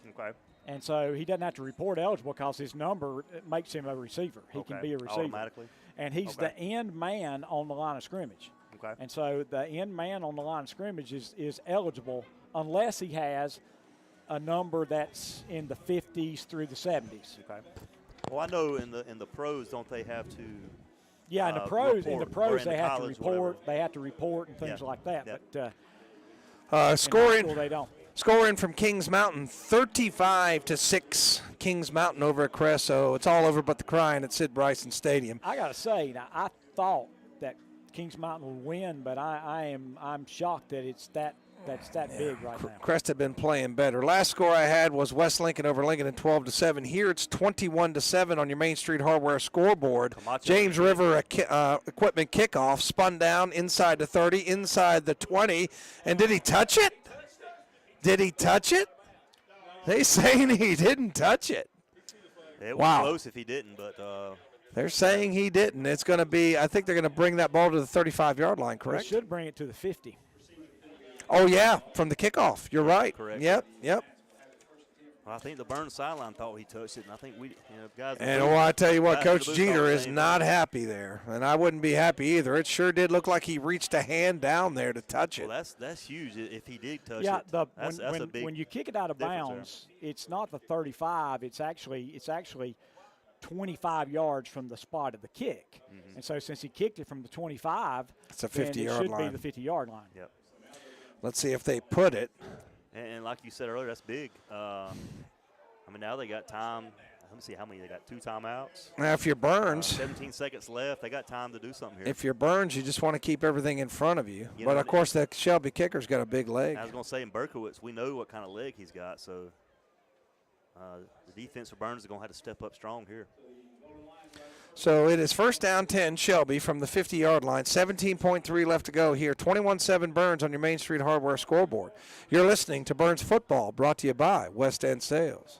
Okay. And so he doesn't have to report eligible because his number makes him a receiver. He can be a receiver. Automatically. And he's the end man on the line of scrimmage. Okay. And so the end man on the line of scrimmage is eligible unless he has a number that's in the 50s through the 70s. Okay. Well, I know in the pros, don't they have to? Yeah, in the pros, they have to report. They have to report and things like that. Yeah. But scoring, they don't. Scoring from Kings Mountain, 35-6. Kings Mountain over at Crest. So it's all over but the crying at Sid Bryson Stadium. I gotta say, now I thought that Kings Mountain would win, but I'm shocked that that's that big right now. Crest had been playing better. Last score I had was West Lincoln over Lincoln at 12-7. Here it's 21-7 on your Main Street Hardware scoreboard. James River equipment kickoff, spun down inside the 30, inside the 20, and did he touch it? Did he touch it? They saying he didn't touch it. It was close if he didn't, but they're saying he didn't. It's going to be, I think they're going to bring that ball to the 35-yard line, correct? They should bring it to the 50. Oh, yeah, from the kickoff. You're right. Correct. Yep. Well, I think the Burns sideline thought he touched it, and I think guys. And I tell you what, Coach Jeter is not happy there, and I wouldn't be happy either. It sure did look like he reached a hand down there to touch it. Well, that's huge if he did touch it. Yeah, that's a big when you kick it out of bounds, it's not the 35. It's actually 25 yards from the spot of the kick. Mm-hmm. And so since he kicked it from the 25, it's a 50-yard line. It should be the 50-yard line. Yep. Let's see if they put it. And like you said earlier, that's big. Now they got time. Let me see how many they got. 2 timeouts. Now, if you're Burns. 17 seconds left. They got time to do something here. If you're Burns, you just want to keep everything in front of you. But, of course, the Shelby kicker's got a big leg. I was going to say, in Berkowitz, we know what kind of leg he's got. So the defense for Burns is going to have to step up strong here. So it is first down 10, Shelby from the 50-yard line. 17.3 left to go here. 21-7 Burns on your Main Street Hardware scoreboard. You're listening to Burns Football, brought to you by West End Sales.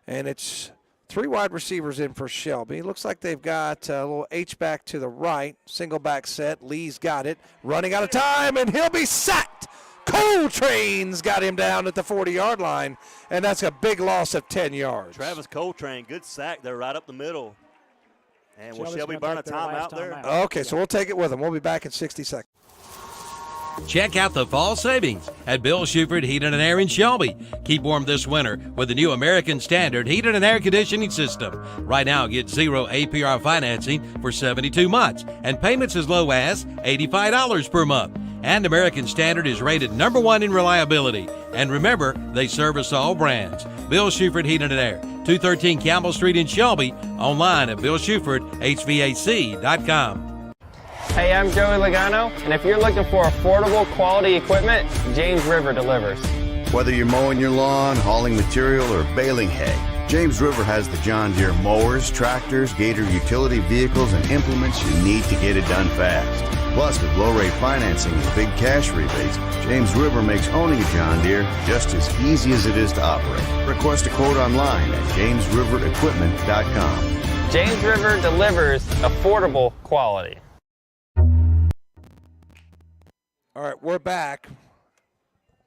And it's 3 wide receivers in for Shelby. Looks like they've got a little H-back to the right. Single back set. Lee's got it. Running out of time, and he'll be sacked. Coltrane's got him down at the 40-yard line, and that's a big loss of 10 yards. Travis Coltrane, good sack there right up the middle. And will Shelby burn a timeout there? Okay, so we'll take it with them. We'll be back in 60 seconds. Check out the fall savings at Bill Shuford Heating and Air in Shelby. Keep warm this winter with the new American Standard Heating and Air Conditioning System. Right now, get 0 APR financing for 72 months and payments as low as $85 per month. And American Standard is rated #1 in reliability. And remember, they service all brands. Bill Shuford Heating and Air, 213 Campbell Street in Shelby. Online at BillShufordHVAC.com. Hey, I'm Joey Logano, and if you're looking for affordable, quality equipment, James River delivers. Whether you're mowing your lawn, hauling material, or baling hay, James River has the John Deere mowers, tractors, Gator utility vehicles, and implements you need to get it done fast. Plus, with low-rate financing and big cash rebates, James River makes owning a John Deere just as easy as it is to operate. Request a quote online at JamesRiverEquipment.com. James River delivers affordable quality. All right, we're back.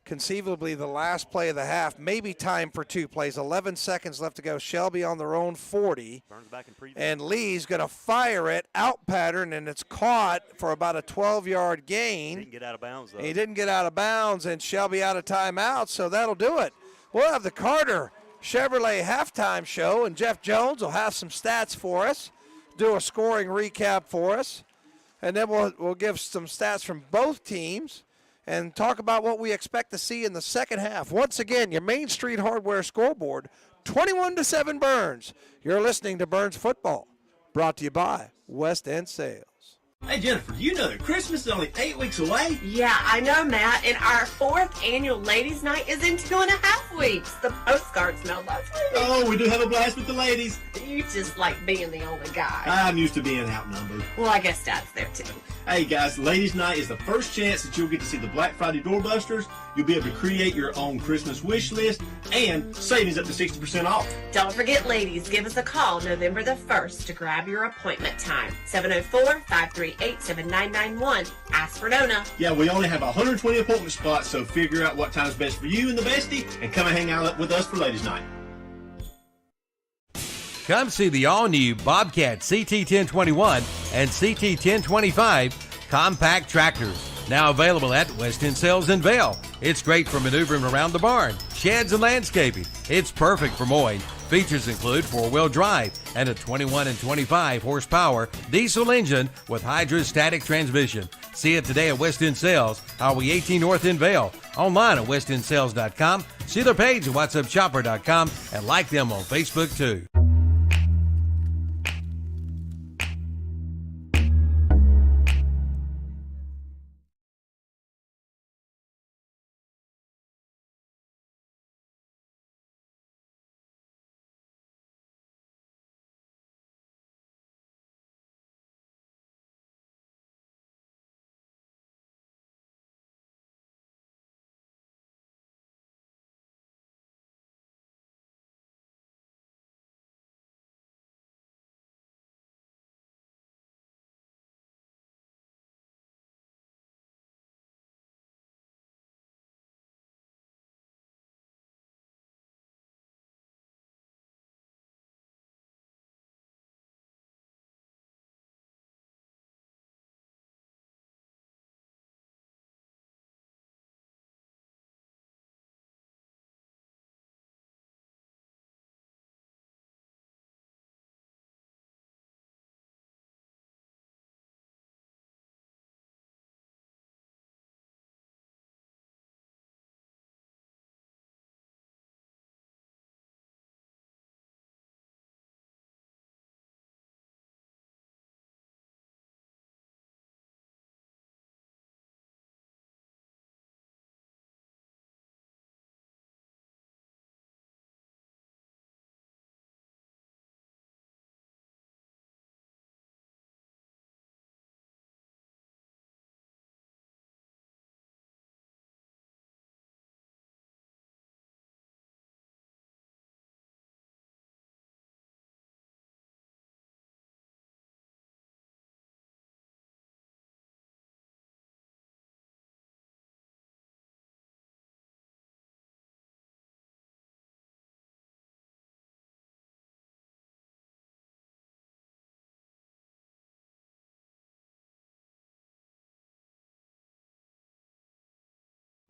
Conceivably the last play of the half, maybe time for 2 plays. 11 seconds left to go. Shelby on their own 40. Burns back in preview. And Lee's going to fire it out pattern, and it's caught for about a 12-yard gain. He didn't get out of bounds, though. He didn't get out of bounds, and Shelby out of timeout, so that'll do it. We'll have the Carter Chevrolet halftime show, and Jeff Jones will have some stats for us, do a scoring recap for us, and then we'll give some stats from both teams and talk about what we expect to see in the second half. Once again, your Main Street Hardware scoreboard, 21-7 Burns. You're listening to Burns Football, brought to you by West End Sales. Hey Jennifer, do you know that Christmas is only 8 weeks away? Yeah, I know, Matt. And our 4th annual Ladies' Night is in 2.5 weeks. The postcards smell lovely. Oh, we do have a blast with the ladies. You just like being the only guy. I'm used to being outnumbered. Well, I guess Dad's there too. Hey guys, Ladies' Night is the first chance that you'll get to see the Black Friday doorbusters. You'll be able to create your own Christmas wish list and savings up to 60% off. Don't forget, ladies, give us a call November the 1st to grab your appointment time. 704-538-7991. Ask for Nona. Yeah, we only have 120 appointment spots, so figure out what time's best for you and the bestie and come and hang out with us for Ladies' Night. Come see the all-new Bobcat CT1021 and CT1025 compact tractors. Now available at West End Sales in Vail. It's great for maneuvering around the barn, sheds, and landscaping. It's perfect for mowing. Features include 4-wheel drive and a 21 and 25 horsepower diesel engine with hydrostatic transmission. See it today at West End Sales, Highway 18 North in Vail. Online at westendsales.com. See their page at whatsupshopper.com and like them on Facebook too.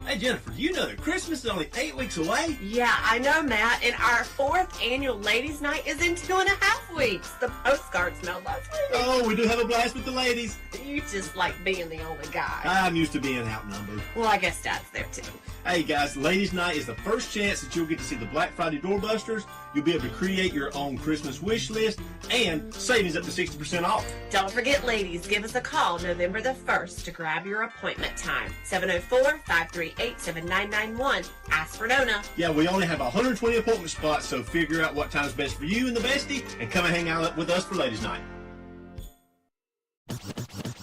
Hey Jennifer, do you know that Christmas is only 8 weeks away? Yeah, I know, Matt. And our 4th annual Ladies' Night is in 2.5 weeks. The postcards smell lovely. Oh, we do have a blast with the ladies. You just like being the only guy. I'm used to being outnumbered. Well, I guess Dad's there too. Hey guys, Ladies' Night is the first chance that you'll get to see the Black Friday doorbusters. You'll be able to create your own Christmas wish list and savings up to 60% off. Don't forget, ladies, give us a call November the 1st to grab your appointment time. 704-538-7991. Ask for Nona. Yeah, we only have 120 appointment spots, so figure out what time's best for you and the bestie and come and hang out with us for Ladies' Night.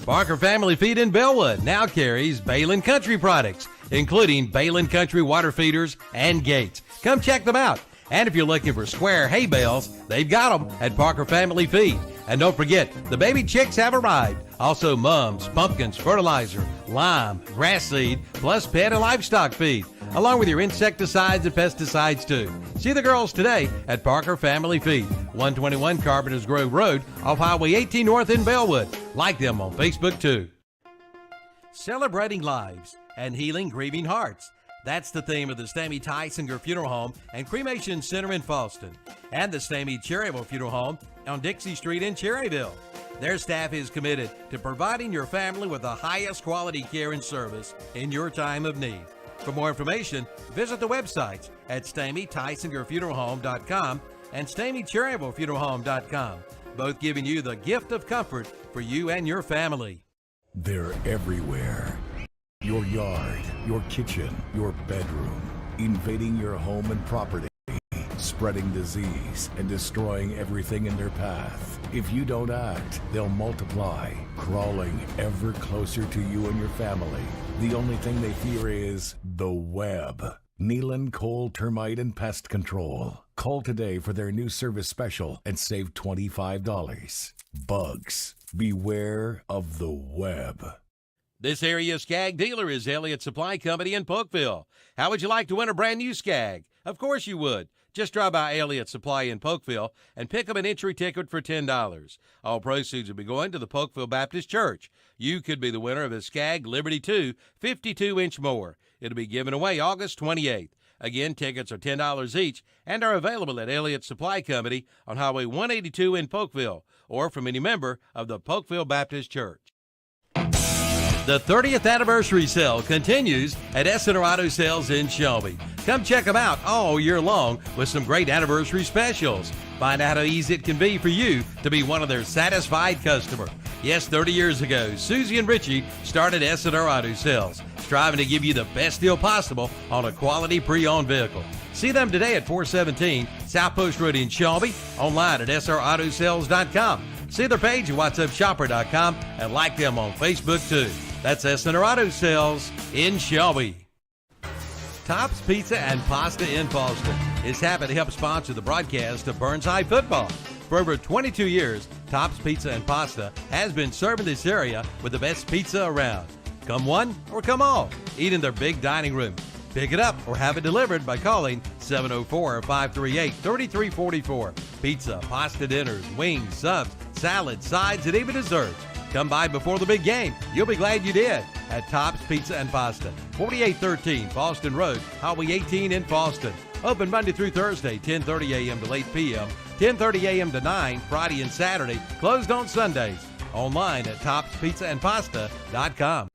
Barker Family Feed in Bellwood now carries Balin Country products, including Balin Country water feeders and gates. Come check them out. And if you're looking for square hay bales, they've got them at Barker Family Feed. And don't forget, the baby chicks have arrived. Also mums, pumpkins, fertilizer, lime, grass seed, plus pet and livestock feed, along with your insecticides and pesticides too. See the girls today at Barker Family Feed, 121 Carpenters Grove Road off Highway 18 North in Bellwood. Like them on Facebook too. Celebrating lives and healing grieving hearts. That's the theme of the Stamey Tysinger Funeral Home and Cremation Center in Falston and the Stamey Cherryville Funeral Home on Dixie Street in Cherryville. Their staff is committed to providing your family with the highest quality care and service in your time of need. For more information, visit the websites at StameyTysingerFuneralHome.com and StameyCherryvilleFuneralHome.com. both giving you the gift of comfort for you and your family. They're everywhere. Your yard, your kitchen, your bedroom, invading your home and property, spreading disease and destroying everything in their path. If you don't act, they'll multiply, crawling ever closer to you and your family. The only thing they fear is the web. Nealon Cole Termite and Pest Control. Call today for their new service special and save $25. Bugs, beware of the web. This area's Skag dealer is Elliott Supply Company in Polkville. How would you like to win a brand new Skag? Of course you would. Just drive by Elliott Supply in Polkville and pick up an entry ticket for $10. All proceeds will be going to the Polkville Baptist Church. You could be the winner of a Skag Liberty 2 52-inch mower. It'll be given away August 28th. Again, tickets are $10 each and are available at Elliott Supply Company on Highway 182 in Polkville or from any member of the Polkville Baptist Church. The 30th anniversary sale continues at Essener Auto Sales in Shelby. Come check them out all year long with some great anniversary specials. Find out how easy it can be for you to be one of their satisfied customers. Yes, 30 years ago, Susie and Richie started Essener Auto Sales, striving to give you the best deal possible on a quality pre-owned vehicle. See them today at 417 South Post Road in Shelby, online at srautosales.com. See their page at whatsupshopper.com and like them on Facebook too. That's Essener Auto Sales in Shelby. Tops Pizza and Pasta in Boston is happy to help sponsor the broadcast of Burns High football. For over 22 years, Tops Pizza and Pasta has been serving this area with the best pizza around. Come one or come all, eat in their big dining room. Pick it up or have it delivered by calling 704-538-3344. Pizza, pasta dinners, wings, subs, salads, sides, and even desserts. Come by before the big game. You'll be glad you did at Tops Pizza and Pasta, 4813 Boston Road, Highway 18 in Boston. Open Monday through Thursday, 10:30 a.m. to 8 p.m., 10:30 a.m. to 9, Friday and Saturday. Closed on Sundays. Online at topspizzaandpasta.com.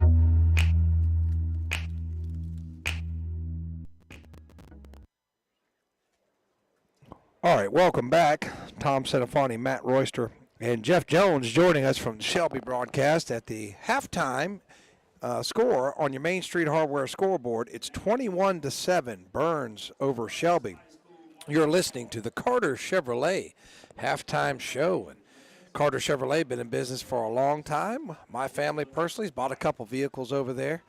All right, welcome back. Tom Senafani, Matt Royster, and Jeff Jones joining us from the Shelby broadcast at the halftime score on your Main Street Hardware scoreboard. It's 21-7, Burns over Shelby. You're listening to the Carter Chevrolet halftime show. And Carter Chevrolet been in business for a long time. My family personally has bought a couple vehicles over there.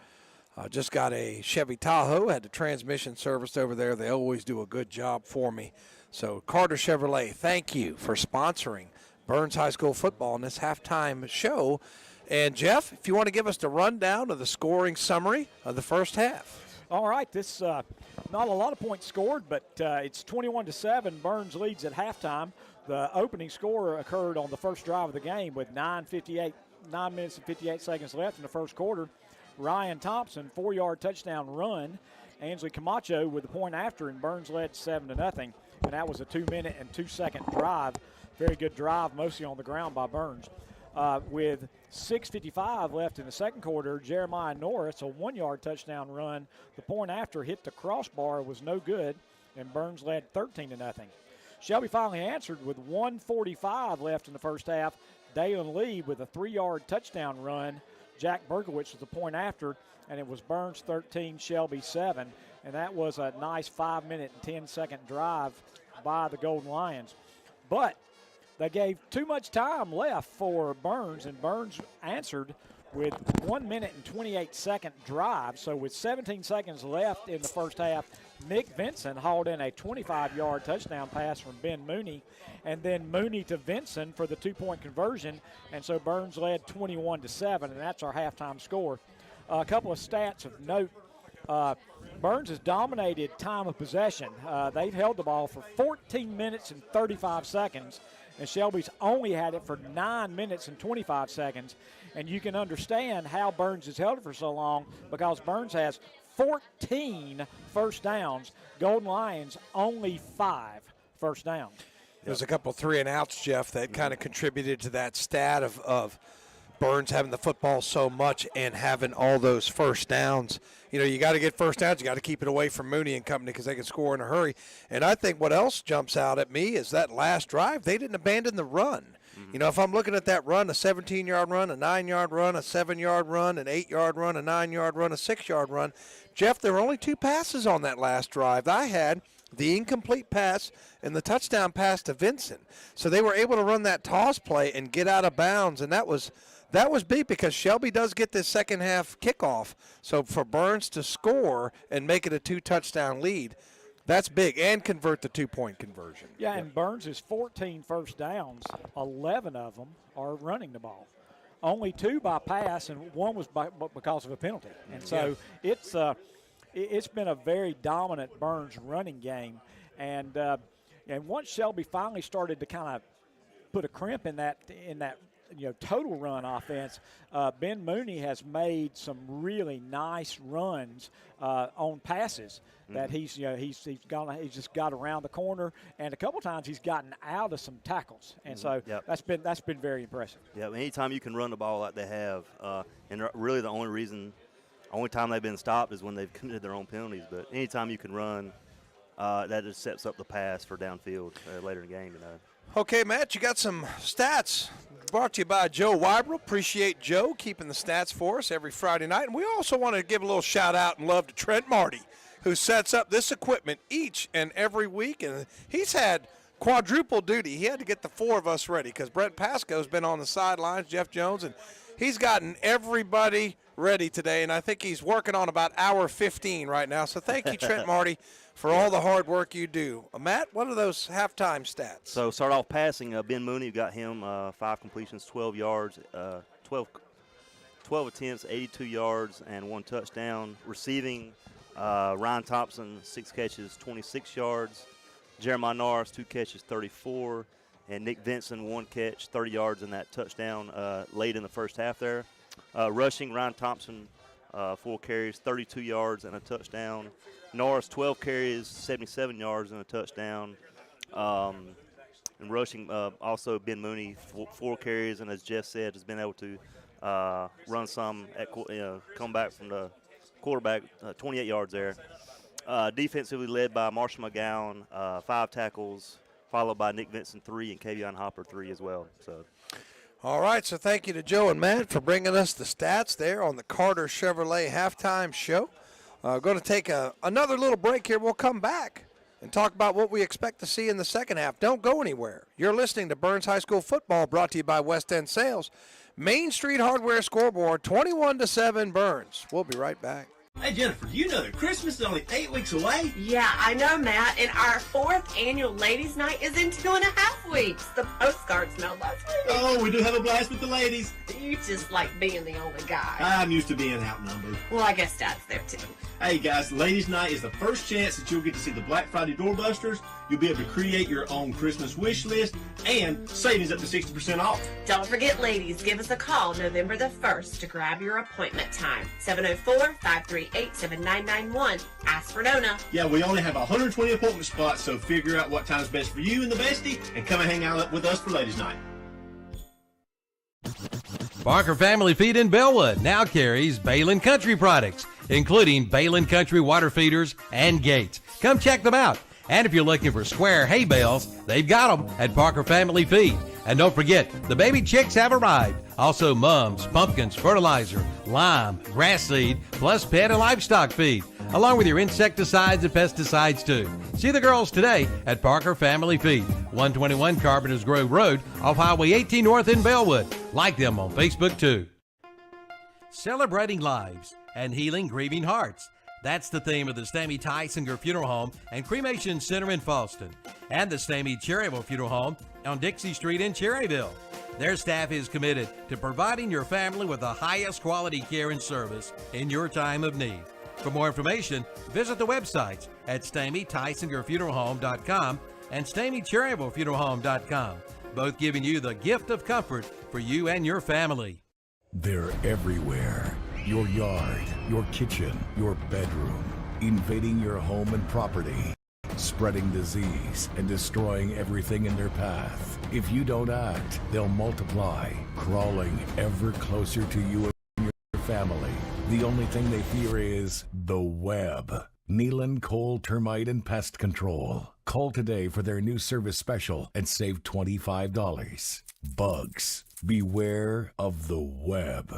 Just got a Chevy Tahoe, had the transmission serviced over there. They always do a good job for me. So Carter Chevrolet, thank you for sponsoring Burns High School football in this halftime show. And Jeff, if you want to give us the rundown of the scoring summary of the first half. All right, this not a lot of points scored, but it's 21-7. Burns leads at halftime. The opening score occurred on the first drive of the game with 9 minutes and 58 seconds left in the first quarter. Ryan Thompson, 4-yard touchdown run. Ansley Camacho with the point after, and Burns led 7-0. And that was a 2-minute and 2-second drive. Very good drive, mostly on the ground by Burns. With 6:55 left in the second quarter, Jeremiah Norris, a 1-yard touchdown run. The point after hit the crossbar, was no good, and Burns led 13-0. Shelby finally answered with 1:45 left in the first half. Dalen Lee with a 3-yard touchdown run. Jack Berkowitz was the point after, and it was Burns 13, Shelby 7. And that was a nice 5-minute and 10-second drive by the Golden Lions. But they gave too much time left for Burns, and Burns answered with 1 minute and 28-second drive. So with 17 seconds left in the first half, Nick Vinson hauled in a 25-yard touchdown pass from Ben Mooney, and then Mooney to Vinson for the 2-point conversion. And so Burns led 21-7, and that's our halftime score. A couple of stats of note. Burns has dominated time of possession. They've held the ball for 14 minutes and 35 seconds, and Shelby's only had it for 9 minutes and 25 seconds. And you can understand how Burns has held it for so long, because Burns has 14 first downs. Golden Lions only 5 first downs. There's a couple 3-and-outs, Jeff, that kind of contributed to that stat of Burns having the football so much and having all those first downs. You know, you got to get first downs. You got to keep it away from Mooney and company because they can score in a hurry. And I think what else jumps out at me is that last drive, they didn't abandon the run. You know, if I'm looking at that run, a 17-yard run, a 9-yard run, a 7-yard run, an 8-yard run, a 9-yard run, a 6-yard run, Jeff, there were only 2 passes on that last drive. I had the incomplete pass and the touchdown pass to Vincent. So they were able to run that toss play and get out of bounds, and that was big because Shelby does get this second half kickoff. So for Burns to score and make it a 2-touchdown lead, that's big, and convert the 2-point conversion. Yeah, and Burns is 14 first downs. 11 of them are running the ball. Only 2 by pass, and 1 was because of a penalty. And so it's been a very dominant Burns running game. And once Shelby finally started to kind of put a crimp in that total run offense, Ben Mooney has made some really nice runs on passes that he's just got around the corner, and a couple times he's gotten out of some tackles, and so that's been very impressive. Yeah, anytime you can run the ball like they have, and really the only time they've been stopped is when they've committed their own penalties. But anytime you can run, that just sets up the pass for downfield later in the game. Okay, Matt, you got some stats brought to you by Joe Weibel. Appreciate Joe keeping the stats for us every Friday night. And we also want to give a little shout-out and love to Trent Marty, who sets up this equipment each and every week. And he's had quadruple duty. He had to get the 4 of us ready because Brent Pasco's been on the sidelines, Jeff Jones, and he's gotten everybody ready today. And I think he's working on about hour 15 right now. So thank you, Trent Marty, for all the hard work you do. Matt, what are those halftime stats? So start off passing. Ben Mooney, got him 5 completions, 12 yards, 12 attempts, 82 yards, and 1 touchdown. Receiving, Ryan Thompson, 6 catches, 26 yards. Jeremiah Norris, 2 catches, 34. And Nick Vinson, 1 catch, 30 yards, in that touchdown late in the first half there. Rushing, Ryan Thompson, 4 carries, 32 yards, and a touchdown. Norris, 12 carries, 77 yards, and a touchdown. And rushing, also Ben Mooney, 4 carries, and as Jeff said, has been able to run some, come back from the quarterback, 28 yards there. Defensively led by Marshall McGowan, 5 tackles, followed by Nick Vinson, 3, and Kavion Hopper, 3 as well. So. All right, so thank you to Joe and Matt for bringing us the stats there on the Carter Chevrolet halftime show. Going to take another little break here. We'll come back and talk about what we expect to see in the second half. Don't go anywhere. You're listening to Burns High School football, brought to you by West End Sales. Main Street Hardware scoreboard, 21-7 Burns. We'll be right back. Hey, Jennifer, do you know that Christmas is only 8 weeks away? Yeah, I know, Matt. And our 4th annual Ladies' Night is in 2.5 weeks. The postcards mailed last week. Oh, we do have a blast with the ladies. You just like being the only guy. I'm used to being outnumbered. Well, I guess Dad's there, too. Hey, guys, Ladies' Night is the first chance that you'll get to see the Black Friday doorbusters. You'll be able to create your own Christmas wish list and savings up to 60% off. Don't forget, ladies, give us a call November the 1st to grab your appointment time. 704-538-7991. Ask for Nona. Yeah, we only have 120 appointment spots, so figure out what time's best for you and the bestie and come and hang out with us for Ladies' Night. Barker Family Feed in Bellwood now carries Balin Country products, including Balin Country water feeders and gates. Come check them out. And if you're looking for square hay bales, they've got them at Barker Family Feed. And don't forget, the baby chicks have arrived. Also mums, pumpkins, fertilizer, lime, grass seed, plus pet and livestock feed, along with your insecticides and pesticides too. See the girls today at Barker Family Feed, 121 Carpenters Grove Road off Highway 18 North in Bellwood. Like them on Facebook too. Celebrating lives and healing grieving hearts. That's the theme of the Stamey Tysinger Funeral Home and Cremation Center in Falston, and the Stamey Cherryville Funeral Home on Dixie Street in Cherryville. Their staff is committed to providing your family with the highest quality care and service in your time of need. For more information, visit the websites at StameyTysingerFuneralHome.com and StameyCherryvilleFuneralHome.com, both giving you the gift of comfort for you and your family. They're everywhere. Your yard, your kitchen, your bedroom, invading your home and property, spreading disease and destroying everything in their path. If you don't act, they'll multiply, crawling ever closer to you and your family. The only thing they fear is the web. Nealon Cole Termite and Pest Control. Call today for their new service special and save $25. bugs. Beware of the web.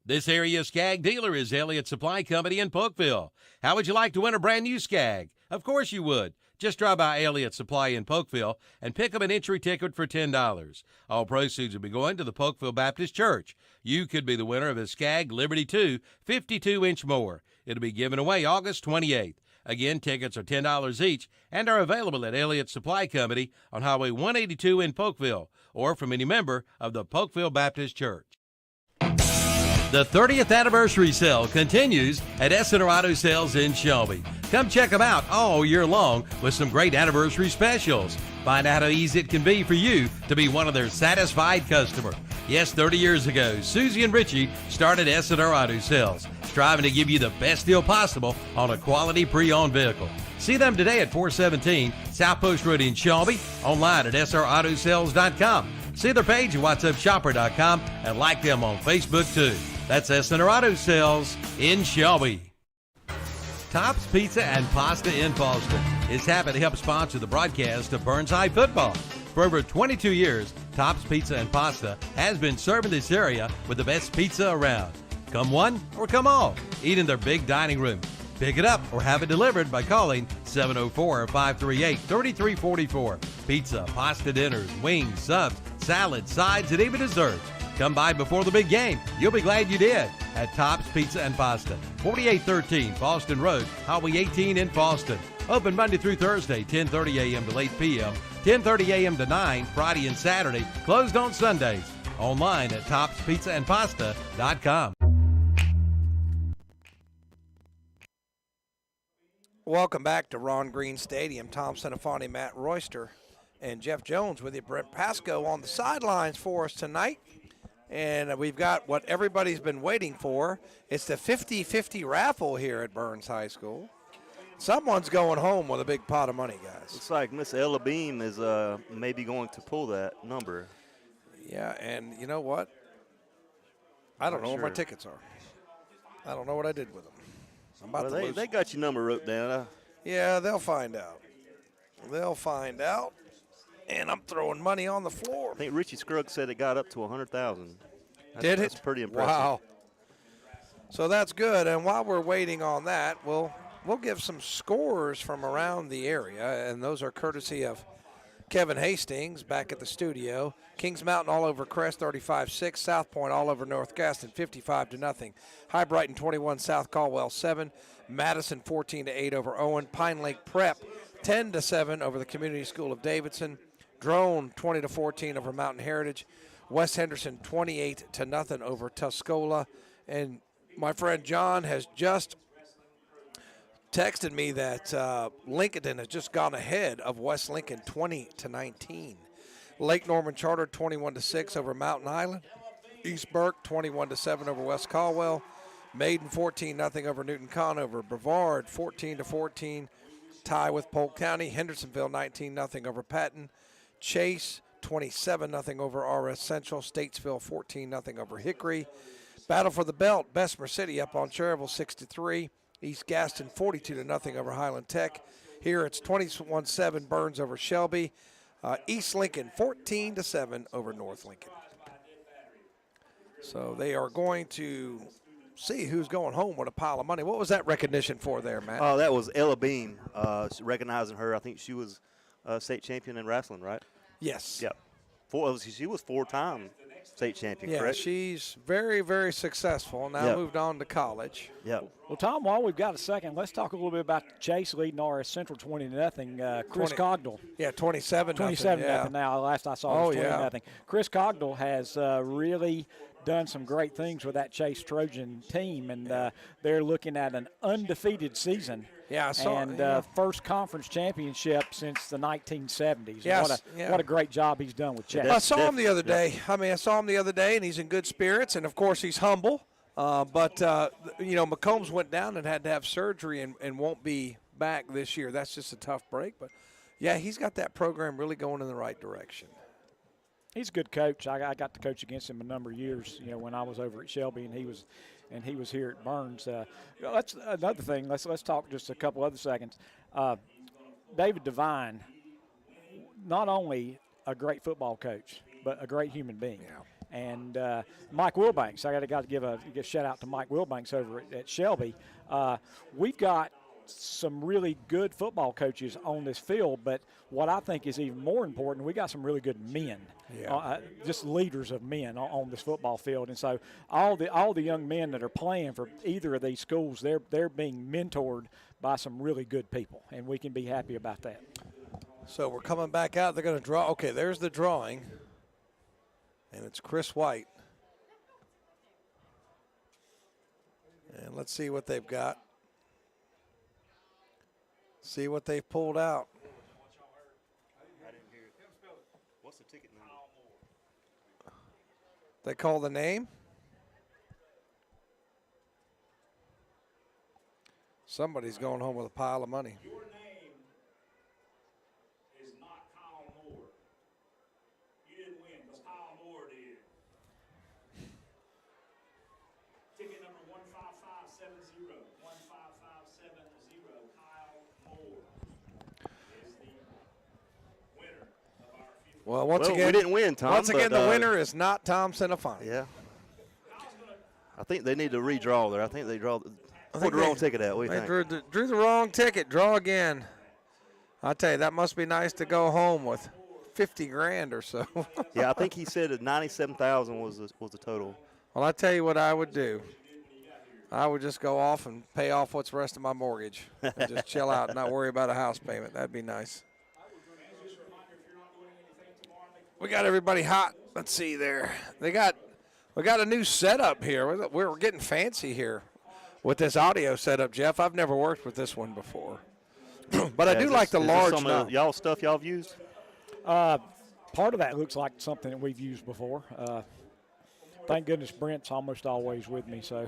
This area Skag dealer is Elliott Supply Company in Polkville. How would you like to win a brand new Skag? Of course you would. Just drive by Elliott Supply in Polkville and pick up an entry ticket for $10. All proceeds will be going to the Polkville Baptist Church. You could be the winner of a Skag Liberty 2 52-inch mower. It'll be given away August 28th. Again, tickets are $10 each and are available at Elliott Supply Company on Highway 182 in Polkville or from any member of the Polkville Baptist Church. The 30th anniversary sale continues at S&R Auto Sales in Shelby. Come check them out all year long with some great anniversary specials. Find out how easy it can be for you to be one of their satisfied customers. Yes, 30 years ago, Susie and Richie started S&R Auto Sales, striving to give you the best deal possible on a quality pre-owned vehicle. See them today at 417 South Post Road in Shelby, online at srautosales.com. See their page at whatsupshopper.com and like them on Facebook too. That's S&R Auto Sales in Shelby. Tops Pizza and Pasta in Boston is happy to help sponsor the broadcast of Burns High football. For over 22 years, Tops Pizza and Pasta has been serving this area with the best pizza around. Come one or come all. Eat in their big dining room. Pick it up or have it delivered by calling 704-538-3344. Pizza, pasta dinners, wings, subs, salads, sides, and even desserts. Come by before the big game. You'll be glad you did at Tops Pizza and Pasta, 4813 Boston Road, Highway 18 in Boston. Open Monday through Thursday, 10:30 a.m. to 8 p.m., 10:30 a.m. to 9, Friday and Saturday. Closed on Sundays. Online at topspizzandpasta.com. Welcome back to Ron Green Stadium. Tom Senafani, Matt Royster, and Jeff Jones with you. Brent Pasco on the sidelines for us tonight. And we've got what everybody's been waiting for. It's the 50-50 raffle here at Burns High School. Someone's going home with a big pot of money, guys. Looks like Miss Ella Beam is maybe going to pull that number. Yeah, and you know what? I don't know where my tickets are. I don't know what I did with them. I'm about to lose. They got your number wrote down. Yeah, they'll find out. They'll find out. And I'm throwing money on the floor. I think Richie Scruggs said it got up to $100,000. Did it? That's pretty impressive. Wow. So that's good. And while we're waiting on that, we'll give some scores from around the area, and those are courtesy of Kevin Hastings back at the studio. Kings Mountain all over Crest, 35-6. South Point all over North Gaston, 55-0. High Brighton 21, South Caldwell 7. Madison 14-8 over Owen. Pine Lake Prep 10-7 over the Community School of Davidson. Drone 20-14 over Mountain Heritage. West Henderson 28-0 over Tuscola. And my friend John has just texted me that Lincoln has just gone ahead of West Lincoln 20-19. Lake Norman Charter 21-6 over Mountain Island. East Burke 21-7 over West Caldwell. Maiden 14-0 over Newton Conover. Brevard 14-14 tie with Polk County. Hendersonville 19-0 over Patton. Chase 27-0 over RS Central. Statesville 14-0 over Hickory. Battle for the Belt, Bessemer City up on Cherryville 6-3. East Gaston 42-0 over Highland Tech. Here it's 21-7 Burns over Shelby. East Lincoln 14-7 over North Lincoln. So they are going to see who's going home with a pile of money. What was that recognition for there, Matt? Oh, that was Ella Beam. Recognizing her, I think she was state champion in wrestling, right? Yes. Yep. She was four-time state champion, yeah, correct? She's very, very successful. Now moved on to college. Yep. Well, Tom, while we've got a second, let's talk a little bit about Chase leading RS Central 20-0. Chris Cogdell. Yeah, 27-0. 27-0 now. Last I saw it was 20-0. Chris Cogdell has really done some great things with that Chase Trojan team, and they're looking at an undefeated season. Yeah, I saw and first conference championship since the 1970s. Yes, what a great job he's done with Chase. I saw him the other day. I saw him the other day, and he's in good spirits, and of course he's humble. But McCombs went down and had to have surgery and won't be back this year. That's just a tough break. But yeah, he's got that program really going in the right direction. He's a good coach. I got to coach against him a number of years. When I was over at Shelby, and he was here at Burns. That's another thing. Let's talk just a couple other seconds. David Devine, not only a great football coach, but a great human being. Yeah. And Mike Wilbanks, I got to give a shout out to Mike Wilbanks over at Shelby. We've got some really good football coaches on this field, but what I think is even more important, we got some really good men, just leaders of men on this football field. And so all the young men that are playing for either of these schools, they're being mentored by some really good people, and we can be happy about that. So we're coming back out. They're going to draw. Okay, there's the drawing, and it's Chris White. And let's see what they've got. See what they've pulled out. I didn't hear it. What's the ticket number? They call the name. Somebody's going home with a pile of money. Your name is not Kyle Moore. You didn't win because Kyle Moore did. Ticket number 15570. 15570. Kyle Moore is the winner of our future. Well, once again, we didn't win, Tom. Once again, the winner is not Tom Senafani. Yeah. I think they need to redraw there. I think they pulled the wrong ticket out. What do you think? Drew the wrong ticket. Draw again. I'll tell you, that must be nice to go home with 50 grand or so. Yeah, I think he said that 97,000 was the total. Well, I tell you what I would do. I would just go off and pay off what's the rest of my mortgage and just chill out and not worry about a house payment. That'd be nice. We got everybody hot. Let's see there. We got a new setup here. We're getting fancy here with this audio setup, Jeff. I've never worked with this one before. But I do like the large some of y'all stuff y'all have used? Part of that looks like something that we've used before. Thank goodness Brent's almost always with me. So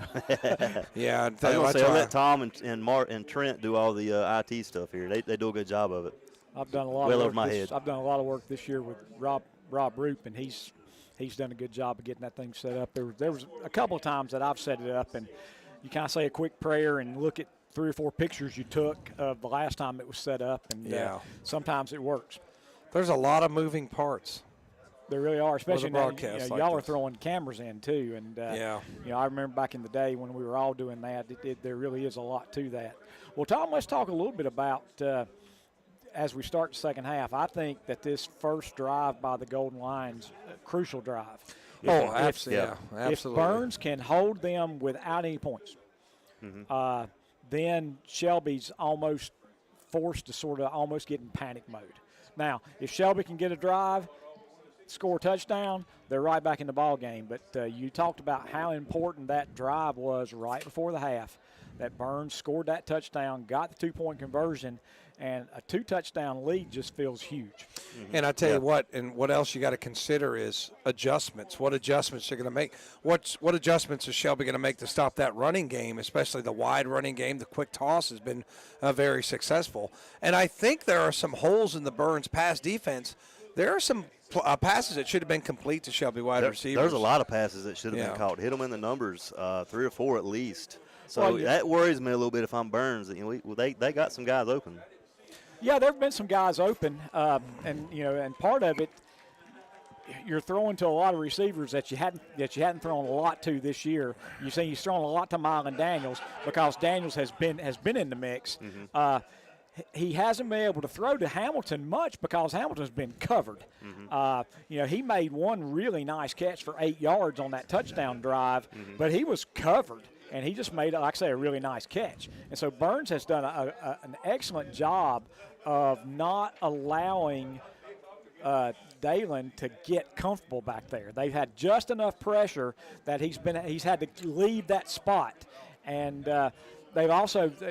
yeah, I let Tom and Trent do all the IT stuff here. They do a good job of it. I've done a lot of work. I've done a lot of work this year with Rob Roop, and he's done a good job of getting that thing set up. There was a couple of times that I've set it up, and you kind of say a quick prayer and look at 3 or 4 pictures you took of the last time it was set up, and sometimes it works. There's a lot of moving parts. There really are, especially now. Y'all are this. throwing cameras in too, and I remember back in the day when we were all doing that. There really is a lot to that. Well, Tom, let's talk a little bit about as we start the second half. I think that this first drive by the Golden Lions, crucial drive. Absolutely. If Burns can hold them without any points, then Shelby's almost forced to sort of almost get in panic mode. Now, if Shelby can get a drive, score a touchdown, they're right back in the ball game. But you talked about how important that drive was right before the half, that Burns scored that touchdown, got the 2-point conversion, and a 2-touchdown lead just feels huge. And I tell you what, and what else you got to consider is adjustments. What adjustments you're going to make? What adjustments is Shelby going to make to stop that running game, especially the wide running game? The quick toss has been very successful. And I think there are some holes in the Burns pass defense. There are some passes that should have been complete to Shelby wide receivers. There's a lot of passes that should have been caught. Hit them in the numbers, 3 or 4 at least. So that worries me a little bit if I'm Burns. They got some guys open. Yeah, there have been some guys open, and part of it, you're throwing to a lot of receivers that you hadn't thrown a lot to this year. He's thrown a lot to Mylan Daniels because Daniels has been in the mix. He hasn't been able to throw to Hamilton much because Hamilton's been covered. He made one really nice catch for 8 yards on that touchdown drive, but he was covered. And he just made, like I say, a really nice catch. And so Burns has done an excellent job of not allowing Dalen to get comfortable back there. They've had just enough pressure that he's had to leave that spot. And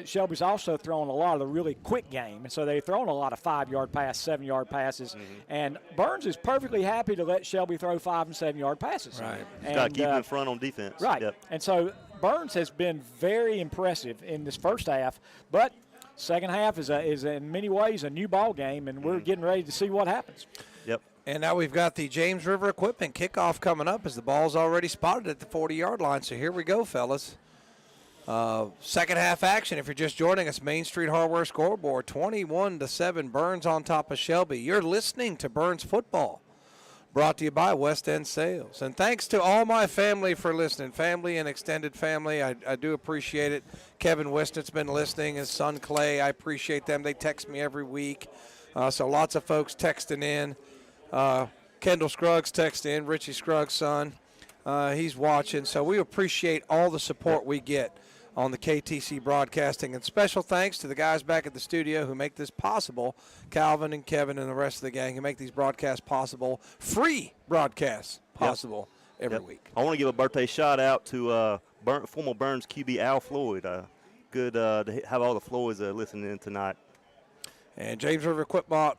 Shelby's also thrown a lot of the really quick game. And so they've thrown a lot of 5-yard passes, 7-yard passes. And Burns is perfectly happy to let Shelby throw 5- and 7-yard passes. Right. He's got to keep him in front on defense. Right. Yep. And so Burns has been very impressive in this first half, but second half is in many ways a new ball game, and we're getting ready to see what happens. Yep. And now we've got the James River Equipment kickoff coming up as the ball's already spotted at the 40-yard line. So here we go, fellas. Second half action. If you're just joining us, Main Street Hardware scoreboard, 21-7, Burns on top of Shelby. You're listening to Burns football. brought to you by West End Sales. And thanks to all my family for listening, family and extended family. I do appreciate it. Kevin Wiston's been listening, his son Clay, I appreciate them. They text me every week. So lots of folks texting in. Kendall Scruggs texted in, Richie Scruggs' son. He's watching. So we appreciate all the support we get on the KTC broadcasting. And special thanks to the guys back at the studio who make this possible, Calvin and Kevin and the rest of the gang who make these broadcasts possible, free broadcasts possible every week. I want to give a birthday shout out to former Burns QB Al Floyd. Good to have all the Floyds listening in tonight. And James River Equipment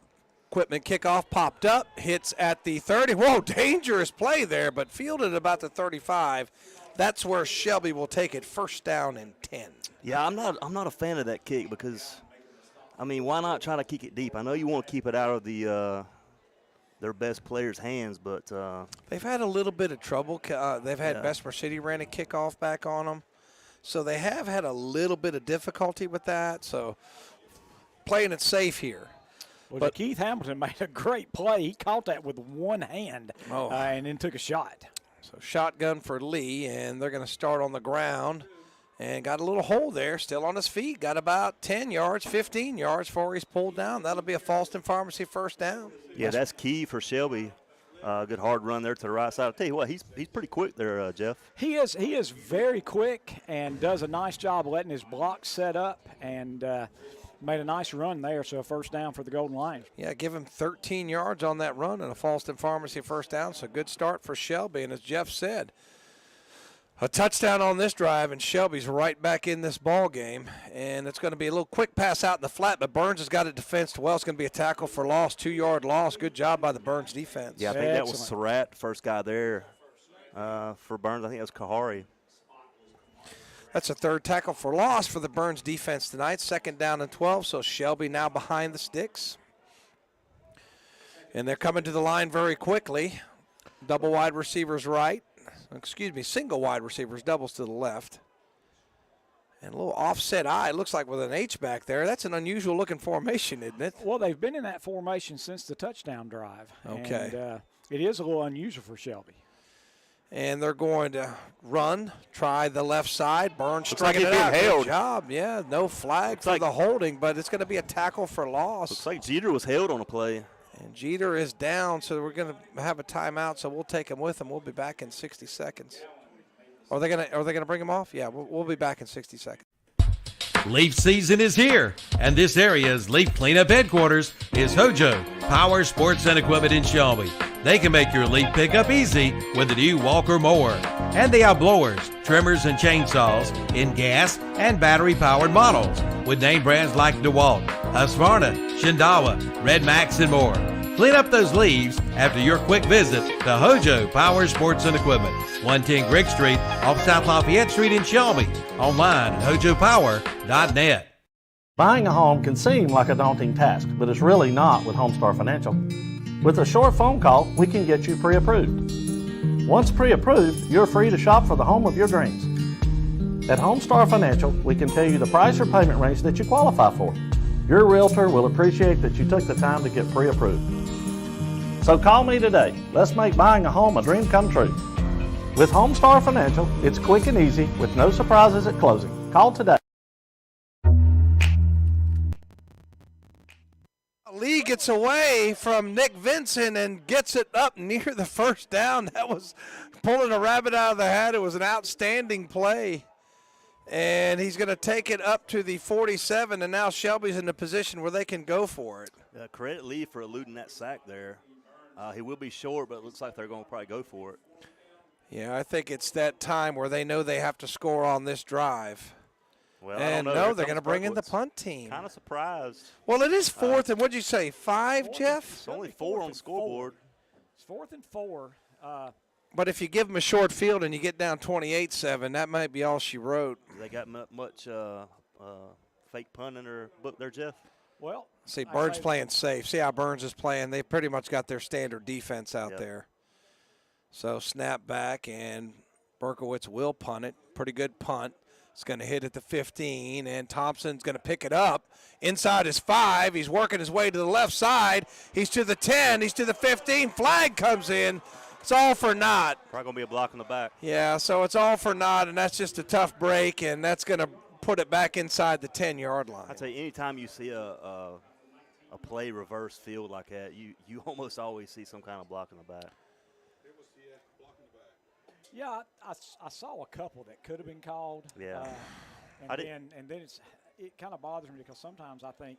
kickoff popped up, hits at the 30. Whoa, dangerous play there, but fielded about the 35. That's where Shelby will take it, first down and 10. Yeah, I'm not a fan of that kick because, I mean, why not try to kick it deep? I know you want to keep it out of their best players' hands, but they've had a little bit of trouble. They've had Bessemer City ran a kickoff back on them, so they have had a little bit of difficulty with that. So playing it safe here. Well, but Keith Hamilton made a great play. He caught that with one hand and then took a shot. So shotgun for Lee, and they're going to start on the ground. And got a little hole there, still on his feet. Got about 10 yards, 15 yards before he's pulled down. That'll be a Falston Pharmacy first down. Yeah, that's key for Shelby. Good hard run there to the right side. I'll tell you what, he's pretty quick there, Jeff. He is very quick and does a nice job letting his block set up and made a nice run there, so a first down for the Golden Lions. Yeah, give him 13 yards on that run and a Falston Pharmacy first down, so good start for Shelby. And as Jeff said, a touchdown on this drive, and Shelby's right back in this ball game. And it's going to be a little quick pass out in the flat, but Burns has got it defensed well. It's going to be a tackle for loss, 2-yard loss. Good job by the Burns defense. Yeah, I think that was Surratt, first guy there for Burns. I think that was Kahari. That's a third tackle for loss for the Burns defense tonight. Second down and 12, so Shelby now behind the sticks. And they're coming to the line very quickly. Double wide receivers right. Single wide receivers, doubles to the left. And a little offset eye, looks like with an H back there. That's an unusual looking formation, isn't it? Well, they've been in that formation since the touchdown drive. Okay. And it is a little unusual for Shelby. And they're going to run, try the left side. Burns striking it out. Good job. Yeah, no flag for the holding, but it's going to be a tackle for loss. Looks like Jeter was held on a play. And Jeter is down, so we're going to have a timeout, so we'll take him with him. We'll be back in 60 seconds. Are they going to bring him off? Yeah, we'll be back in 60 seconds. Leaf season is here, and this area's leaf cleanup headquarters is Hojo Power Sports and Equipment in Shelby. They can make your leaf pickup easy with the new Walker mower. And they have blowers, trimmers, and chainsaws in gas and battery-powered models with name brands like DeWalt, Husqvarna, Shindawa, Red Max, and more. Clean up those leaves after your quick visit to Hojo Power Sports and Equipment, 110 Grigg Street off South Lafayette Street in Shelby. Online at hojopower.net. Buying a home can seem like a daunting task, but it's really not with Homestar Financial. With a short phone call, we can get you pre-approved. Once pre-approved, you're free to shop for the home of your dreams. At Homestar Financial, we can tell you the price or payment range that you qualify for. Your realtor will appreciate that you took the time to get pre-approved. So call me today. Let's make buying a home a dream come true. With Homestar Financial, it's quick and easy with no surprises at closing. Call today. Lee gets away from Nick Vinson and gets it up near the first down. That was pulling a rabbit out of the hat. It was an outstanding play. And he's going to take it up to the 47, and now Shelby's in the position where they can go for it. Credit Lee for eluding that sack there. He will be short, but it looks like they're going to probably go for it. Yeah, I think it's that time where they know they have to score on this drive. Well, and no, they're going to bring in the punt team. Kind of surprised. Well, it is fourth, and what'd you say, 5, Jeff? It's only 4 on the scoreboard. It's 4th and 4. But if you give them a short field and you get down 28-7, that might be all she wrote. They got much fake punt in their book there, Jeff? Well, see, Burns playing safe. See how Burns is playing. They pretty much got their standard defense out there. So snap back, and Berkowitz will punt it. Pretty good punt. It's going to hit at the 15, and Thompson's going to pick it up inside his 5. He's working his way to the left side. He's to the 10. He's to the 15. Flag comes in. It's all for naught. Probably going to be a block in the back. Yeah, so it's all for naught, and that's just a tough break, and that's going to put it back inside the 10-yard line. I tell you, anytime you see a play reverse field like that, you almost always see some kind of block in the back. Yeah, I saw a couple that could have been called. Yeah. And then it kind of bothers me because sometimes I think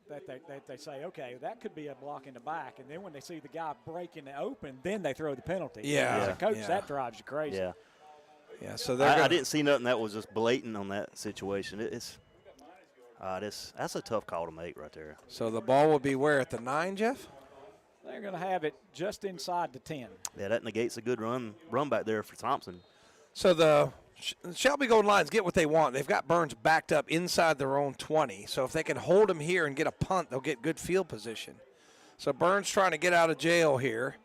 that they say, okay, that could be a block in the back, and then when they see the guy breaking it open, then they throw the penalty. Yeah. As a coach, that drives you crazy. Yeah. Yeah. So I didn't see nothing that was just blatant on that situation. That's a tough call to make right there. So the ball will be where, at the 9, Jeff? They're going to have it just inside the 10. Yeah, that negates a good run back there for Thompson. So the Shelby Golden Lions get what they want. They've got Burns backed up inside their own 20. So if they can hold him here and get a punt, they'll get good field position. So Burns trying to get out of jail here.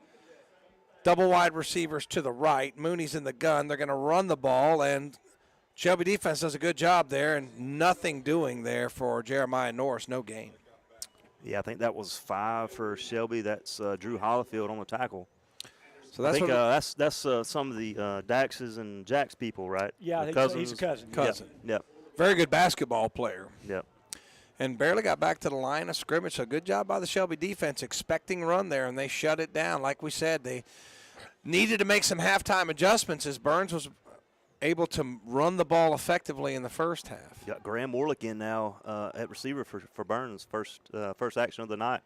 Double wide receivers to the right. Mooney's in the gun. They're going to run the ball, and Shelby defense does a good job there, and nothing doing there for Jeremiah Norris. No gain. Yeah, I think that was 5 for Shelby. That's Drew Hollifield on the tackle. So that's some of the Dax's and Jack's people, right? Yeah, he's a cousin. Yep. Very good basketball player. Yep. And barely got back to the line of scrimmage. So good job by the Shelby defense, expecting run there, and they shut it down. Like we said, they needed to make some halftime adjustments as Burns was able to run the ball effectively in the first half. Got Graham Warlick in now at receiver for Burns, first action of the night.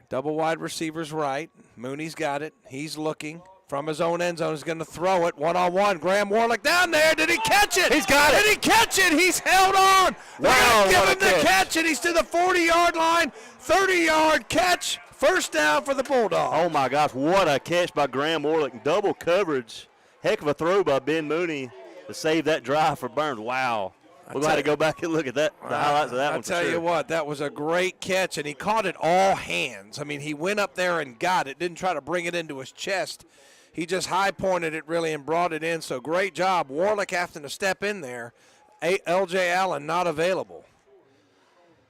Double wide receivers right. Mooney's got it. He's looking from his own end zone. He's going to throw it one-on-one. Graham Warlick down there. Did he catch it? He's got it. Did he catch it? He's held on. Wow, Give him the catch, and he's to the 40-yard line. 30-yard catch. First down for the Bulldogs. Oh, my gosh, what a catch by Graham Warlick. Double coverage. Heck of a throw by Ben Mooney to save that drive for Burns. Wow. We're going to go back and look at that, the highlights of that one. I'll tell you what, that was a great catch, and he caught it all hands. I mean, he went up there and got it, didn't try to bring it into his chest. He just high-pointed it really and brought it in, so great job. Warlick having to step in there. L.J. Allen not available.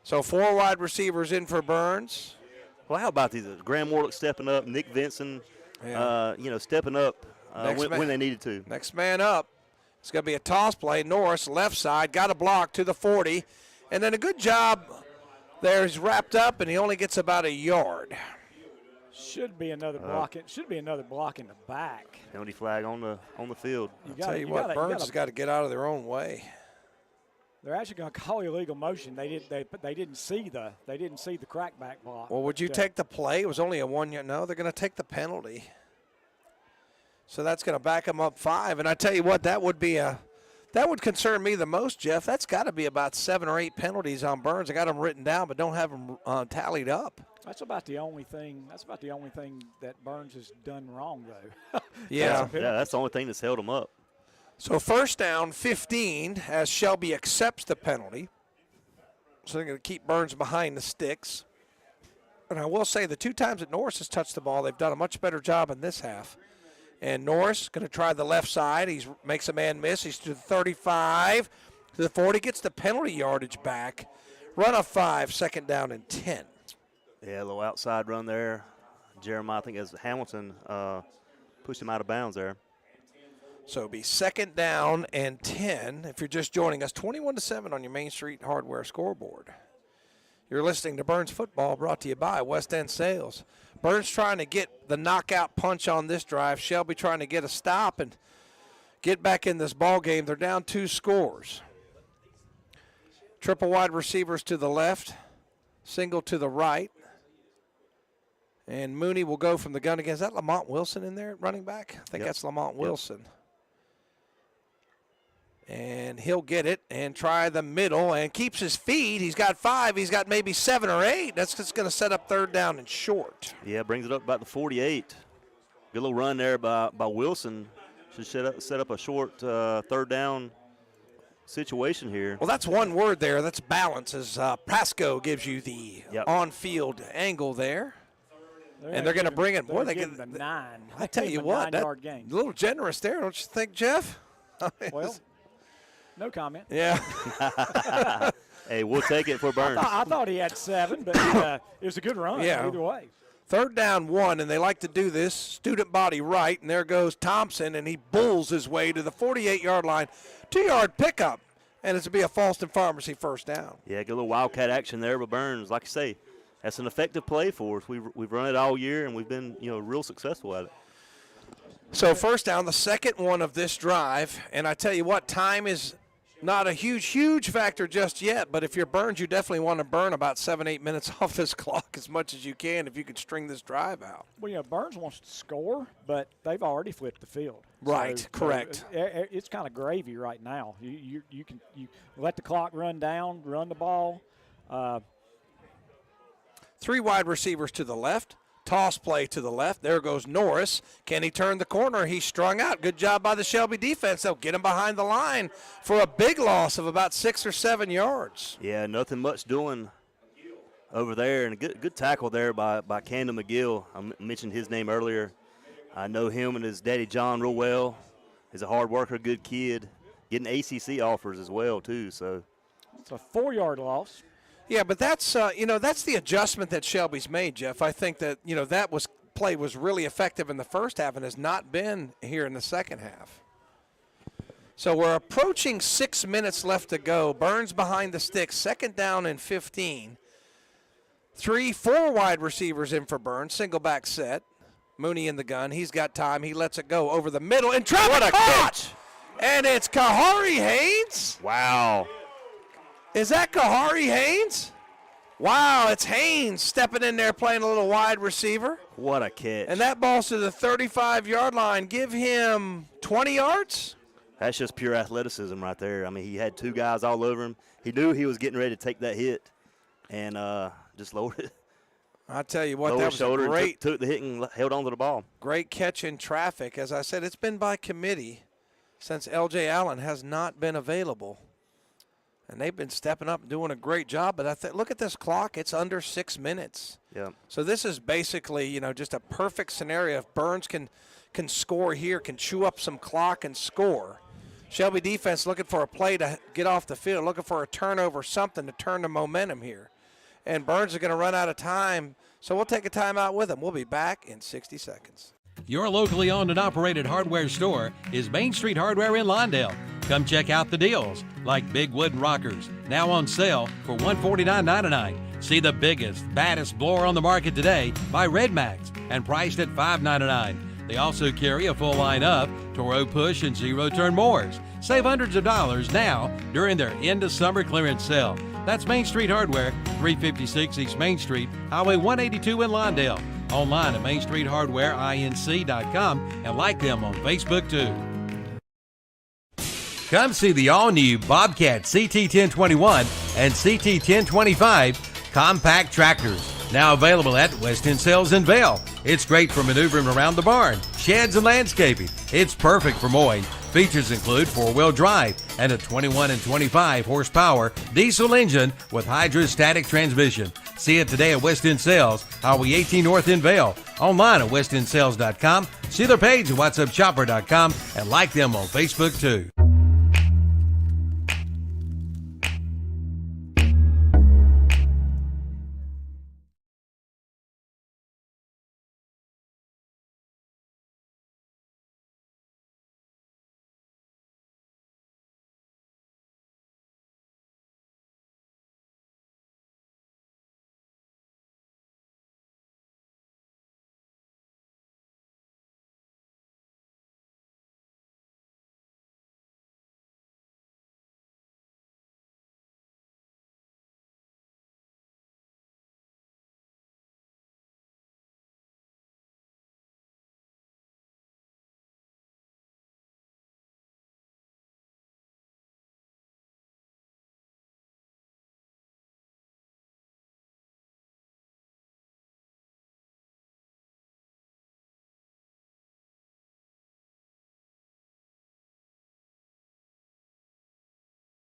So 4 wide receivers in for Burns. Well, how about these? Graham Warlick stepping up, Nick Vinson, stepping up when they needed to. Next man up. It's going to be a toss play. Norris, left side, got a block to the 40. And then a good job there. He's wrapped up, and he only gets about a yard. Should be another block. It should be another block in the back. Penalty flag on the field. I'll tell you what, Burns has got to get out of their own way. They're actually going to call illegal motion. They didn't see the crackback block. Well, would you take the play? It was only a 1 yard. No, they're going to take the penalty. So that's going to back them up 5. And I tell you what, that would concern me the most, Jeff. That's got to be about 7 or 8 penalties on Burns. I got them written down, but don't have them tallied up. That's about the only thing that Burns has done wrong, though. Yeah. That's the only thing that's held them up. So first down, 15, as Shelby accepts the penalty. So they're going to keep Burns behind the sticks. And I will say the 2 times that Norris has touched the ball, they've done a much better job in this half. And Norris going to try the left side. He makes a man miss. He's to the 35, to the 40, gets the penalty yardage back. Run of 5, second down and 10. Yeah, a little outside run there. Jeremiah, I think as Hamilton pushed him out of bounds there. So it'll be second down and 10. If you're just joining us, 21-7 on your Main Street Hardware scoreboard. You're listening to Burns Football, brought to you by West End Sales. Burns trying to get the knockout punch on this drive. Shelby trying to get a stop and get back in this ball game. They're down 2 scores. Triple wide receivers to the left, single to the right. And Mooney will go from the gun again. Is that Lamont Wilson in there at running back? I think that's Lamont Wilson. And he'll get it and try the middle and keeps his feet. He's got 5. He's got maybe 7 or 8. That's just going to set up third down and short. Yeah, brings it up about the 48. Good little run there by Wilson. Should set up a short third down situation here. Well, that's one word there. That's balance, as Pasco gives you the on-field angle there. And they're going to bring it. Boy, they get the 9. I tell you what, that's a little generous there, don't you think, Jeff? Well, No comment. Yeah. Hey, we'll take it for Burns. I thought he had 7, but it was a good run either way. 3rd down 1, and they like to do this. Student body right, and there goes Thompson, and he bulls his way to the 48-yard line. 2-yard pickup, and it's to be a Falston Pharmacy first down. Yeah, get a little wildcat action there, but Burns, like I say, that's an effective play for us. We've run it all year, and we've been, real successful at it. So first down, the second one of this drive, and I tell you what, time is not a huge factor just yet, but if you're Burns, you definitely want to burn about 7-8 minutes off this clock as much as you can if you could string this drive out. Well, Burns wants to score, but they've already flipped the field. Right, correct. It's kind of gravy right now. You can let the clock run down, run the ball. 3 wide receivers to the left. Toss play to the left. There goes Norris. Can he turn the corner? He's strung out. Good job by the Shelby defense. They'll get him behind the line for a big loss of about 6 or 7 yards. Yeah, nothing much doing over there. And a good tackle there by Camden McGill. I mentioned his name earlier. I know him and his daddy John real well. He's a hard worker, good kid. Getting ACC offers as well, too. So it's a 4-yard loss. Yeah, but that's that's the adjustment that Shelby's made, Jeff. I think that that play was really effective in the first half and has not been here in the second half. So we're approaching 6 minutes left to go. Burns behind the sticks, 2nd down and 15. 4 wide receivers in for Burns, single back set. Mooney in the gun. He's got time. He lets it go over the middle and traffic catch. And it's Kahari Haynes. Wow. Is that Kahari Haynes? Wow, it's Haynes stepping in there playing a little wide receiver. What a catch. And that ball's to the 35-yard line. Give him 20 yards? That's just pure athleticism right there. I mean, he had 2 guys all over him. He knew he was getting ready to take that hit and just lowered it. I tell you what, that was shoulder great. Took the hit and held on to the ball. Great catch in traffic. As I said, it's been by committee since L.J. Allen has not been available. And they've been stepping up and doing a great job. But look at this clock. It's under 6 minutes. Yeah. So this is basically, just a perfect scenario. If Burns can score here, can chew up some clock and score. Shelby defense looking for a play to get off the field, looking for a turnover, something to turn the momentum here. And Burns is going to run out of time, so we'll take a timeout with him. We'll be back in 60 seconds. Your locally owned and operated hardware store is Main Street Hardware in Lawndale. Come check out the deals, like big wooden rockers, now on sale for $149.99. See the biggest, baddest blower on the market today by Red Max and priced at $599. They also carry a full line of Toro push and zero-turn mowers. Save hundreds of dollars now during their end-of-summer clearance sale. That's Main Street Hardware, 356 East Main Street, Highway 182 in Lawndale. Online at mainstreethardwareinc.com and like them on Facebook too. Come see the all-new Bobcat CT1021 and CT1025 compact tractors. Now available at West End Sales in Vail. It's great for maneuvering around the barn, sheds, and landscaping. It's perfect for mowing. Features include 4-wheel drive and a 21 and 25 horsepower diesel engine with hydrostatic transmission. See it today at West End Sales, Highway 18 North in Vail. Online at westendsales.com. See their page at whatsupshopper.com and like them on Facebook too.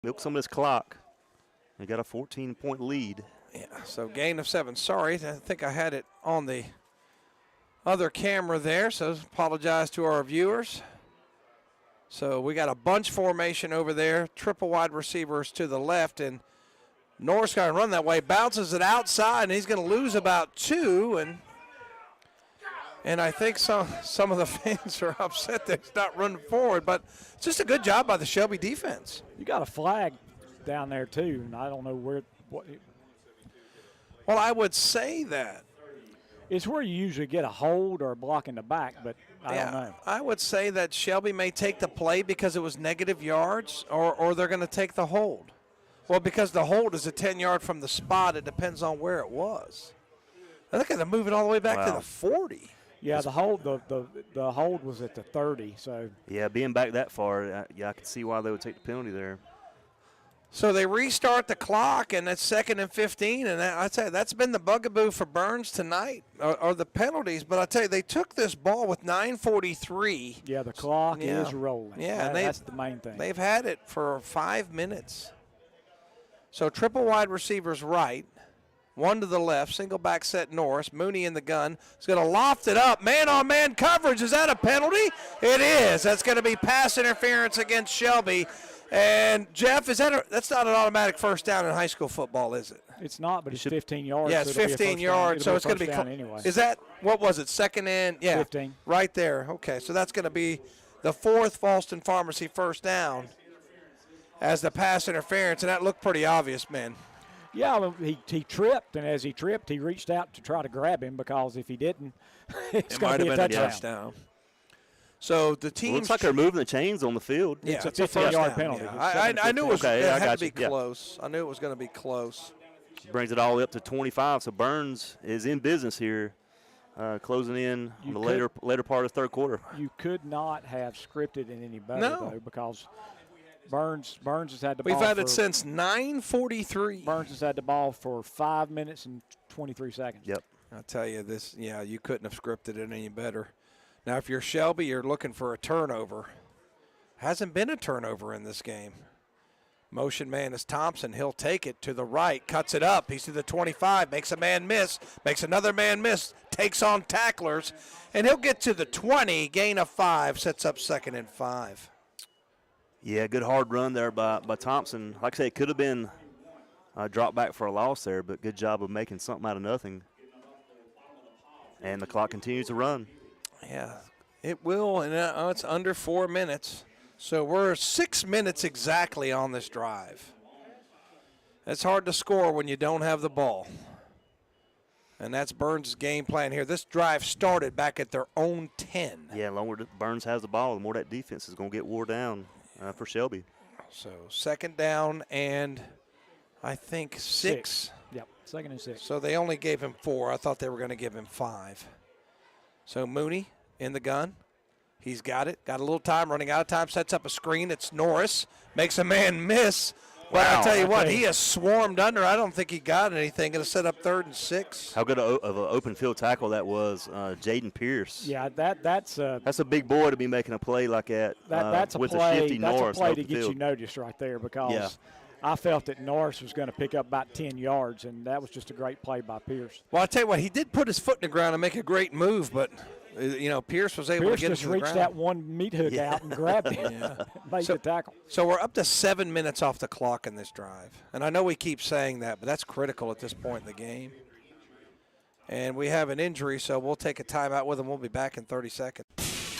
Milk some of this clock. They got a 14-point lead. Yeah, so gain of 7. Sorry, I think I had it on the other camera there, so apologize to our viewers. So we got a bunch formation over there, triple wide receivers to the left, and Norris going to run that way, bounces it outside, and he's going to lose about 2, and I think some of the fans are upset that he's not running forward, but it's just a good job by the Shelby defense. You got a flag down there too, and I don't know where. Well, I would say that. It's where you usually get a hold or a block in the back, but I don't know. I would say that Shelby may take the play because it was negative yards, or they're going to take the hold. Well, because the hold is a 10-yard from the spot, it depends on where it was. I think they're moving all the way back to the 40. Yeah, the hold the hold was at the 30. So yeah, being back that far, I could see why they would take the penalty there. So they restart the clock, and it's 2nd and 15, and I'd say that's been the bugaboo for Burns tonight, or the penalties. But I tell you, they took this ball with 9:43. Yeah, the clock is rolling. Yeah, that's the main thing. They've had it for 5 minutes. So triple wide receivers right, one to the left, single back set Norris. Mooney in the gun. He's going to loft it up. Man-on-man coverage. Is that a penalty? It is. That's going to be pass interference against Shelby. And, Jeff, that's not an automatic first down in high school football, is it? It's not, but it's 15 yards. Yeah, it's 15 yards, so it's going to be anyway. Is that, what was it, 2nd and? Yeah, 15. Right there. Okay, so that's going to be the 4th Falston Pharmacy first down as the pass interference, and that looked pretty obvious, man. Yeah, he tripped, and as he tripped, he reached out to try to grab him because if he didn't, it's going to be a touchdown. So the team looks like they're moving the chains on the field. Yeah, it's a 15-yard penalty. Yeah. I knew it had to be close. Yeah. I knew it was going to be close. Brings it all the way up to 25. So Burns is in business here, closing in on the later part of the third quarter. You could not have scripted it any better though, because Burns has had the ball. We've had it since 9:43. Burns has had the ball for 5 minutes and 23 seconds. Yep. I'll tell you this. Yeah, you couldn't have scripted it any better. Now, if you're Shelby, you're looking for a turnover. Hasn't been a turnover in this game. Motion man is Thompson. He'll take it to the right, cuts it up. He's to the 25, makes a man miss, makes another man miss, takes on tacklers, and he'll get to the 20, gain of 5, sets up 2nd and 5. Yeah, good hard run there by Thompson. Like I say, it could have been a drop back for a loss there, but good job of making something out of nothing. And the clock continues to run. Yeah, it will, and it's under 4 minutes. So we're 6 minutes exactly on this drive. It's hard to score when you don't have the ball. And that's Burns' game plan here. This drive started back at their own 10. Yeah, the longer Burns has the ball, the more that defense is going to get wore down for Shelby. So 2nd down and I think 6. Yep, 2nd and 6. So they only gave him 4. I thought they were going to give him 5. So Mooney in the gun. He's got it. Got a little time, running out of time. Sets up a screen. It's Norris. Makes a man miss. But I tell you what, he has swarmed under. I don't think he got anything. Going to set up 3rd and 6. How good of an open field tackle that was, Jaden Pierce. Yeah, that's a big boy to be making a play like that. That's a with play. A shifty That's Norris a play to field. get you noticed right there because I felt that Norris was going to pick up about 10 yards, and that was just a great play by Pierce. Well, I tell you what, he did put his foot in the ground and make a great move, but Pierce was able to get just into the reached ground. that one meat hook out and grabbed him. Made the tackle. So we're up to 7 minutes off the clock in this drive. And I know we keep saying that, but that's critical at this point in the game. And we have an injury, so we'll take a timeout with him. We'll be back in 30 seconds.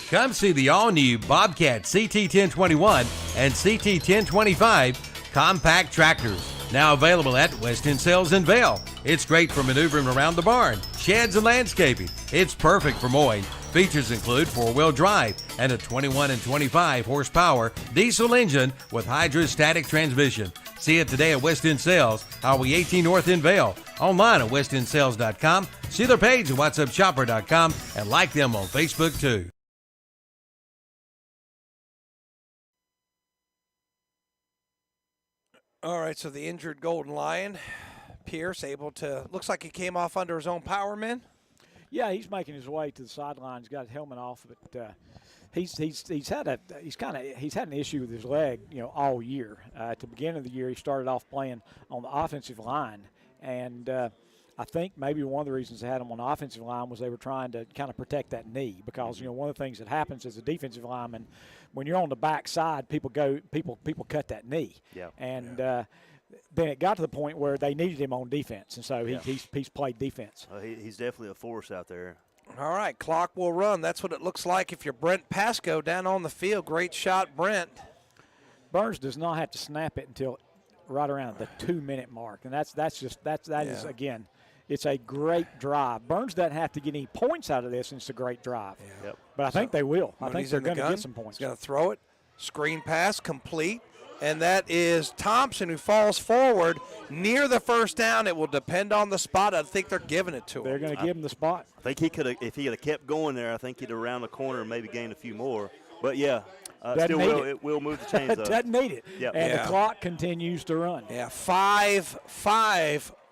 Come see the all-new Bobcat CT1021 and CT1025 compact tractors. Now available at West End Sales in Vail. It's great for maneuvering around the barn, sheds, and landscaping. It's perfect for mowing. Features include 4-wheel drive and a 21 and 25 horsepower diesel engine with hydrostatic transmission. See it today at West End Sales, Highway 18 North in Vail. Online at westendsales.com. See their page at whatsupshopper.com and like them on Facebook too. All right, so the injured Golden Lion, Pierce, able to, looks like he came off under his own power, man. Yeah, he's making his way to the sideline. He's got his helmet off, but he's had an issue with his leg, all year. At the beginning of the year, he started off playing on the offensive line, and I think maybe one of the reasons they had them on the offensive line was they were trying to kind of protect that knee because, one of the things that happens as a defensive lineman, when you're on the back side, people cut that knee. Yeah. And then it got to the point where they needed him on defense, and so he's played defense. He's definitely a force out there. All right, clock will run. That's what it looks like if you're Brent Pasco down on the field. Great shot, Brent. Burns does not have to snap it until right around the 2-minute mark, and that is again, it's a great drive. Burns doesn't have to get any points out of this, and it's a great drive. Yeah. Yep. But I think they will. I When think he's they're in the going to gun, get some points. He's going to throw it. Screen pass complete. And that is Thompson who falls forward near the first down. It will depend on the spot. I think they're giving it to him. They're going to give him the spot. I think he could have, if he had kept going there, I think he'd have around the corner and maybe gained a few more. But, yeah, it will move the chains up. Doesn't need it. Yep. And the clock continues to run. Yeah, 5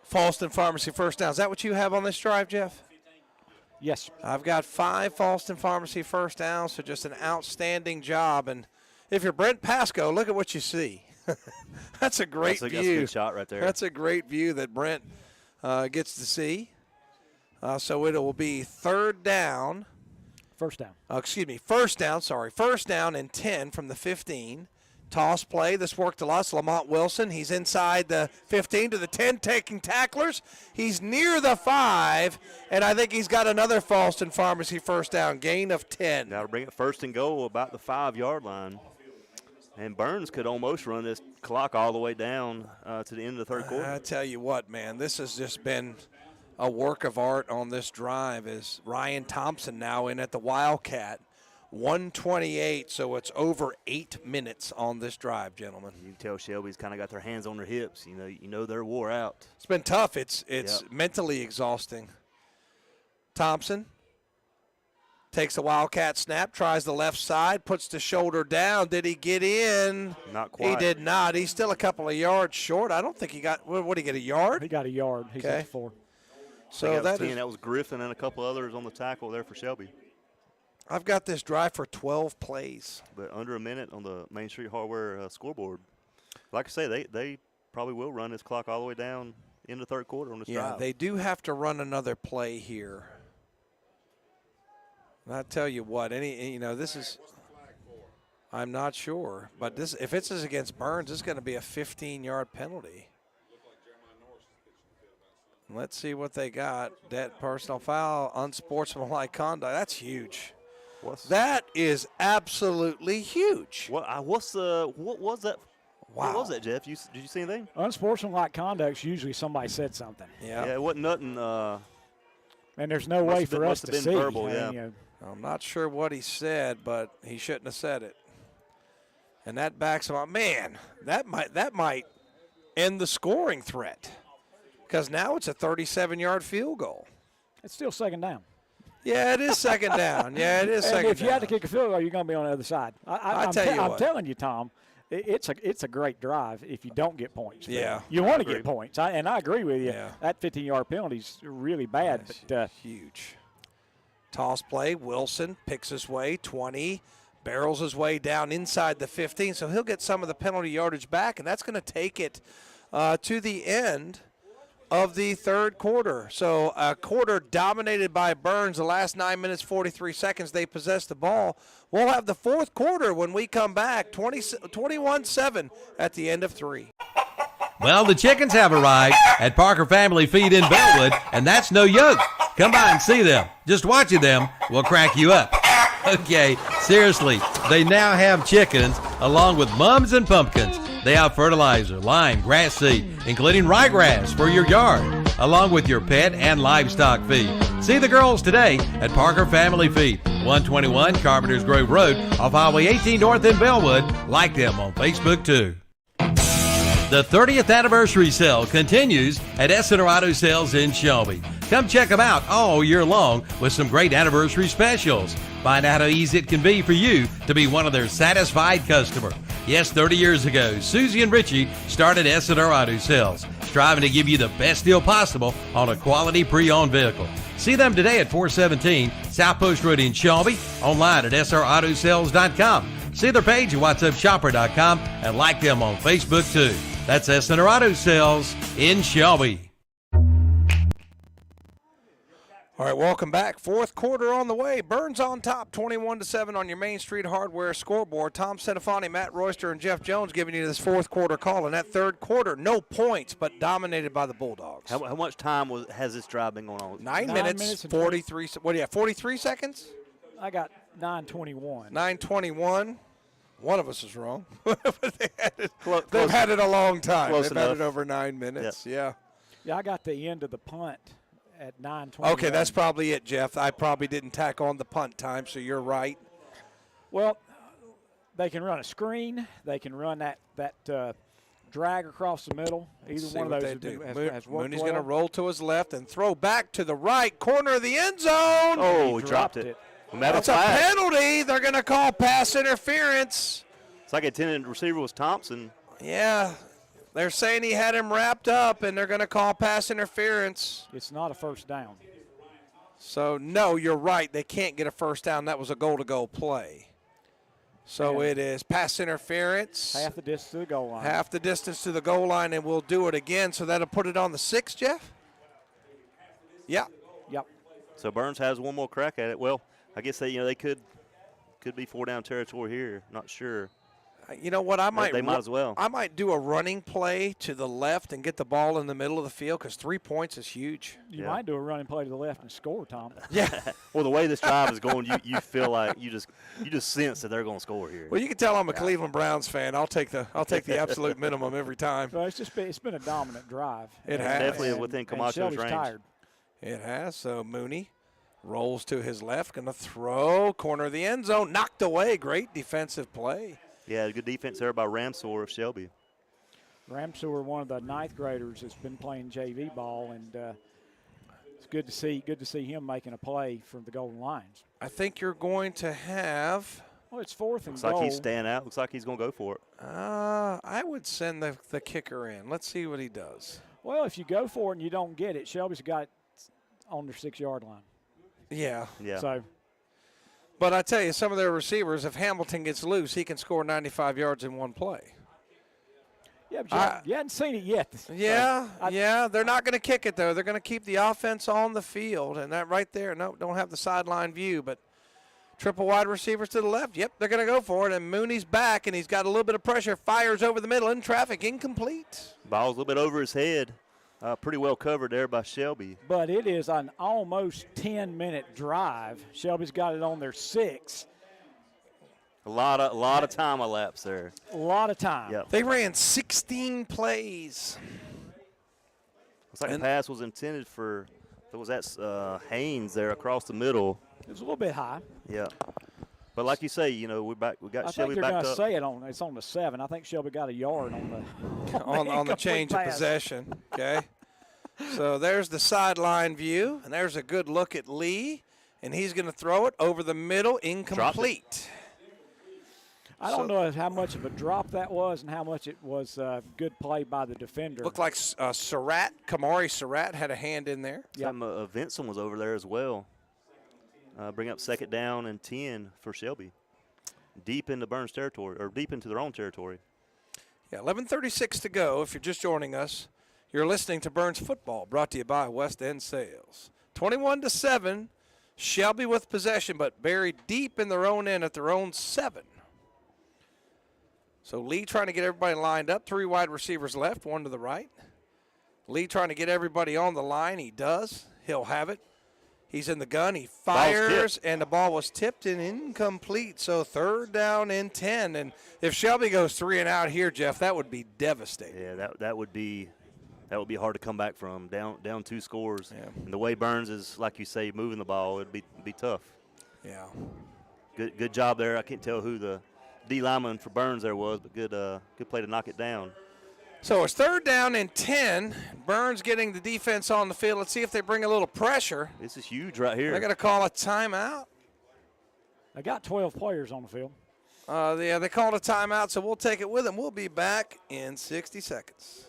Falston Pharmacy first down. Is that what you have on this drive, Jeff? Yes. I've got 5 Falston Pharmacy first downs, so just an outstanding job. And if you're Brent Pasco, look at what you see. That's a great view. That's a good shot right there. That's a great view that Brent gets to see. So it will be third down. First down. First down, sorry. First down and 10 from the 15. Toss play. This worked a lot. Lamont Wilson. He's inside the 15 to the 10, taking tacklers. He's near the 5, and I think he's got another Falston Pharmacy first down. Gain of 10. Now to bring it first and goal about the 5-yard line. And Burns could almost run this clock all the way down to the end of the third quarter. I tell you what, man, this has just been a work of art on this drive. Is Ryan Thompson now in at the Wildcat. 1:28, so it's over 8 minutes on this drive, gentlemen. You can tell Shelby's kind of got their hands on their hips. You know they're wore out. It's been tough. It's mentally exhausting. Thompson takes the Wildcat snap, tries the left side, puts the shoulder down. Did he get in? Not quite. He did not. He's still a couple of yards short. I don't think he got – what did he get, a yard? He got a yard. He's at 4. So that was Griffin and a couple others on the tackle there for Shelby. I've got this drive for 12 plays. But under a minute on the Main Street Hardware scoreboard. Like I say, they probably will run this clock all the way down in the third quarter on this drive. Yeah, they do have to run another play here. And I tell you what, this is – I'm not sure. But this, if it's against Burns, it's going to be a 15-yard penalty. Let's see what they got. That personal foul, unsportsmanlike conduct. That's huge. That is absolutely huge. What was that? Wow. What was that, Jeff? Did you see anything? Unsportsmanlike conduct, usually somebody said something. Yeah, it wasn't nothing. And there's no way for us to see. Verbal, I'm not sure what he said, but he shouldn't have said it. And that backs him up. Man, that might end the scoring threat because now it's a 37-yard field goal. It's still second down. Yeah, it is second down. Yeah, it is second down. If you have to kick a field goal, you're going to be on the other side. I'm telling you, Tom, it's a great drive if you don't get points. Yeah. You want to get points. I agree with you. Yeah. That 15-yard penalty is really bad. But huge. Toss play. Wilson picks his way, 20, barrels his way down inside the 15, so he'll get some of the penalty yardage back, and that's going to take it to the end of the third quarter. So a quarter dominated by Burns. The last 9 minutes, 43 seconds, they possessed the ball. We'll have the fourth quarter when we come back, 21-7 at the end of 3. Well, the chickens have arrived at Parker Family Feed in Bellwood, and that's no joke. Come by and see them. Just watching them will crack you up. Okay, seriously, they now have chickens along with mums and pumpkins. They have fertilizer, lime, grass seed, including ryegrass for your yard, along with your pet and livestock feed. See the girls today at Parker Family Feed, 121 Carpenters Grove Road off Highway 18 North in Bellwood. Like them on Facebook, too. The 30th anniversary sale continues at Essener Auto Sales in Shelby. Come check them out all year long with some great anniversary specials. Find out how easy it can be for you to be one of their satisfied customers. Yes, 30 years ago, Susie and Richie started Essener Auto Sales, striving to give you the best deal possible on a quality pre-owned vehicle. See them today at 417 South Post Road in Shelby, online at srautosales.com. See their page at whatsupshopper.com and like them on Facebook too. That's Essener Auto Sales in Shelby. All right, welcome back. Fourth quarter on the way. Burns on top, 21-7 on your Main Street Hardware scoreboard. Tom Centofanti, Matt Royster, and Jeff Jones giving you this fourth quarter call. In that third quarter, no points, but dominated by the Bulldogs. How much time has this drive been going on? 9 minutes 43. What do you have? 43 seconds? I got 9:21. 9:21. One of us is wrong. Close, They've had it a long time. Close They've enough. had it over 9 minutes. Yeah. Yeah, I got the end of the punt at 9:20. Okay, that's probably it, Jeff. I probably didn't tack on the punt time, so you're right. Well, they can run a screen. They can run that drag across the middle. Either one of those has worked Mooney's well. going to roll to his left and throw back to the right corner of the end zone. Oh, he dropped it. That's a penalty. They're going to call pass interference. It's like intended receiver was Thompson. Yeah. They're saying he had him wrapped up, and they're going to call pass interference. It's not a first down. So, no, you're right. They can't get a first down. That was a goal-to-go play. So it is pass interference. Half the distance to the goal line. Half the distance to the goal line, and we'll do it again. So that'll put it on the 6, Jeff? Yeah. Yep. So Burns has one more crack at it. Well, I guess they could be 4-down territory here. Not sure. You know what? They might as well. I might do a running play to the left and get the ball in the middle of the field because 3 points is huge. You might do a running play to the left and score, Tom. Yeah. Well, the way this drive is going, you feel like you just sense that they're going to score here. Well, you can tell I'm a Cleveland Browns fan. I'll take the absolute minimum every time. So it's been a dominant drive. It has. Definitely within Camacho's Shelby's range. Tired. It has. So Mooney rolls to his left, going to throw corner of the end zone, knocked away. Great defensive play. Yeah, good defense there by Ramsor of Shelby. Ramsor, one of the ninth graders, has been playing JV ball, and it's good to see him making a play from the golden lines. I think you're going to have. Well, it's fourth and Looks goal. like he's staying out. Looks like he's going to go for it. I would send the kicker in. Let's see what he does. Well, if you go for it and you don't get it, Shelby's got it on their 6-yard line. Yeah. Yeah. So. But I tell you, some of their receivers, if Hamilton gets loose, he can score 95 yards in one play. Yeah, but you hadn't seen it yet. Yeah, they're not going to kick it, though. They're going to keep the offense on the field, and that right there, no, don't have the sideline view, but triple wide receivers to the left. Yep, they're going to go for it, and Mooney's back, and he's got a little bit of pressure, fires over the middle in traffic, incomplete. Ball's a little bit over his head. Pretty well covered there by Shelby. But it is an almost 10-minute drive. Shelby's got it on their 6. A lot of time elapsed there. A lot of time. Yep. They ran 16 plays. Looks like the pass was intended for, Haynes there across the middle. It was a little bit high. Yeah. But like you say, we're back. We got Shelby back up. I think they're going to say it's on the 7. I think Shelby got a yard on the change of possession. Okay. So there's the sideline view, and there's a good look at Lee, and he's going to throw it over the middle, incomplete. I don't know how much of a drop that was and how much it was good play by the defender. Looked like Kamari Surratt had a hand in there. Yeah, Vincent was over there as well. Bring up 2nd down and 10 for Shelby. Deep into Burns territory, or deep into their own territory. Yeah, 11:36 to go. If you're just joining us, you're listening to Burns Football, brought to you by West End Sales. 21-7, Shelby with possession, but buried deep in their own end at their own 7. So Lee trying to get everybody lined up. 3 wide receivers left, 1 to the right. Lee trying to get everybody on the line. He does. He'll have it. He's in the gun. He fires, and the ball was tipped and incomplete. So 3rd down and 10. And if Shelby goes 3 and out here, Jeff, that would be devastating. Yeah, that would be hard to come back from. Down 2 scores. Yeah. And the way Burns is, like you say, moving the ball, it'd be tough. Yeah. Good job there. I can't tell who the D lineman for Burns there was, but good play to knock it down. So it's 3rd down and 10. Burns getting the defense on the field. Let's see if they bring a little pressure. This is huge right here. They're going to call a timeout. They got 12 players on the field. Yeah, they called a timeout, so we'll take it with them. We'll be back in 60 seconds.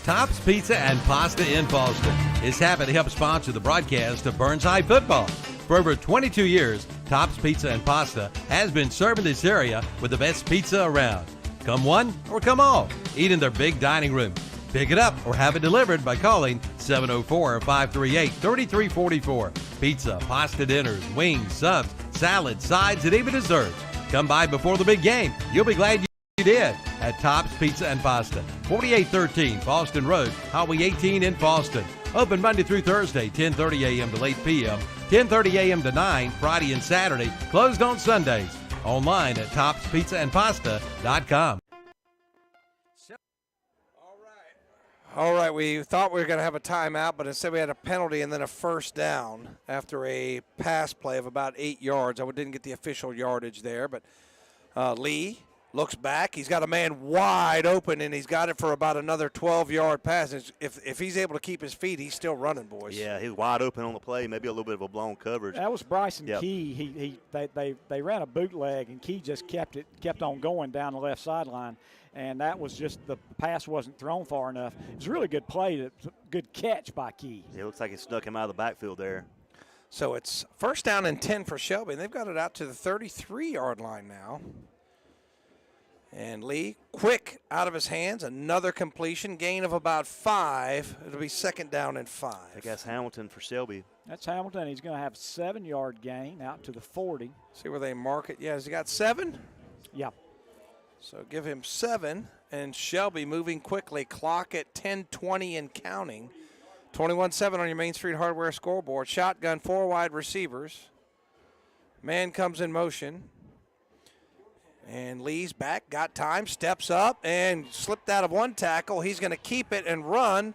Tops Pizza and Pasta in Boston is happy to help sponsor the broadcast of Burns High football. For over 22 years, Tops Pizza and Pasta has been serving this area with the best pizza around. Come one or come all. Eat in their big dining room. Pick it up or have it delivered by calling 704-538-3344. Pizza, pasta dinners, wings, subs, salads, sides, and even desserts. Come by before the big game. You'll be glad you did at Tops Pizza and Pasta, 4813 Fallston Road, Highway 18 in Fallston. Open Monday through Thursday, 10:30 a.m. to 8 p.m., 10:30 a.m. to 9, Friday and Saturday. Closed on Sundays. Online at topspizzaandpasta.com. All right, we thought we were going to have a timeout, but instead we had a penalty and then a first down after a pass play of about 8 yards. I didn't get the official yardage there, but Lee looks back. He's got a man wide open, and he's got it for about another 12-yard pass. If he's able to keep his feet, he's still running, boys. Yeah, he was wide open on the play, maybe a little bit of a blown coverage. That was Bryson Key. They ran a bootleg, and Key just kept on going down the left sideline. And that was just the pass wasn't thrown far enough. It was a really good play, good catch by Key. It looks like it snuck him out of the backfield there. So it's first down and 10 for Shelby, and they've got it out to the 33-yard line now. And Lee, quick out of his hands, another completion, gain of about 5. It'll be second down and 5. I think that's Hamilton for Shelby. That's Hamilton. He's going to have a 7-yard gain out to the 40. See where they mark it. Yeah, has he got 7? Yeah. So give him 7, and Shelby moving quickly. Clock at 10:20 and counting. 21-7 on your Main Street Hardware scoreboard. Shotgun, 4 wide receivers. Man comes in motion. And Lee's back, got time, steps up, and slipped out of one tackle. He's going to keep it and run,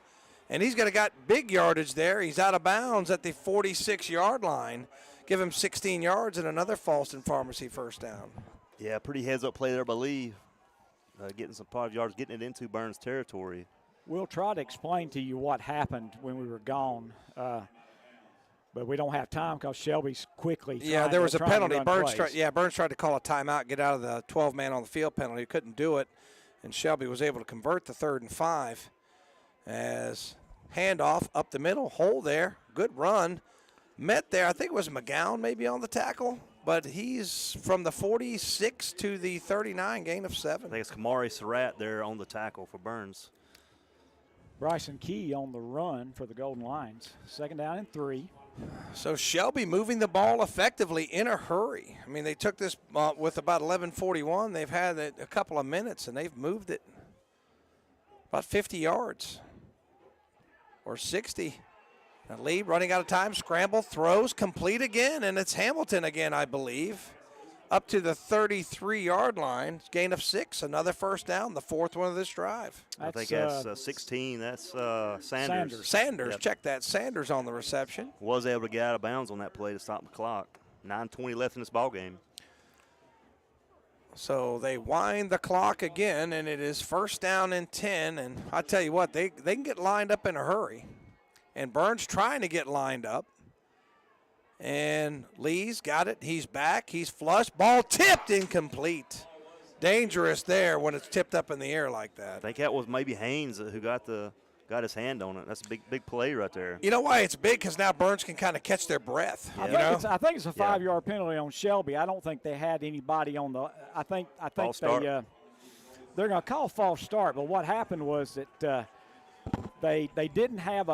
and he's going to got big yardage there. He's out of bounds at the 46-yard line. Give him 16 yards and another Fallston Pharmacy first down. Yeah, pretty heads-up play there by Lee, getting some 5 yards, getting it into Burns territory. We'll try to explain to you what happened when we were gone, but we don't have time because Shelby's quickly. Yeah, there was a penalty. Burns tried to call a timeout, get out of the 12-man on the field penalty. He couldn't do it, and Shelby was able to convert the 3rd and 5 as handoff up the middle, hole there, good run. Met there, I think it was McGowan maybe on the tackle. But he's from the 46 to the 39, gain of 7. I think it's Kamari Surratt there on the tackle for Burns. Bryson Key on the run for the Golden Lions. Second down and 3. So Shelby moving the ball effectively in a hurry. I mean, they took this with about 11:41. They've had it a couple of minutes, and they've moved it about 50 yards or 60. Now Lee running out of time, scramble, throws, complete again, and it's Hamilton again, I believe, up to the 33-yard line. Gain of 6, another first down, the 4th one of this drive. I think that's 16. That's Sanders. Sanders, yep. Check that. Sanders on the reception. Was able to get out of bounds on that play to stop the clock. 9:20 left in this ball game. So they wind the clock again, and it is first down and 10. And I tell you what, they can get lined up in a hurry. And Burns trying to get lined up. And Lee's got it. He's back. He's flush. Ball tipped, incomplete. Dangerous there when it's tipped up in the air like that. I think that was maybe Haynes who got his hand on it. That's a big play right there. You know why it's big? Because now Burns can kind of catch their breath. Yeah. I think it's a 5-yard penalty on Shelby. I don't think they had anybody on the. I think they're going to call false start. But what happened was that they didn't have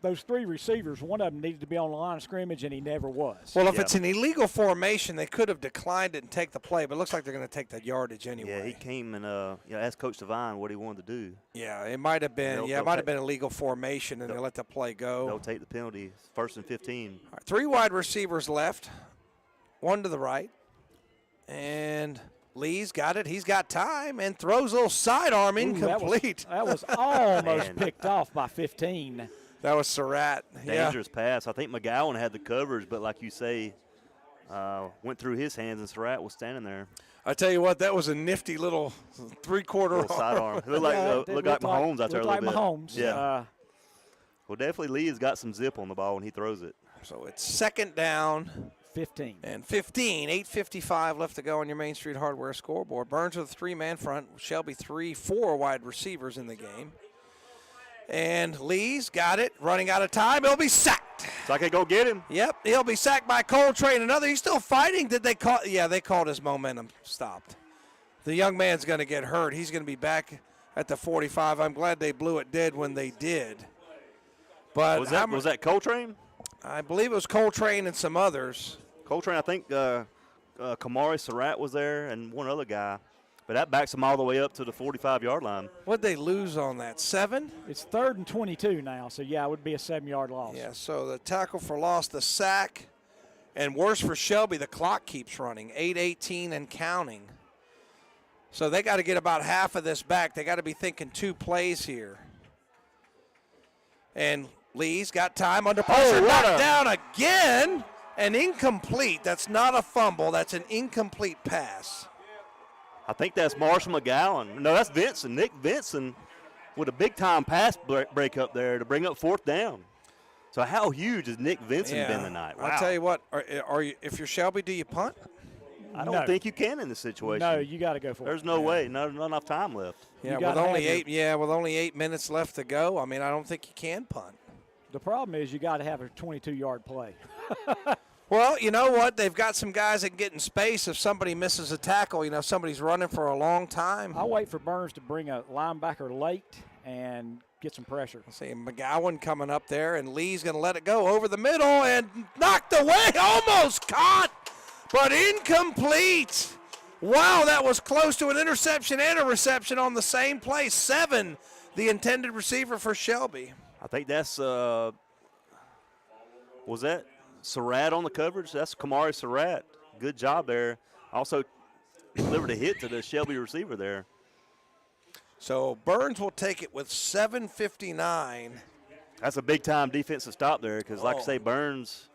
those 3 receivers. One of them needed to be on the line of scrimmage, and he never was. Well, if it's an illegal formation, they could have declined it and take the play, but it looks like they're going to take the yardage anyway. Yeah, he came and asked Coach Devine what he wanted to do. Yeah, it might have been. It might have been a legal formation, and they let the play go. They'll take the penalty. 1st and 15. All right, 3 wide receivers left, 1 to the right, and Lee's got it. He's got time and throws a little sidearm incomplete. That was almost picked off by 15. That was Surratt. Dangerous pass. I think McGowan had the coverage, but like you say, went through his hands, and Surratt was standing there. I tell you what, that was a nifty little 3/4 sidearm. It looked like Mahomes out there a little bit. Mahomes. Yeah. Well, definitely Lee has got some zip on the ball when he throws it. So it's second down. 15. And 15, 8:55 left to go on your Main Street Hardware scoreboard. Burns with a 3-man front. Shelby 4 wide receivers in the game. And Lee's got it, running out of time. He'll be sacked. So I can go get him. Yep, he'll be sacked by Coltrane. Another, he's still fighting. Did they call? Yeah, they called his momentum stopped. The young man's going to get hurt. He's going to be back at the 45. I'm glad they blew it dead when they did. But was that Coltrane? I believe it was Coltrane and some others. Coltrane, I think Kamari Surratt was there and one other guy. But that backs them all the way up to the 45-yard line. What'd they lose on that, 7? It's 3rd and 22 now, so, yeah, it would be a 7-yard loss. Yeah, so the tackle for loss, the sack, and worse for Shelby, the clock keeps running, 8:18 and counting. So they got to get about half of this back. They got to be thinking 2 plays here. And Lee's got time under pressure, knocked down again, and incomplete. That's not a fumble. That's an incomplete pass. I think that's Marshall McGowan. No, that's Vinson. Nick Vinson with a big-time pass break up there to bring up 4th down. So how huge has Nick Vinson been tonight? Wow. I'll tell you what, are you, if you're Shelby, do you punt? I don't think you can in this situation. No, you got to go for it. There's no way. Not enough time left. Yeah, with only 8 minutes left to go, I mean, I don't think you can punt. The problem is you got to have a 22-yard play. Well, you know what? They've got some guys that can get in space if somebody misses a tackle. You know, somebody's running for a long time. I'll wait for Burns to bring a linebacker late and get some pressure. See McGowan coming up there, and Lee's going to let it go over the middle and knocked away, almost caught, but incomplete. Wow, that was close to an interception and a reception on the same play. 7, the intended receiver for Shelby. I think that's was that Surratt on the coverage? That's Kamari Surratt. Good job there. Also delivered a hit to the Shelby receiver there. So Burns will take it with 7:59. That's a big-time defensive stop there because, like I say, Burns,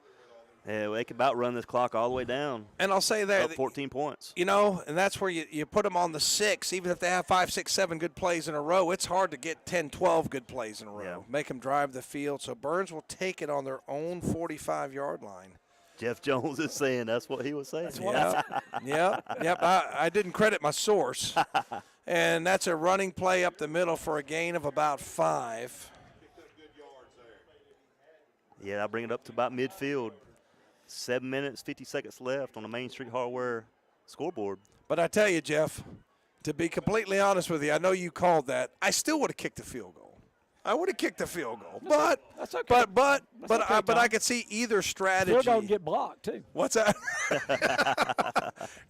they could about run this clock all the way down. And I'll say there, up 14 points. You know, and that's where you put them on the 6. Even if they have 5, 6, 7 good plays in a row, it's hard to get 10, 12 good plays in a row. Yeah. Make them drive the field. So Burns will take it on their own 45-yard line. Jeff Jones is saying that's what he was saying. Yep. I didn't credit my source. And that's a running play up the middle for a gain of about 5. Yeah, I'll bring it up to about midfield. 7 minutes, 50 seconds left on the Main Street Hardware scoreboard. But I tell you, Jeff, to be completely honest with you, I know you called that. I still would have kicked the field goal. I would have kicked the field goal. But that's okay. But I could see either strategy. Field goal can get blocked too. What's that?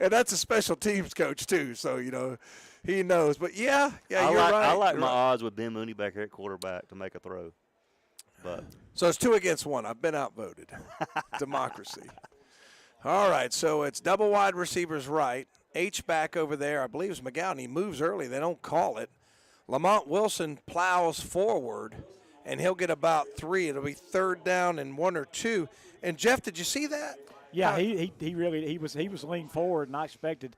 And that's a special teams coach too, so you know he knows. But yeah, you're right. I like my odds with Ben Mooney back here at quarterback to make a throw. But so it's 2 against 1. I've been outvoted. Democracy. All right, so it's double wide receivers right. H-back over there, I believe, is McGowan. He moves early. They don't call it. Lamont Wilson plows forward, and he'll get about 3. It'll be 3rd down and 1 or 2. And, Jeff, did you see that? Yeah, he was leaning forward, and I expected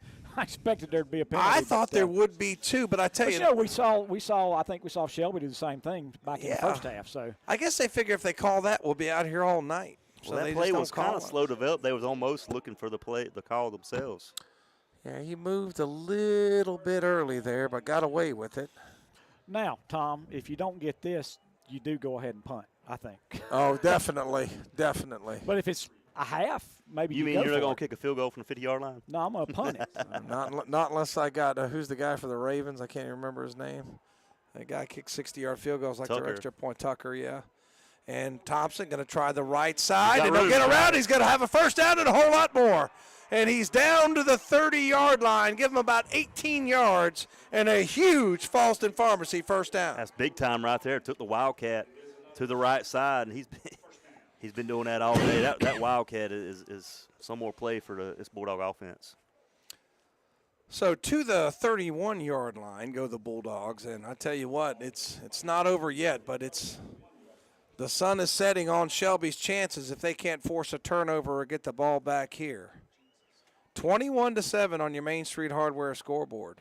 there to be a penalty. I thought there would be too, but I tell you, we saw. I think we saw Shelby do the same thing back in the first half. So I guess they figure if they call that, we'll be out here all night. So that play was kind of slow developed. They was almost looking for the call themselves. Yeah, he moved a little bit early there, but got away with it. Now, Tom, if you don't get this, you do go ahead and punt, I think. Oh, definitely. But if it's a half, maybe you mean you're not going to kick a field goal from the 50-yard line? No, I'm going to punt it. Not unless I got who's the guy for the Ravens? I can't even remember his name. That guy kicked 60-yard field goals like their extra point. Tucker, yeah. And Thompson going to try the right side, and he'll get around. He's going to have a first down and a whole lot more. And he's down to the 30-yard line. Give him about 18 yards and a huge Falston Pharmacy first down. That's big time right there. Took the Wildcat to the right side, and he's been doing that all day. That Wildcat is some more play for this Bulldog offense. So to the 31-yard line go the Bulldogs, and I tell you what, it's not over yet, but the sun is setting on Shelby's chances if they can't force a turnover or get the ball back here. 21-7 on your Main Street Hardware scoreboard.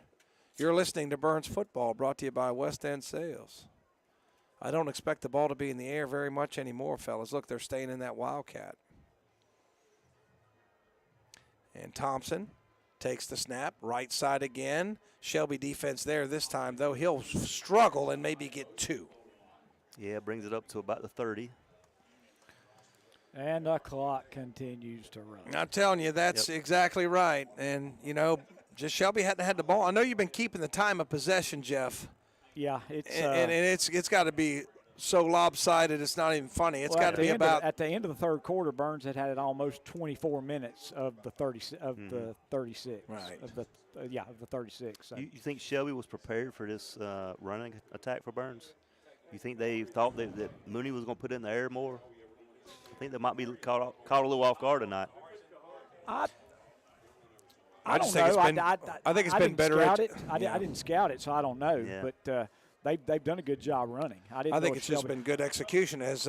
You're listening to Burns Football, brought to you by West End Sales. I don't expect the ball to be in the air very much anymore, fellas. Look, they're staying in that Wildcat. And Thompson takes the snap, right side again. Shelby defense there this time, though. He'll struggle and maybe get 2. Yeah, brings it up to about the 30. And the clock continues to run. I'm telling you, that's exactly right. And, you know, just Shelby hadn't had the ball. I know you've been keeping the time of possession, Jeff. Yeah, it's and it's got to be so lopsided it's not even funny. It's got to be about at the end of the third quarter. Burns had it almost 24 minutes of the 36 right. of the 36. So. You think Shelby was prepared for this running attack for Burns? You think they thought that Mooney was going to put it in the air more? I think they might be caught a little off guard tonight. I just don't think know. I think it's been better. I didn't scout it, so I don't know. Yeah. But they've done a good job running. I think it's just been good execution as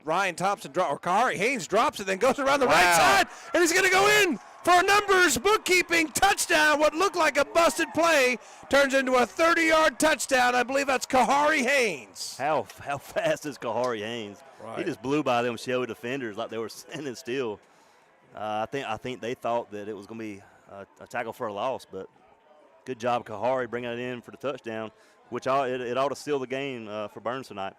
Ryan Thompson or Kahari Haynes drops it, then goes around the right side, and he's going to go in for a numbers bookkeeping touchdown. What looked like a busted play turns into a 30-yard touchdown. I believe that's Kahari Haynes. How fast is Kahari Haynes? Right. He just blew by them Shelby defenders like they were standing still. I think they thought that it was going to be a tackle for a loss, but good job, Kahari, bringing it in for the touchdown, which it ought to seal the game for Burns tonight.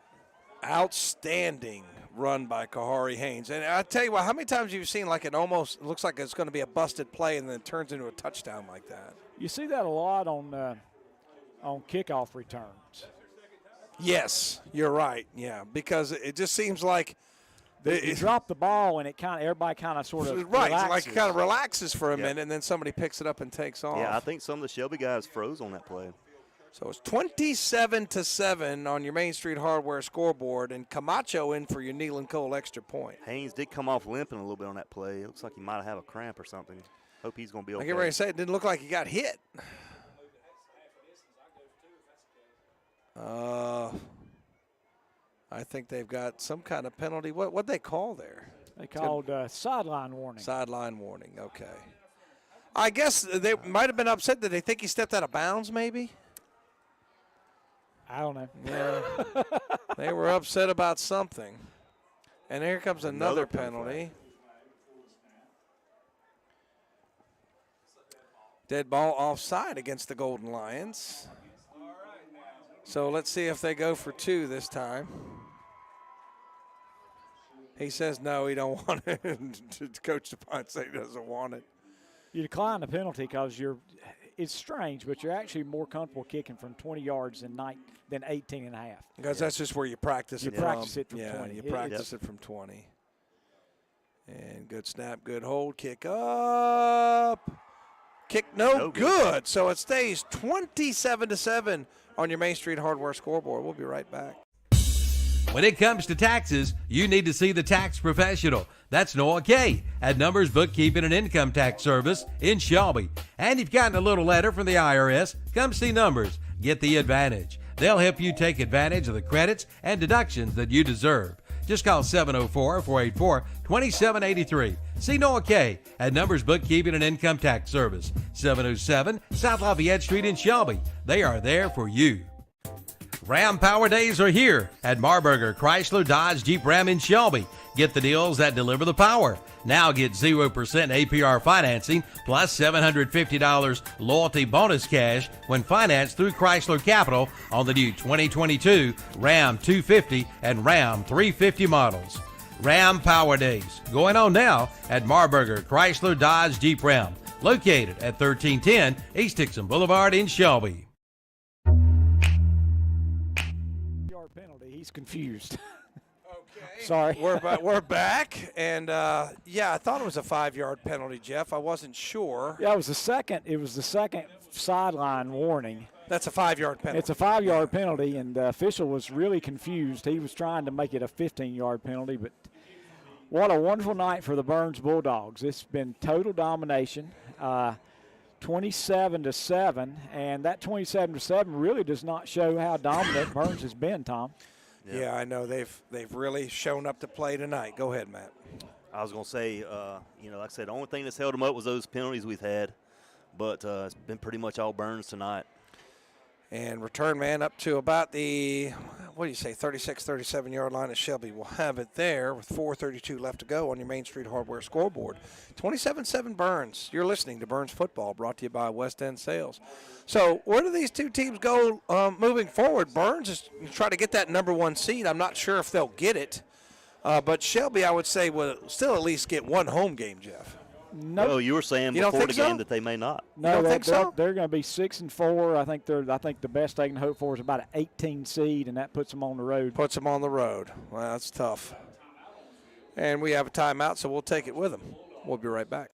Outstanding run by Kahari Haynes. And I tell you what, how many times have you seen like it almost looks like it's going to be a busted play and then it turns into a touchdown like that? You see that a lot on kickoff returns. Yes, you're right. Yeah, because it just seems like you drop the ball and everybody kind of sort of right, relaxes. like kind of relaxes for a minute and then somebody picks it up and takes off. Yeah, I think some of the Shelby guys froze on that play. So it's 27-7 on your Main Street Hardware scoreboard, and Camacho in for your Neal & Cole extra point. Haynes did come off limping a little bit on that play. It looks like he might have a cramp or something. Hope he's going to be okay. I get ready to say it didn't look like he got hit. I think they've got some kind of penalty. What'd they call there? They called sideline warning. Sideline warning, okay. I guess they might have been upset that they think he stepped out of bounds maybe. I don't know. Yeah. They were upset about something. And here comes another penalty. Dead ball offside against the Golden Lions. So let's see if they go for two this time. He says no, he don't want it. Coach DePont said he doesn't want it. You decline the penalty because it's strange, but you're actually more comfortable kicking from 20 yards than 18 and a half. Because that's just where you practice it from. Practice it from 20. You practice it from 20. And good snap, good hold, kick up. Kick no good. So it stays 27-7 on your Main Street Hardware scoreboard. We'll be right back. When it comes to taxes, you need to see the tax professional. That's Noah Kay at Numbers Bookkeeping and Income Tax Service in Shelby. And if you've gotten a little letter from the IRS, come see Numbers. Get the advantage. They'll help you take advantage of the credits and deductions that you deserve. Just call 704-484-2783. See Noah Kay at Numbers Bookkeeping and Income Tax Service, 707 South Lafayette Street in Shelby. They are there for you. Ram Power Days are here at Marburger Chrysler Dodge Jeep Ram in Shelby. Get the deals that deliver the power. Now get 0% APR financing plus $750 loyalty bonus cash when financed through Chrysler Capital on the new 2022 Ram 250 and Ram 350 models. Ram Power Days going on now at Marburger Chrysler Dodge Jeep Ram, located at 1310 East Dixon Boulevard in Shelby. He's confused. Okay. Sorry. We're back, and I thought it was a 5-yard penalty, Jeff. I wasn't sure. Yeah, it was the second sideline warning. That's a 5-yard penalty. It's a 5-yard penalty, and the official was really confused. He was trying to make it a 15-yard penalty, but what a wonderful night for the Burns Bulldogs. It's been total domination. 27-7, and that 27-7 really does not show how dominant Burns has been, Tom. Yeah, I know they've really shown up to play tonight. Go ahead, Matt. I was going to say, like I said, the only thing that's held them up was those penalties we've had, but it's been pretty much all Burns tonight. And return man up to about the, 36-37-yard line at Shelby. We'll have it there with 4:32 left to go on your Main Street Hardware scoreboard. 27-7 Burns. You're listening to Burns Football, brought to you by West End Sales. So where do these two teams go moving forward? Burns is trying to get that number 1 seed. I'm not sure if they'll get it. But Shelby, I would say, will still at least get one home game, Jeff. Nope. Oh, you were saying You don't before the think so? game that they may not. No, think so? they're going to be 6-4. I think the best they can hope for is about an 18 seed, and that puts them on the road. Puts them on the road. Well, that's tough. And we have a timeout, so we'll take it with them. We'll be right back.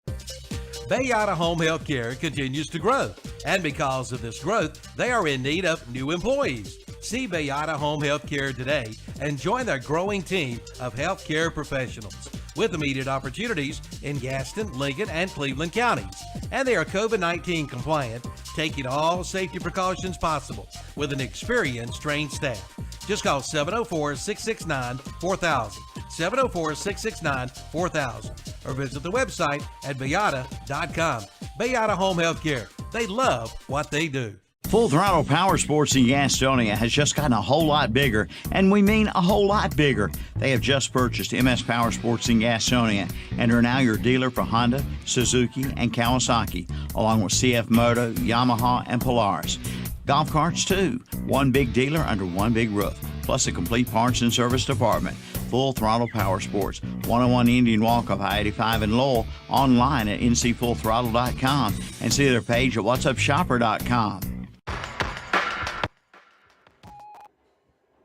Bayada Home Health Care continues to grow, and because of this growth, they are in need of new employees. See Bayada Home Health Care today and join their growing team of healthcare professionals with immediate opportunities in Gaston, Lincoln, and Cleveland counties. And they are COVID-19 compliant, taking all safety precautions possible with an experienced, trained staff. Just call 704-669-4000, 704-669-4000, or visit the website at bayada.com. Bayada Home Health Care. They love what they do. Full Throttle Power Sports in Gastonia has just gotten a whole lot bigger, and we mean a whole lot bigger. They have just purchased MS Power Sports in Gastonia and are now your dealer for Honda, Suzuki, and Kawasaki, along with CF Moto, Yamaha, and Polaris. Golf carts, too. One big dealer under one big roof, plus a complete parts and service department. Full Throttle Power Sports, 101 Indian Walk off I-85 in Lowell, online at ncfullthrottle.com, and see their page at whatsupshopper.com.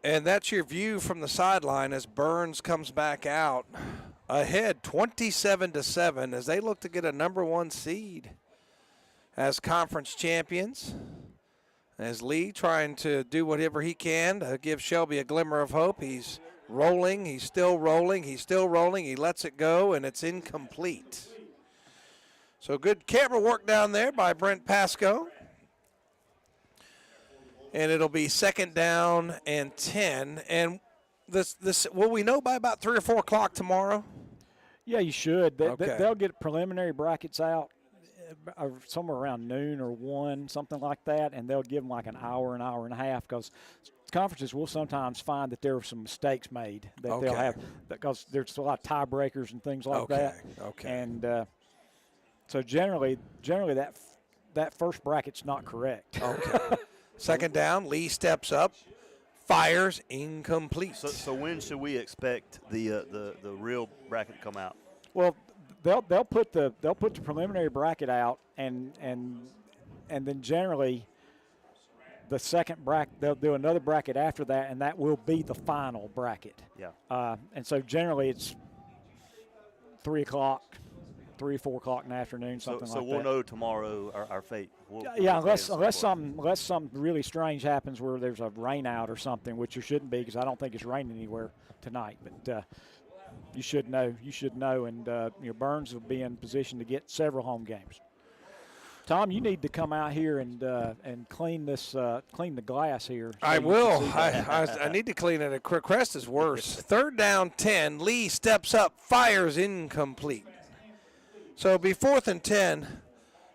And that's your view from the sideline as Burns comes back out ahead 27-7 as they look to get a number 1 seed as conference champions. As Lee trying to do whatever he can to give Shelby a glimmer of hope. He's rolling, he's still rolling, he's still rolling. He lets it go, and it's incomplete. So good camera work down there by Brent Pasco. And it'll be 2nd down and 10. And this will we know by about 3 or 4 o'clock tomorrow? Yeah, you should. Okay. They'll get preliminary brackets out somewhere around noon or 1, something like that, and they'll give them like an hour and a half, because conferences will sometimes find that there are some mistakes made that they'll have, because there's a lot of tiebreakers and things like that. Okay. And so generally that first bracket's not correct. Okay. 2nd down, Lee steps up, fires, incomplete. So when should we expect the real bracket to come out? Well, they'll put the preliminary bracket out, and then generally the second bracket, they'll do another bracket after that, and that will be the final bracket. Yeah. And so generally it's 3 o'clock. 3 or 4 o'clock in the afternoon, something like that. So we'll know tomorrow our fate. Unless something really strange happens where there's a rain out or something, which there shouldn't be, because I don't think it's raining anywhere tonight. But you should know, and Burns will be in position to get several home games. Tom, you need to come out here and clean the glass here. So I will. I need to clean it. Crest is worse. 3rd down, 10. Lee steps up, fires, incomplete. So it'll be 4th and 10.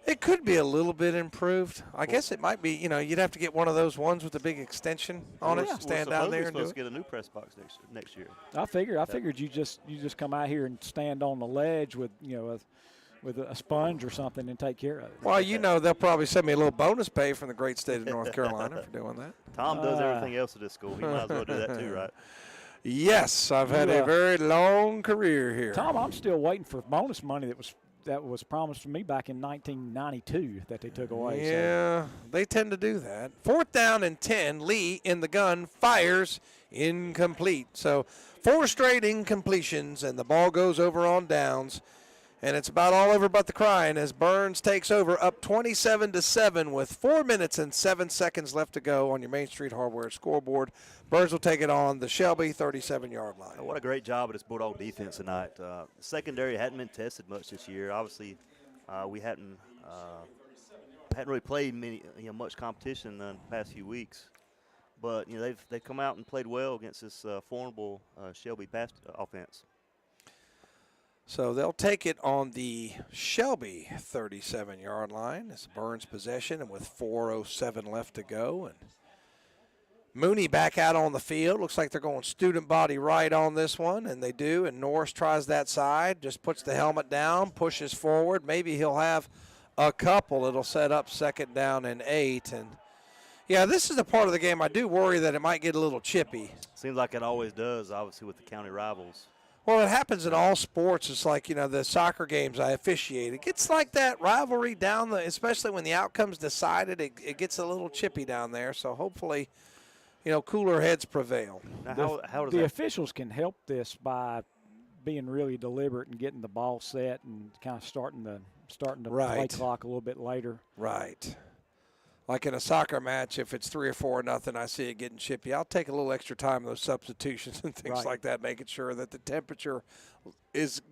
It could be a little bit improved. I guess it might be. You'd have to get one of those ones with the big extension on it. Stand down there and do it. We're supposed to get a new press box next year. I figured you just come out here and stand on the ledge with with a sponge or something and take care of it. Well, they'll probably send me a little bonus pay from the great state of North Carolina for doing that. Tom does everything else at this school. He might as well do that too, right? Yes, I've had a very long career here. Tom, I'm still waiting for bonus money that was promised to me back in 1992 that they took away. Yeah, they tend to do that. 4th down and 10. Lee in the gun, fires, incomplete. So 4 straight incompletions, and the ball goes over on downs. And it's about all over but the crying as Burns takes over up 27-7 with 4 minutes and 7 seconds left to go on your Main Street Hardware scoreboard. Burns will take it on the Shelby 37-yard line. What a great job of this Bulldog defense tonight. Secondary hadn't been tested much this year. Obviously, we hadn't really played much competition in the past few weeks. But they've come out and played well against this formidable Shelby pass offense. So they'll take it on the Shelby 37-yard line. It's Burns' possession, and with 4:07 left to go. And Mooney back out on the field. Looks like they're going student body right on this one, and they do. And Norris tries that side, just puts the helmet down, pushes forward. Maybe he'll have a couple. It'll set up 2nd down and 8. And, yeah, this is the part of the game I do worry that it might get a little chippy. Seems like it always does, obviously, with the county rivals. Well, it happens in all sports. It's like, the soccer games I officiate. It gets like that rivalry down especially when the outcome's decided, it gets a little chippy down there. So hopefully, cooler heads prevail. Now, how does the officials can help this by being really deliberate and getting the ball set and kind of starting the play clock a little bit later. Right. Like in a soccer match, if it's 3 or 4-0, I see it getting chippy. I'll take a little extra time in those substitutions and things like that, making sure that the temperature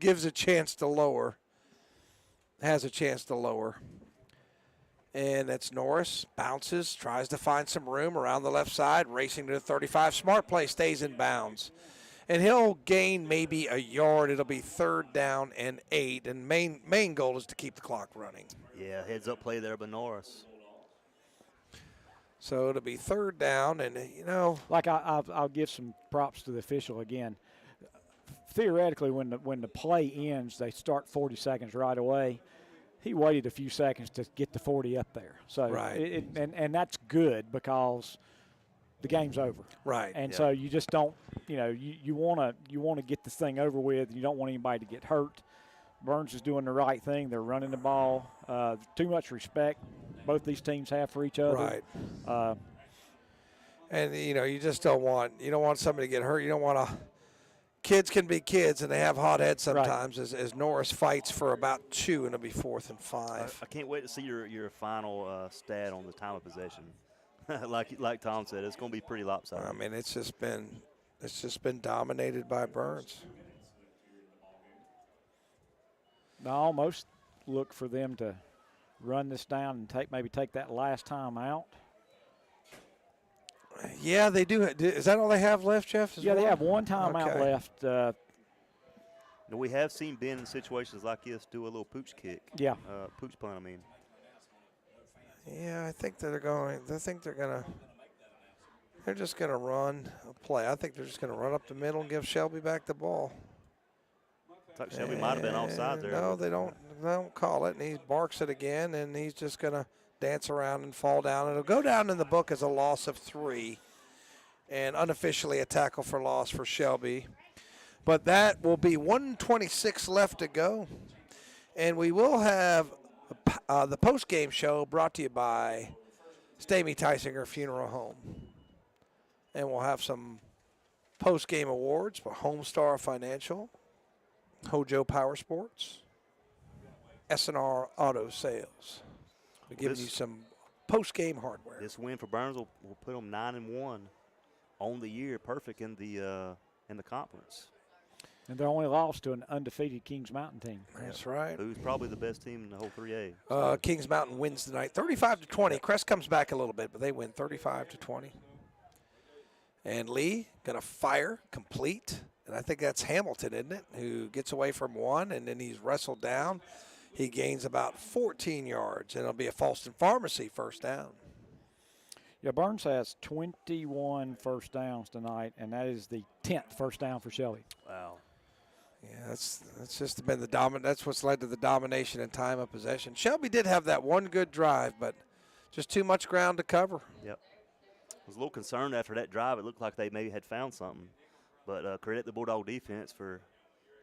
gives a chance to lower, has a chance to lower. And that's Norris, bounces, tries to find some room around the left side, racing to the 35. Smart play, stays in bounds. And he'll gain maybe a yard. It'll be 3rd down and 8. And main goal is to keep the clock running. Yeah, heads-up play there by Norris. So it'll be 3rd down, and, Like I'll give some props to the official again. Theoretically, when the play ends, they start 40 seconds right away. He waited a few seconds to get the 40 up there. So and that's good because the game's over. Right. And so you just don't, you want to get this thing over with. You don't want anybody to get hurt. Burns is doing the right thing. They're running the ball. Too much respect both these teams have for each other. Right. And, you just don't want somebody to get hurt. You don't want to – kids can be kids, and they have hot heads sometimes as Norris fights for about 2, and it'll be 4th and 5. I can't wait to see your final stat on the time of possession. like Tom said, it's going to be pretty lopsided. I mean, it's just been dominated by Burns. I almost look for them to run this down and maybe take that last time out. Yeah, they do. Is that all they have left, Jeff? They have one timeout left. We have seen Ben in situations like this do a little pooch kick. Yeah. Pooch punt, I mean. Yeah, I think they're just going to run a play. I think they're just going to run up the middle and give Shelby back the ball. Thought Shelby might have been offside there. No, they don't call it, and he barks it again, and he's just going to dance around and fall down. It'll go down in the book as a loss of 3, and unofficially a tackle for loss for Shelby. But that will be 1:26 left to go, and we will have the post-game show brought to you by Stamey Tysinger Funeral Home. And we'll have some post-game awards for Homestar Financial, Hojo Power Sports, S&R Auto Sales. We're giving you some post-game hardware. This win for Burns will put them 9-1 on the year, perfect in the conference. And they're only lost to an undefeated Kings Mountain team. That's right. Who's probably the best team in the whole 3A. Kings Mountain wins tonight, 35-20. Crest comes back a little bit, but they win 35-20. And Lee going to fire, complete. And I think that's Hamilton, isn't it, who gets away from 1, and then he's wrestled down. He gains about 14 yards, and it'll be a Falston Pharmacy first down. Yeah, Burns has 21 first downs tonight, and that is the 10th first down for Shelby. Wow. Yeah, that's just been that's what's led to the domination and time of possession. Shelby did have that one good drive, but just too much ground to cover. Yep. I was a little concerned after that drive. It looked like they maybe had found something. But credit the Bulldog defense for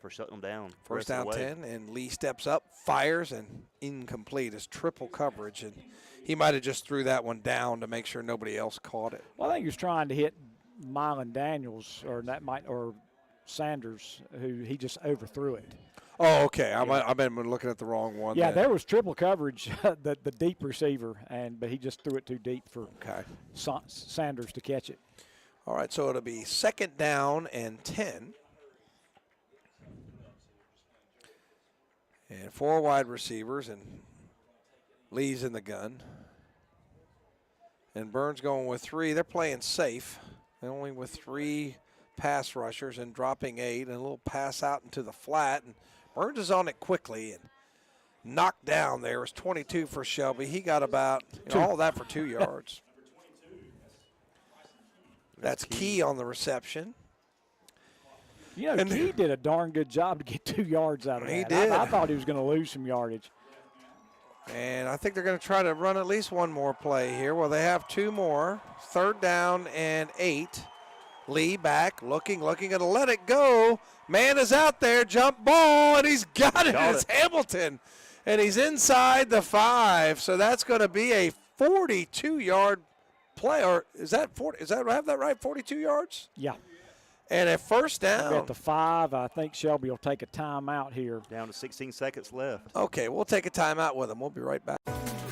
shutting them down. First down 10, and Lee steps up, fires, and incomplete. It's triple coverage, and he might have just threw that one down to make sure nobody else caught it. Well, I think he was trying to hit Mylan Daniels or Sanders, who he just overthrew it. Oh, okay. I've been looking at the wrong one. Yeah, there was triple coverage, the deep receiver, but he just threw it too deep for Sanders to catch it. All right, so it'll be 2nd down and 10. And 4 wide receivers, and Lee's in the gun. And Burns going with 3. They're playing safe. They're only with 3 pass rushers and dropping 8, and a little pass out into the flat. And Burns is on it quickly and knocked down there. It was 22 for Shelby. He got about all of that for 2 yards. That's Key on the reception. Key did a darn good job to get 2 yards out of that. He did. I thought he was going to lose some yardage. And I think they're going to try to run at least one more play here. Well, they have 2 more. 3rd down and 8. Lee back, looking to let it go. Man is out there, jump ball, and he's got it. It's Hamilton, and he's inside the 5. So that's going to be a 42-yard play. Or is that 40? Is that, have that right? 42 yards? Yeah. And a first down. At the 5, I think Shelby will take a timeout here. Down to 16 seconds left. Okay, we'll take a timeout with him. We'll be right back.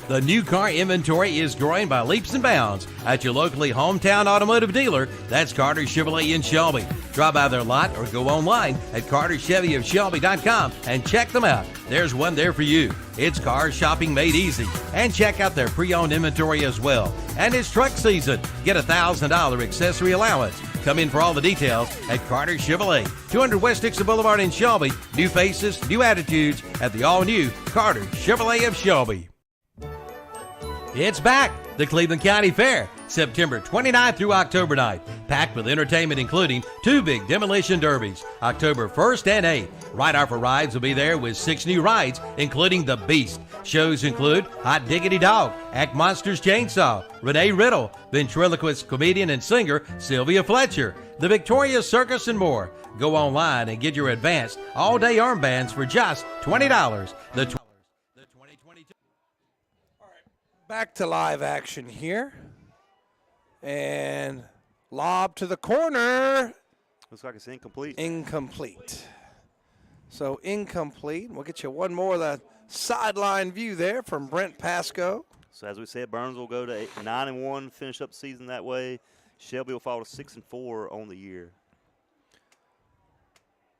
The new car inventory is growing by leaps and bounds at your locally hometown automotive dealer. That's Carter Chevrolet in Shelby. Drop by their lot or go online at carterchevyofshelby.com and check them out. There's one there for you. It's car shopping made easy. And check out their pre-owned inventory as well. And it's truck season. Get a $1,000 accessory allowance. Come in for all the details at Carter Chevrolet, 200 West Dixon Boulevard in Shelby. New faces, new attitudes at the all-new Carter Chevrolet of Shelby. It's back, the Cleveland County Fair, September 29th through October 9th, packed with entertainment including 2 big demolition derbies, October 1st and 8th. Ride Off for Rides will be there with 6 new rides, including The Beast. Shows include Hot Diggity Dog, Act Monsters Chainsaw, Renee Riddle, ventriloquist comedian and singer Sylvia Fletcher, The Victoria Circus, and more. Go online and get your advanced all-day armbands for just $20. The 2022. Back to live action here. And lob to the corner. Looks like it's incomplete. Incomplete. So incomplete. We'll get you one more of the sideline view there from Brent Pasco. So as we said, Burns will go to 9-1, finish up the season that way. Shelby will fall to 6-4 on the year.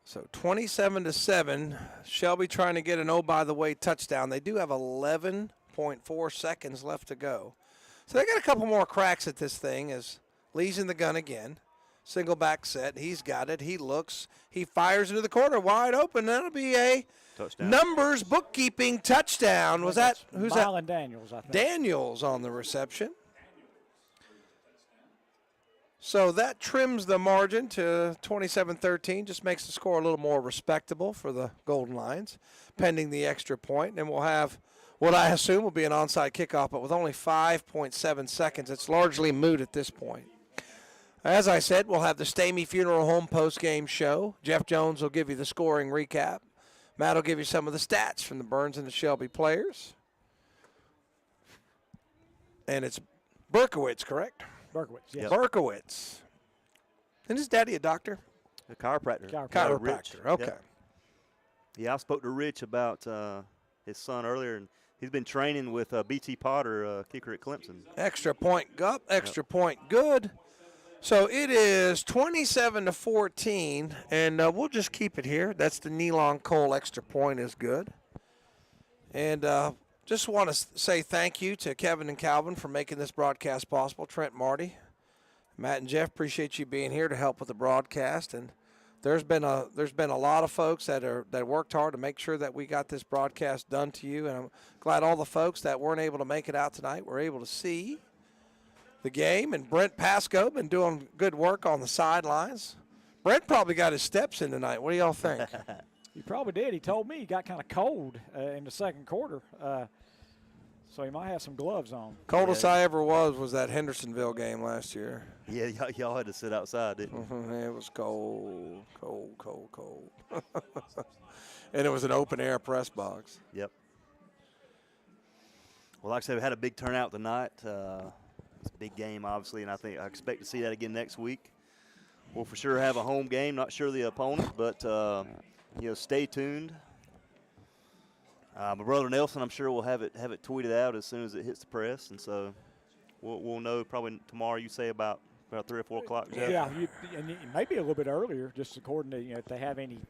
So 27-7. Shelby trying to get an by-the-way touchdown. They do have 11.4 seconds left to go. So they got a couple more cracks at this thing as Lee's in the gun again. Single back set. He's got it. He looks. He fires into the corner wide open. That'll be a touchdown. Numbers bookkeeping touchdown. Was that who's Mylan that? Daniels, I think. Daniels on the reception. So that trims the margin to 27-13. Just makes the score a little more respectable for the Golden Lions, pending the extra point. And we'll have what I assume will be an onside kickoff, but with only 5.7 seconds, it's largely moot at this point. As I said, we'll have the Stamey Funeral Home post-game show. Jeff Jones will give you the scoring recap. Matt will give you some of the stats from the Burns and the Shelby players. And it's Berkowitz, correct? Berkowitz, yes. Berkowitz. And his daddy a doctor? A chiropractor. Chiropractor, okay. Yep. Yeah, I spoke to Rich about his son earlier, and he's been training with B.T. Potter, kicker at Clemson. Extra point up, extra point good. So it is 27-14, and we'll just keep it here. That's the Nealon Cole extra point is good. And just want to say thank you to Kevin and Calvin for making this broadcast possible. Trent, Marty, Matt, and Jeff, appreciate you being here to help with the broadcast. And there's been a lot of folks that worked hard to make sure that we got this broadcast done to you. And I'm glad all the folks that weren't able to make it out tonight were able to see the game. And Brent Pasco been doing good work on the sidelines. Brent probably got his steps in tonight. What do y'all think? He probably did. He told me he got kind of cold in the second quarter, so he might have some gloves on. Coldest I ever was that Hendersonville game last year. Yeah, y'all had to sit outside, didn't you? It was cold. And it was an open-air press box. Yep. Well, like I said, we had a big turnout tonight. It's a big game, obviously, and I expect to see that again next week. We'll for sure have a home game. Not sure the opponent, but stay tuned. My brother Nelson, I'm sure will have it tweeted out as soon as it hits the press, and so we'll know probably tomorrow. You say about 3 or 4 o'clock. Jeff? Yeah, and maybe a little bit earlier, just according to if they have any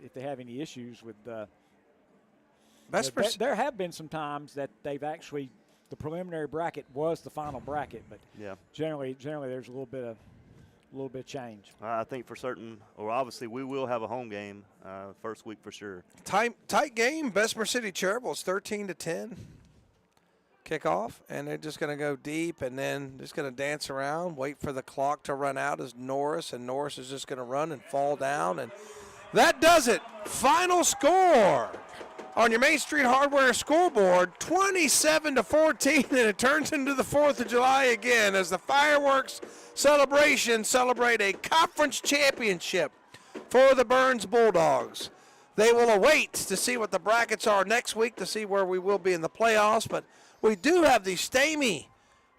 issues with. There have been some times that they've actually. The preliminary bracket was the final bracket, but generally there's a little bit of change. I think for certain, or obviously we will have a home game first week for sure. Tight game. Bessemer City Charitable is 13-10 kickoff, and they're just going to go deep and then just going to dance around, wait for the clock to run out as Norris is just going to run and fall down, and that does it. Final score. on your Main Street Hardware scoreboard, 27-14, and it turns into the 4th of July again as the fireworks celebration celebrate a conference championship for the Burns Bulldogs. They will await to see what the brackets are next week to see where we will be in the playoffs, but we do have the Stamey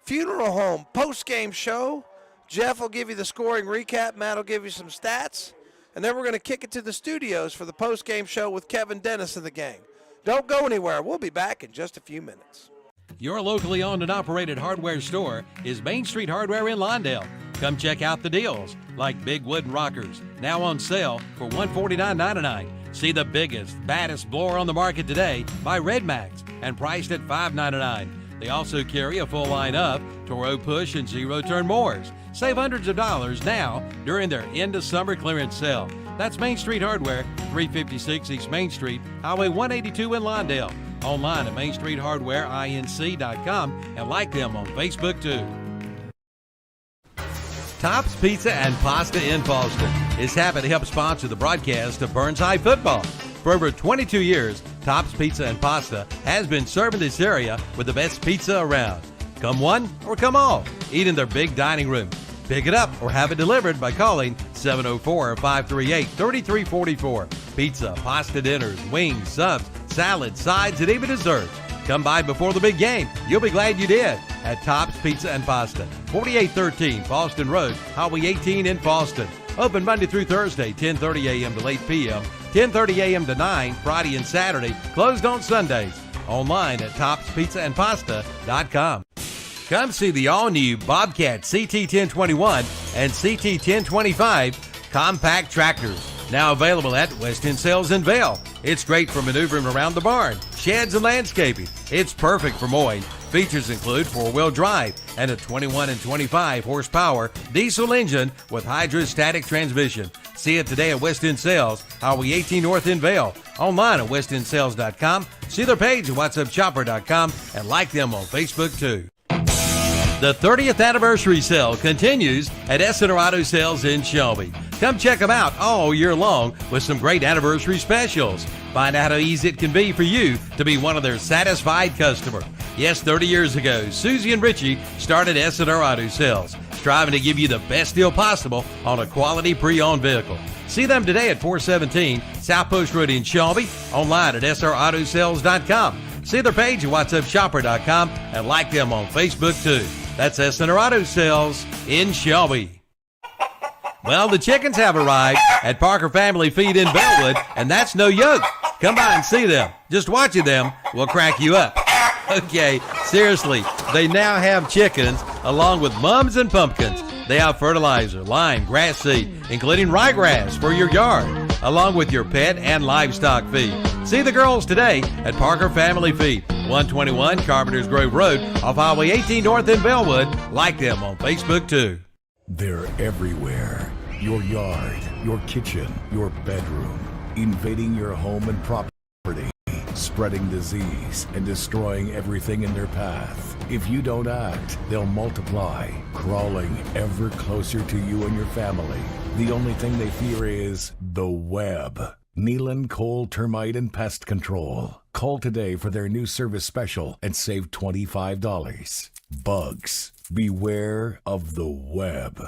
Funeral Home post-game show. Jeff will give you the scoring recap. Matt will give you some stats. And then we're going to kick it to the studios for the post-game show with Kevin Dennis and the gang. Don't go anywhere. We'll be back in just a few minutes. Your locally owned and operated hardware store is Main Street Hardware in Lawndale. Come check out the deals, like big wooden rockers, now on sale for $149.99. See the biggest, baddest blower on the market today by Red Max and priced at $599. They also carry a full line of Toro push and zero turn mowers. Save hundreds of dollars now during their end of summer clearance sale. That's Main Street Hardware, 356 East Main Street, Highway 182 in Lawndale. Online at mainstreethardwareinc.com and like them on Facebook too. Tops Pizza and Pasta in Boston is happy to help sponsor the broadcast of Burns High football. For over 22 years, Tops Pizza and Pasta has been serving this area with the best pizza around. Come one or come all, eat in their big dining room. Pick it up or have it delivered by calling 704-538-3344. Pizza, pasta dinners, wings, subs, salads, sides, and even desserts. Come by before the big game. You'll be glad you did at Tops Pizza and Pasta, 4813 Boston Road, Highway 18 in Boston. Open Monday through Thursday, 10:30 a.m. to 8 p.m., 10:30 a.m. to 9, Friday and Saturday. Closed on Sundays. Online at topspizzaandpasta.com. Come see the all-new Bobcat CT1021 and CT1025 compact tractors. Now available at West End Sales in Vail. It's great for maneuvering around the barn, sheds, and landscaping. It's perfect for mowing. Features include 4-wheel drive and a 21 and 25 horsepower diesel engine with hydrostatic transmission. See it today at West End Sales, Highway 18 North in Vail. Online at westendsales.com. See their page at whatsupchopper.com and like them on Facebook too. The 30th anniversary sale continues at Essener Auto Sales in Shelby. Come check them out all year long with some great anniversary specials. Find out how easy it can be for you to be one of their satisfied customers. Yes, 30 years ago, Susie and Richie started Essener Auto Sales, striving to give you the best deal possible on a quality pre-owned vehicle. See them today at 417 South Post Road in Shelby, online at srautosales.com. See their page at whatsupshopper.com and like them on Facebook too. That's Essener Auto Sales in Shelby. Well, the chickens have arrived at Parker Family Feed in Bellwood, and that's no yoke. Come by and see them. Just watching them will crack you up. Okay, seriously, they now have chickens along with mums and pumpkins. They have fertilizer, lime, grass seed, including ryegrass for your yard, along with your pet and livestock feed. See the girls today at Parker Family Feed, 121 Carpenters Grove Road off Highway 18 North in Bellwood. Like them on Facebook too. They're everywhere. Your yard, your kitchen, your bedroom, invading your home and property, spreading disease and destroying everything in their path. If you don't act, they'll multiply, crawling ever closer to you and your family. The only thing they fear is the web. Nealon Cole Termite and Pest Control. Call today for their new service special and save $25. Bugs, beware of the web.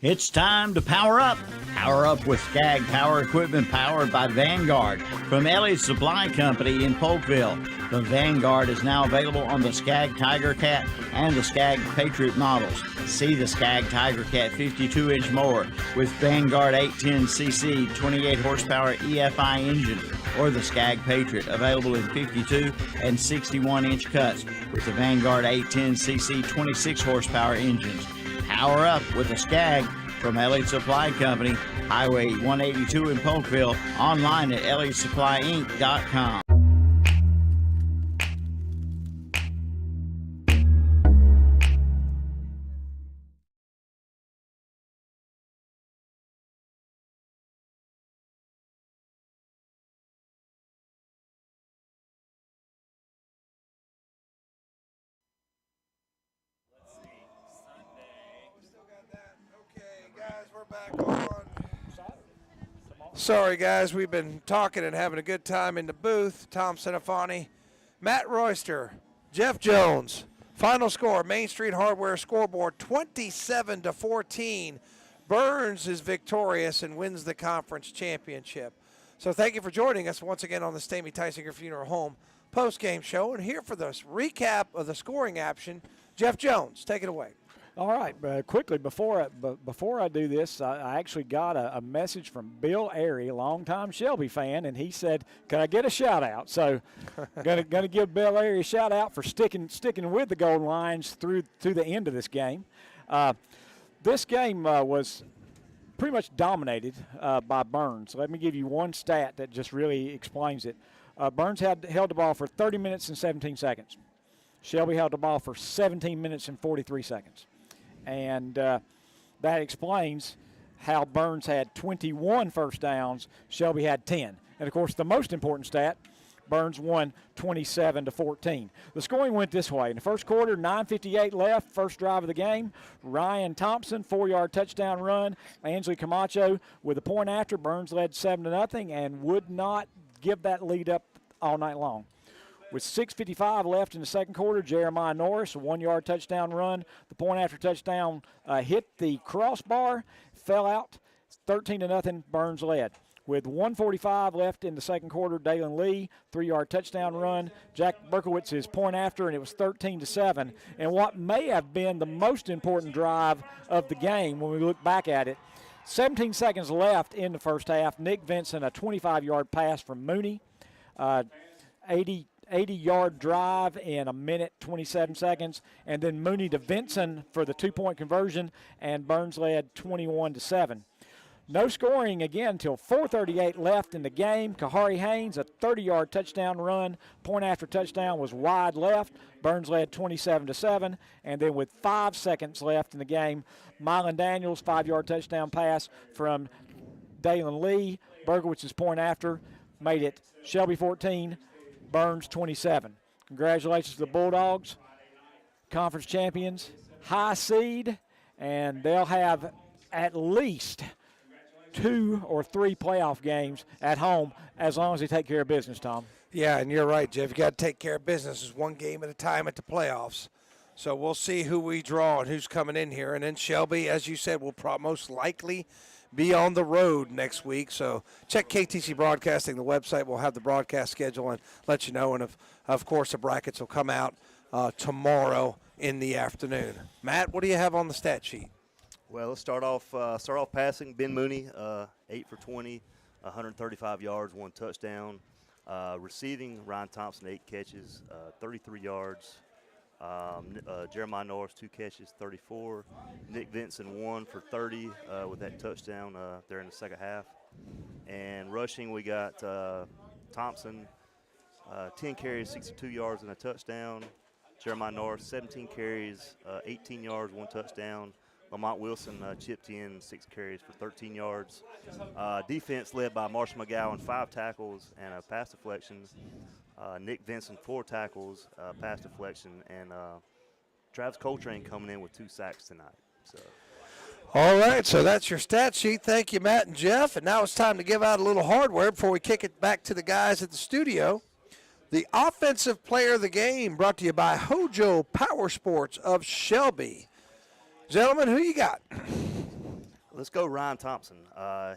It's time to power up. Power up with Skag Power Equipment powered by Vanguard from Ellie's Supply Company in Polkville. The Vanguard is now available on the Skag Tiger Cat and the Skag Patriot models. See the Skag Tiger Cat 52-inch mower with Vanguard 810cc 28 horsepower EFI engine, or the Skag Patriot available in 52 and 61-inch cuts with the Vanguard 810cc 26 horsepower engines. Power up with a Skag from Elliott Supply Company, Highway 182 in Polkville, online at elliottsupplyinc.com. Sorry, guys. We've been talking and having a good time in the booth. Tom Sinafani, Matt Royster, Jeff Jones. Final score, Main Street Hardware scoreboard, 27-14. Burns is victorious and wins the conference championship. So thank you for joining us once again on the Stamey Tysinger Funeral Home post-game show. And here for this recap of the scoring action, Jeff Jones, take it away. All right, quickly, before I do this, I actually got a message from Bill Airy, a longtime Shelby fan, and he said, can I get a shout-out? So gonna give Bill Airy a shout-out for sticking with the Golden Lions through the end of this game. This game was pretty much dominated by Burns. Let me give you one stat that just really explains it. Burns held the ball for 30 minutes and 17 seconds. Shelby held the ball for 17 minutes and 43 seconds. And that explains how Burns had 21 first downs, Shelby had 10. And, of course, the most important stat, Burns won 27-14. The scoring went this way. In the first quarter, 9:58 left, first drive of the game. Ryan Thompson, 4-yard touchdown run. Ansley Camacho with a point after. Burns led 7-0 and would not give that lead up all night long. With 6:55 left in the second quarter, Jeremiah Norris, a 1-yard touchdown run. The point after touchdown hit the crossbar, fell out, 13-0, Burns led. With 1:45 left in the second quarter, Dalen Lee, 3-yard touchdown run. Jack Berkowitz's point after, and it was 13-7. And what may have been the most important drive of the game when we look back at it, 17 seconds left in the first half. Nick Vinson, a 25-yard pass from Mooney. 80-yard drive in a minute, 27 seconds. And then Mooney to Vinson for the 2-point conversion, and Burns led 21-7. No scoring again until 4:38 left in the game. Kahari Haynes, a 30-yard touchdown run. Point after touchdown was wide left. Burns led 27-7. And then with 5 seconds left in the game, Mylan Daniels, 5-yard touchdown pass from Dalen Lee. Bergowitz's point after made it Shelby 14, Burns 27. Congratulations to the Bulldogs, conference champions, high seed, and they'll have at least 2 or 3 playoff games at home as long as they take care of business, Tom. Yeah, and you're right, Jeff. You got to take care of business. It's one game at a time at the playoffs. So we'll see who we draw and who's coming in here. And then Shelby, as you said, will most likely be on the road next week. So check KTC Broadcasting, the website. We'll have the broadcast schedule and let you know. And, of course, the brackets will come out tomorrow in the afternoon. Matt, what do you have on the stat sheet? Well, let's start off passing. Ben Mooney, 8 for 20, 135 yards, 1 touchdown. Receiving, Ryan Thompson, 8 catches, 33 yards. Jeremiah Norris, 2 catches, 34. Nick Vinson, 1 for 30 with that touchdown there in the second half. And rushing, we got Thompson, 10 carries, 62 yards, and a touchdown. Jeremiah Norris, 17 carries, 18 yards, 1 touchdown. Lamont Wilson chipped in 6 carries for 13 yards. Defense led by Marshall McGowan, 5 tackles and a pass deflection. Nick Vinson, 4 tackles, pass deflection, and Travis Coltrane coming in with 2 sacks tonight. So. All right, so that's your stat sheet. Thank you, Matt and Jeff. And now it's time to give out a little hardware before we kick it back to the guys at the studio. The Offensive Player of the Game brought to you by Hojo Power Sports of Shelby. Gentlemen, who you got? Let's go Ryan Thompson.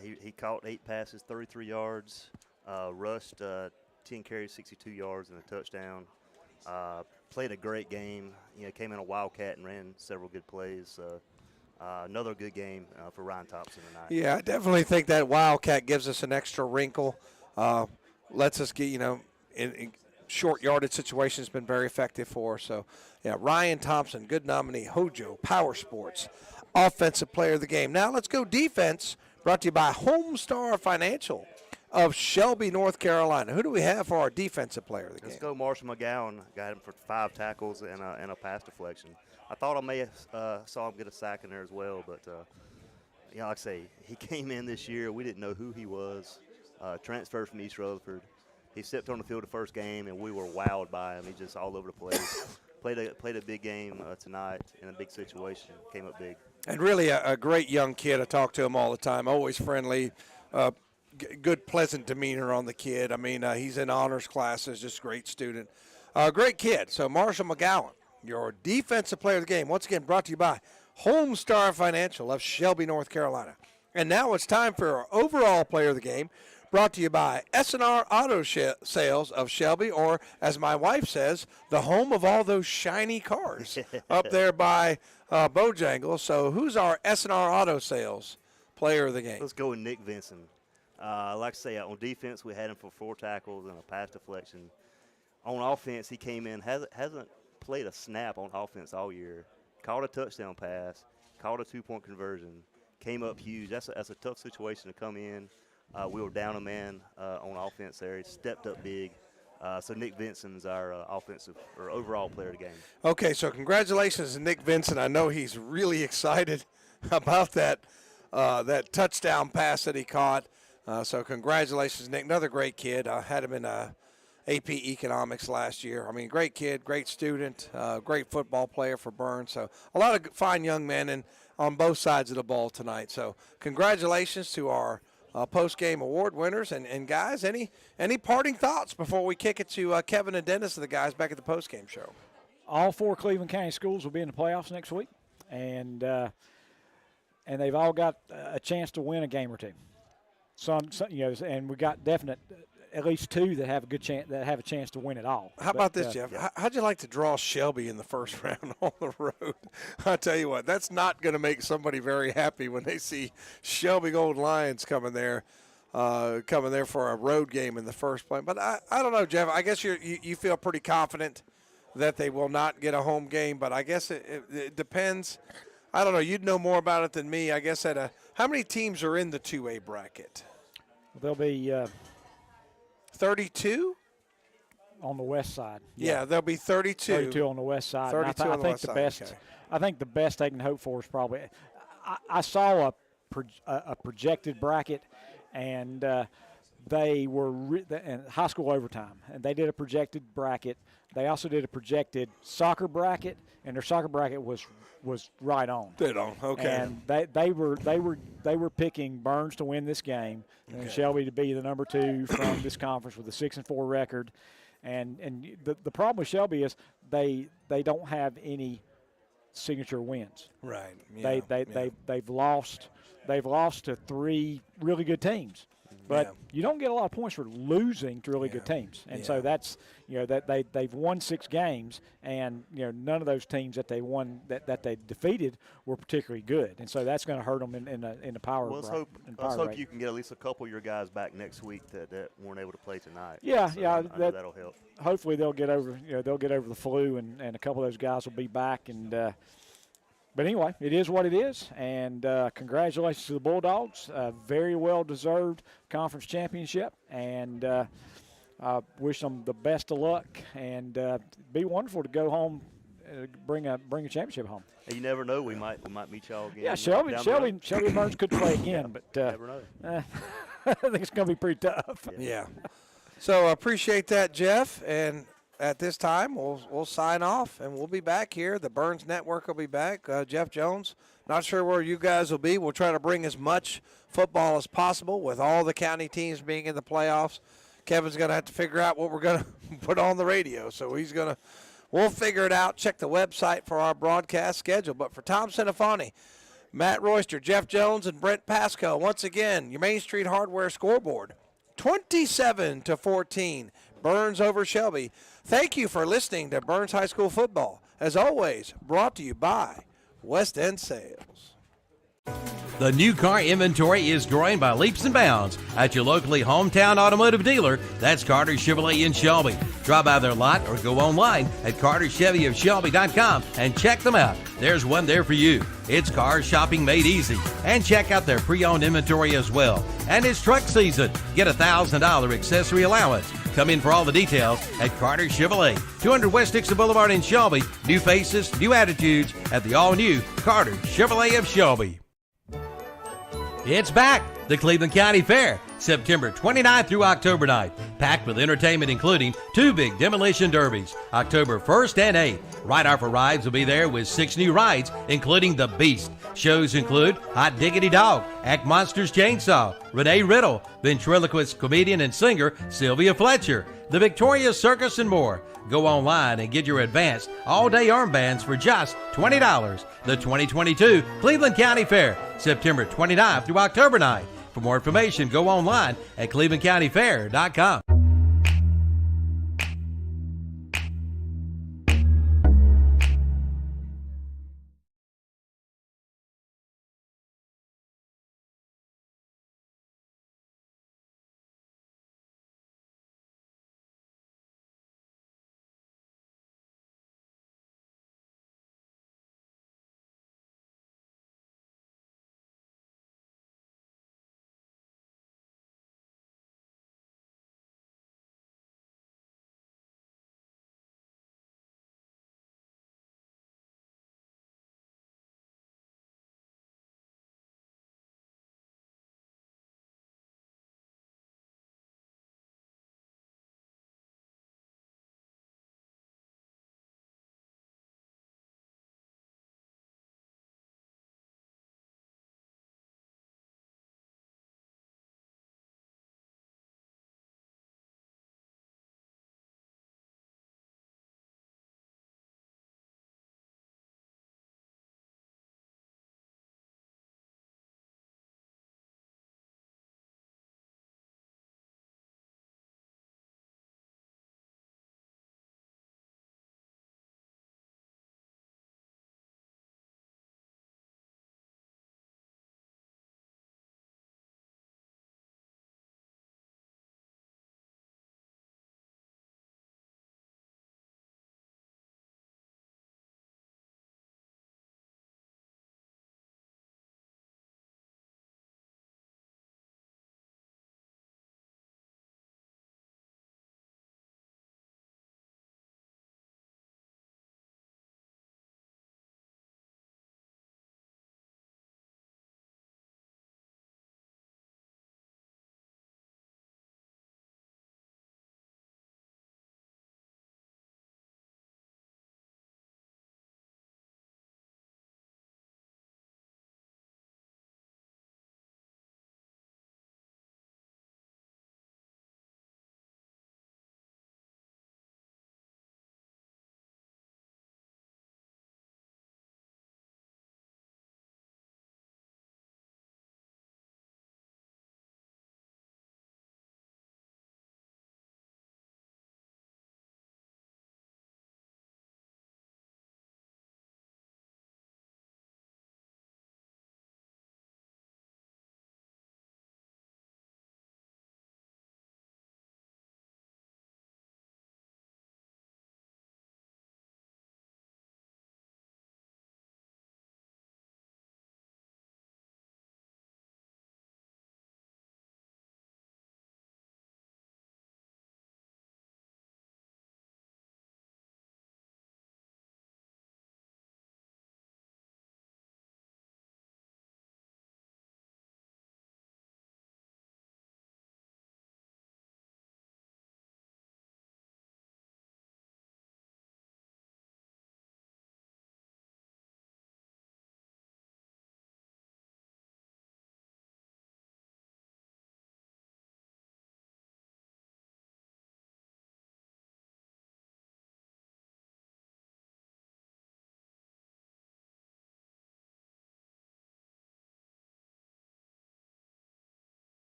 He caught 8 passes, 33 yards, rushed 10 carries, 62 yards, and a touchdown. Played a great game. Came in a wildcat and ran several good plays. Another good game for Ryan Thompson tonight. Yeah, I definitely think that wildcat gives us an extra wrinkle. Lets us get, in short yardage situations, has been very effective for us. So, yeah, Ryan Thompson, good nominee. Hojo Power Sports, Offensive Player of the Game. Now let's go defense, brought to you by Homestar Financial of Shelby, North Carolina. Who do we have for our Defensive Player of the Game? Let's go Marshall McGowan. Got him for 5 tackles and a pass deflection. I thought I may have saw him get a sack in there as well, but, like I say, he came in this year. We didn't know who he was. Transferred from East Rutherford. He stepped on the field the first game, and we were wowed by him. He's just all over the place. Played a big game tonight in a big situation. Came up big. And really a great young kid. I talk to him all the time. Always friendly. good, pleasant demeanor on the kid. I mean, he's in honors classes, just a great student. Great kid. So Marshall McGowan, your defensive player of the game, once again brought to you by Homestar Financial of Shelby, North Carolina. And now it's time for our overall player of the game, brought to you by S&R Auto Sales of Shelby, or as my wife says, the home of all those shiny cars up there by Bojangles. So who's our S&R Auto Sales player of the game? Let's go with Nick Vinson. Like I say, on defense, we had him for 4 tackles and a pass deflection. On offense, he came in, hasn't played a snap on offense all year. Caught a touchdown pass, caught a 2-point conversion, came up huge. That's a tough situation to come in. We were down a man on offense there. He stepped up big. So Nick Vinson's our offensive or overall player of the game. Okay, so congratulations to Nick Vinson. I know he's really excited about that touchdown pass that he caught. So congratulations, Nick. Another great kid. I had him in AP Economics last year. I mean, great kid, great student, great football player for Burns. So a lot of fine young men and on both sides of the ball tonight. So congratulations to our post-game award winners. And guys, any parting thoughts before we kick it to Kevin and Dennis and the guys back at the post-game show? All 4 Cleveland County schools will be in the playoffs next week, and they've all got a chance to win a game or two. Some and we got definite. At least 2 that have a good chance, that have a chance to win it all. How about this, Jeff? How'd you like to draw Shelby in the first round on the road? I'll tell you what, that's not going to make somebody very happy when they see Shelby Golden Lions coming there for a road game in the first play. But I don't know, Jeff. I guess you feel pretty confident that they will not get a home game. But I guess it depends. I don't know. You'd know more about it than me. I guess how many teams are in the 2A bracket? There'll be 32 on the west side. Yeah, there'll be 32. 32 on the west side. 32 on the west side. Okay. I think the best they can hope for is probably. I saw a projected bracket, and they were in high school overtime, and they did a projected bracket. They also did a projected soccer bracket, and their soccer bracket was right on. Dead on. Okay. And they were picking Burns to win this game, and Shelby to be the number 2 from this conference with a 6-4 record. And the problem with Shelby is they don't have any signature wins. Right. Yeah, they've lost to 3 really good teams. But you don't get a lot of points for losing to really good teams, and so that's that they've won 6 games, and none of those teams that they won that they defeated were particularly good, and so that's going to hurt them in the power. Well, let's hope you can get at least a couple of your guys back next week that weren't able to play tonight. Yeah, so that'll help. Hopefully they'll get over the flu, and a couple of those guys will be back and. But anyway, it is what it is, and congratulations to the Bulldogs. Very well-deserved conference championship, and wish them the best of luck, and be wonderful to go home, bring a championship home. And you never know, we might meet y'all again. Yeah, Shelby Burns could play again, but never know. I think it's going to be pretty tough. Yeah. So appreciate that, Jeff, and at this time, we'll sign off, and we'll be back here. The Burns Network will be back. Jeff Jones, not sure where you guys will be. We'll try to bring as much football as possible with all the county teams being in the playoffs. Kevin's going to have to figure out what we're going to put on the radio, so we'll figure it out. Check the website for our broadcast schedule. But for Tom Centofanti, Matt Royster, Jeff Jones, and Brent Pasco, once again, your Main Street Hardware scoreboard, 27-14. Burns over Shelby. Thank you for listening to Burns High School Football. As always, brought to you by West End Sales. The new car inventory is growing by leaps and bounds at your locally hometown automotive dealer. That's Carter Chevrolet in Shelby. Drop by their lot or go online at carterchevyofshelby.com and check them out. There's one there for you. It's car shopping made easy. And check out their pre-owned inventory as well. And it's truck season. Get a $1,000 accessory allowance. Come in for all the details at Carter Chevrolet, 200 West Dixon Boulevard in Shelby. New faces, new attitudes at the all-new Carter Chevrolet of Shelby. It's back, the Cleveland County Fair, September 29th through October 9th, packed with entertainment including 2 big demolition derbies, October 1st and 8th. Ride Our for Rides will be there with 6 new rides, including The Beast. Shows include Hot Diggity Dog Act Monsters Chainsaw, Renee Riddle, ventriloquist comedian and singer Sylvia Fletcher, the Victoria Circus, and more. Go online and get your advanced all-day armbands for just $20. The 2022 Cleveland County Fair, September 29th through October 9th. For more information, go online at clevelandcountyfair.com.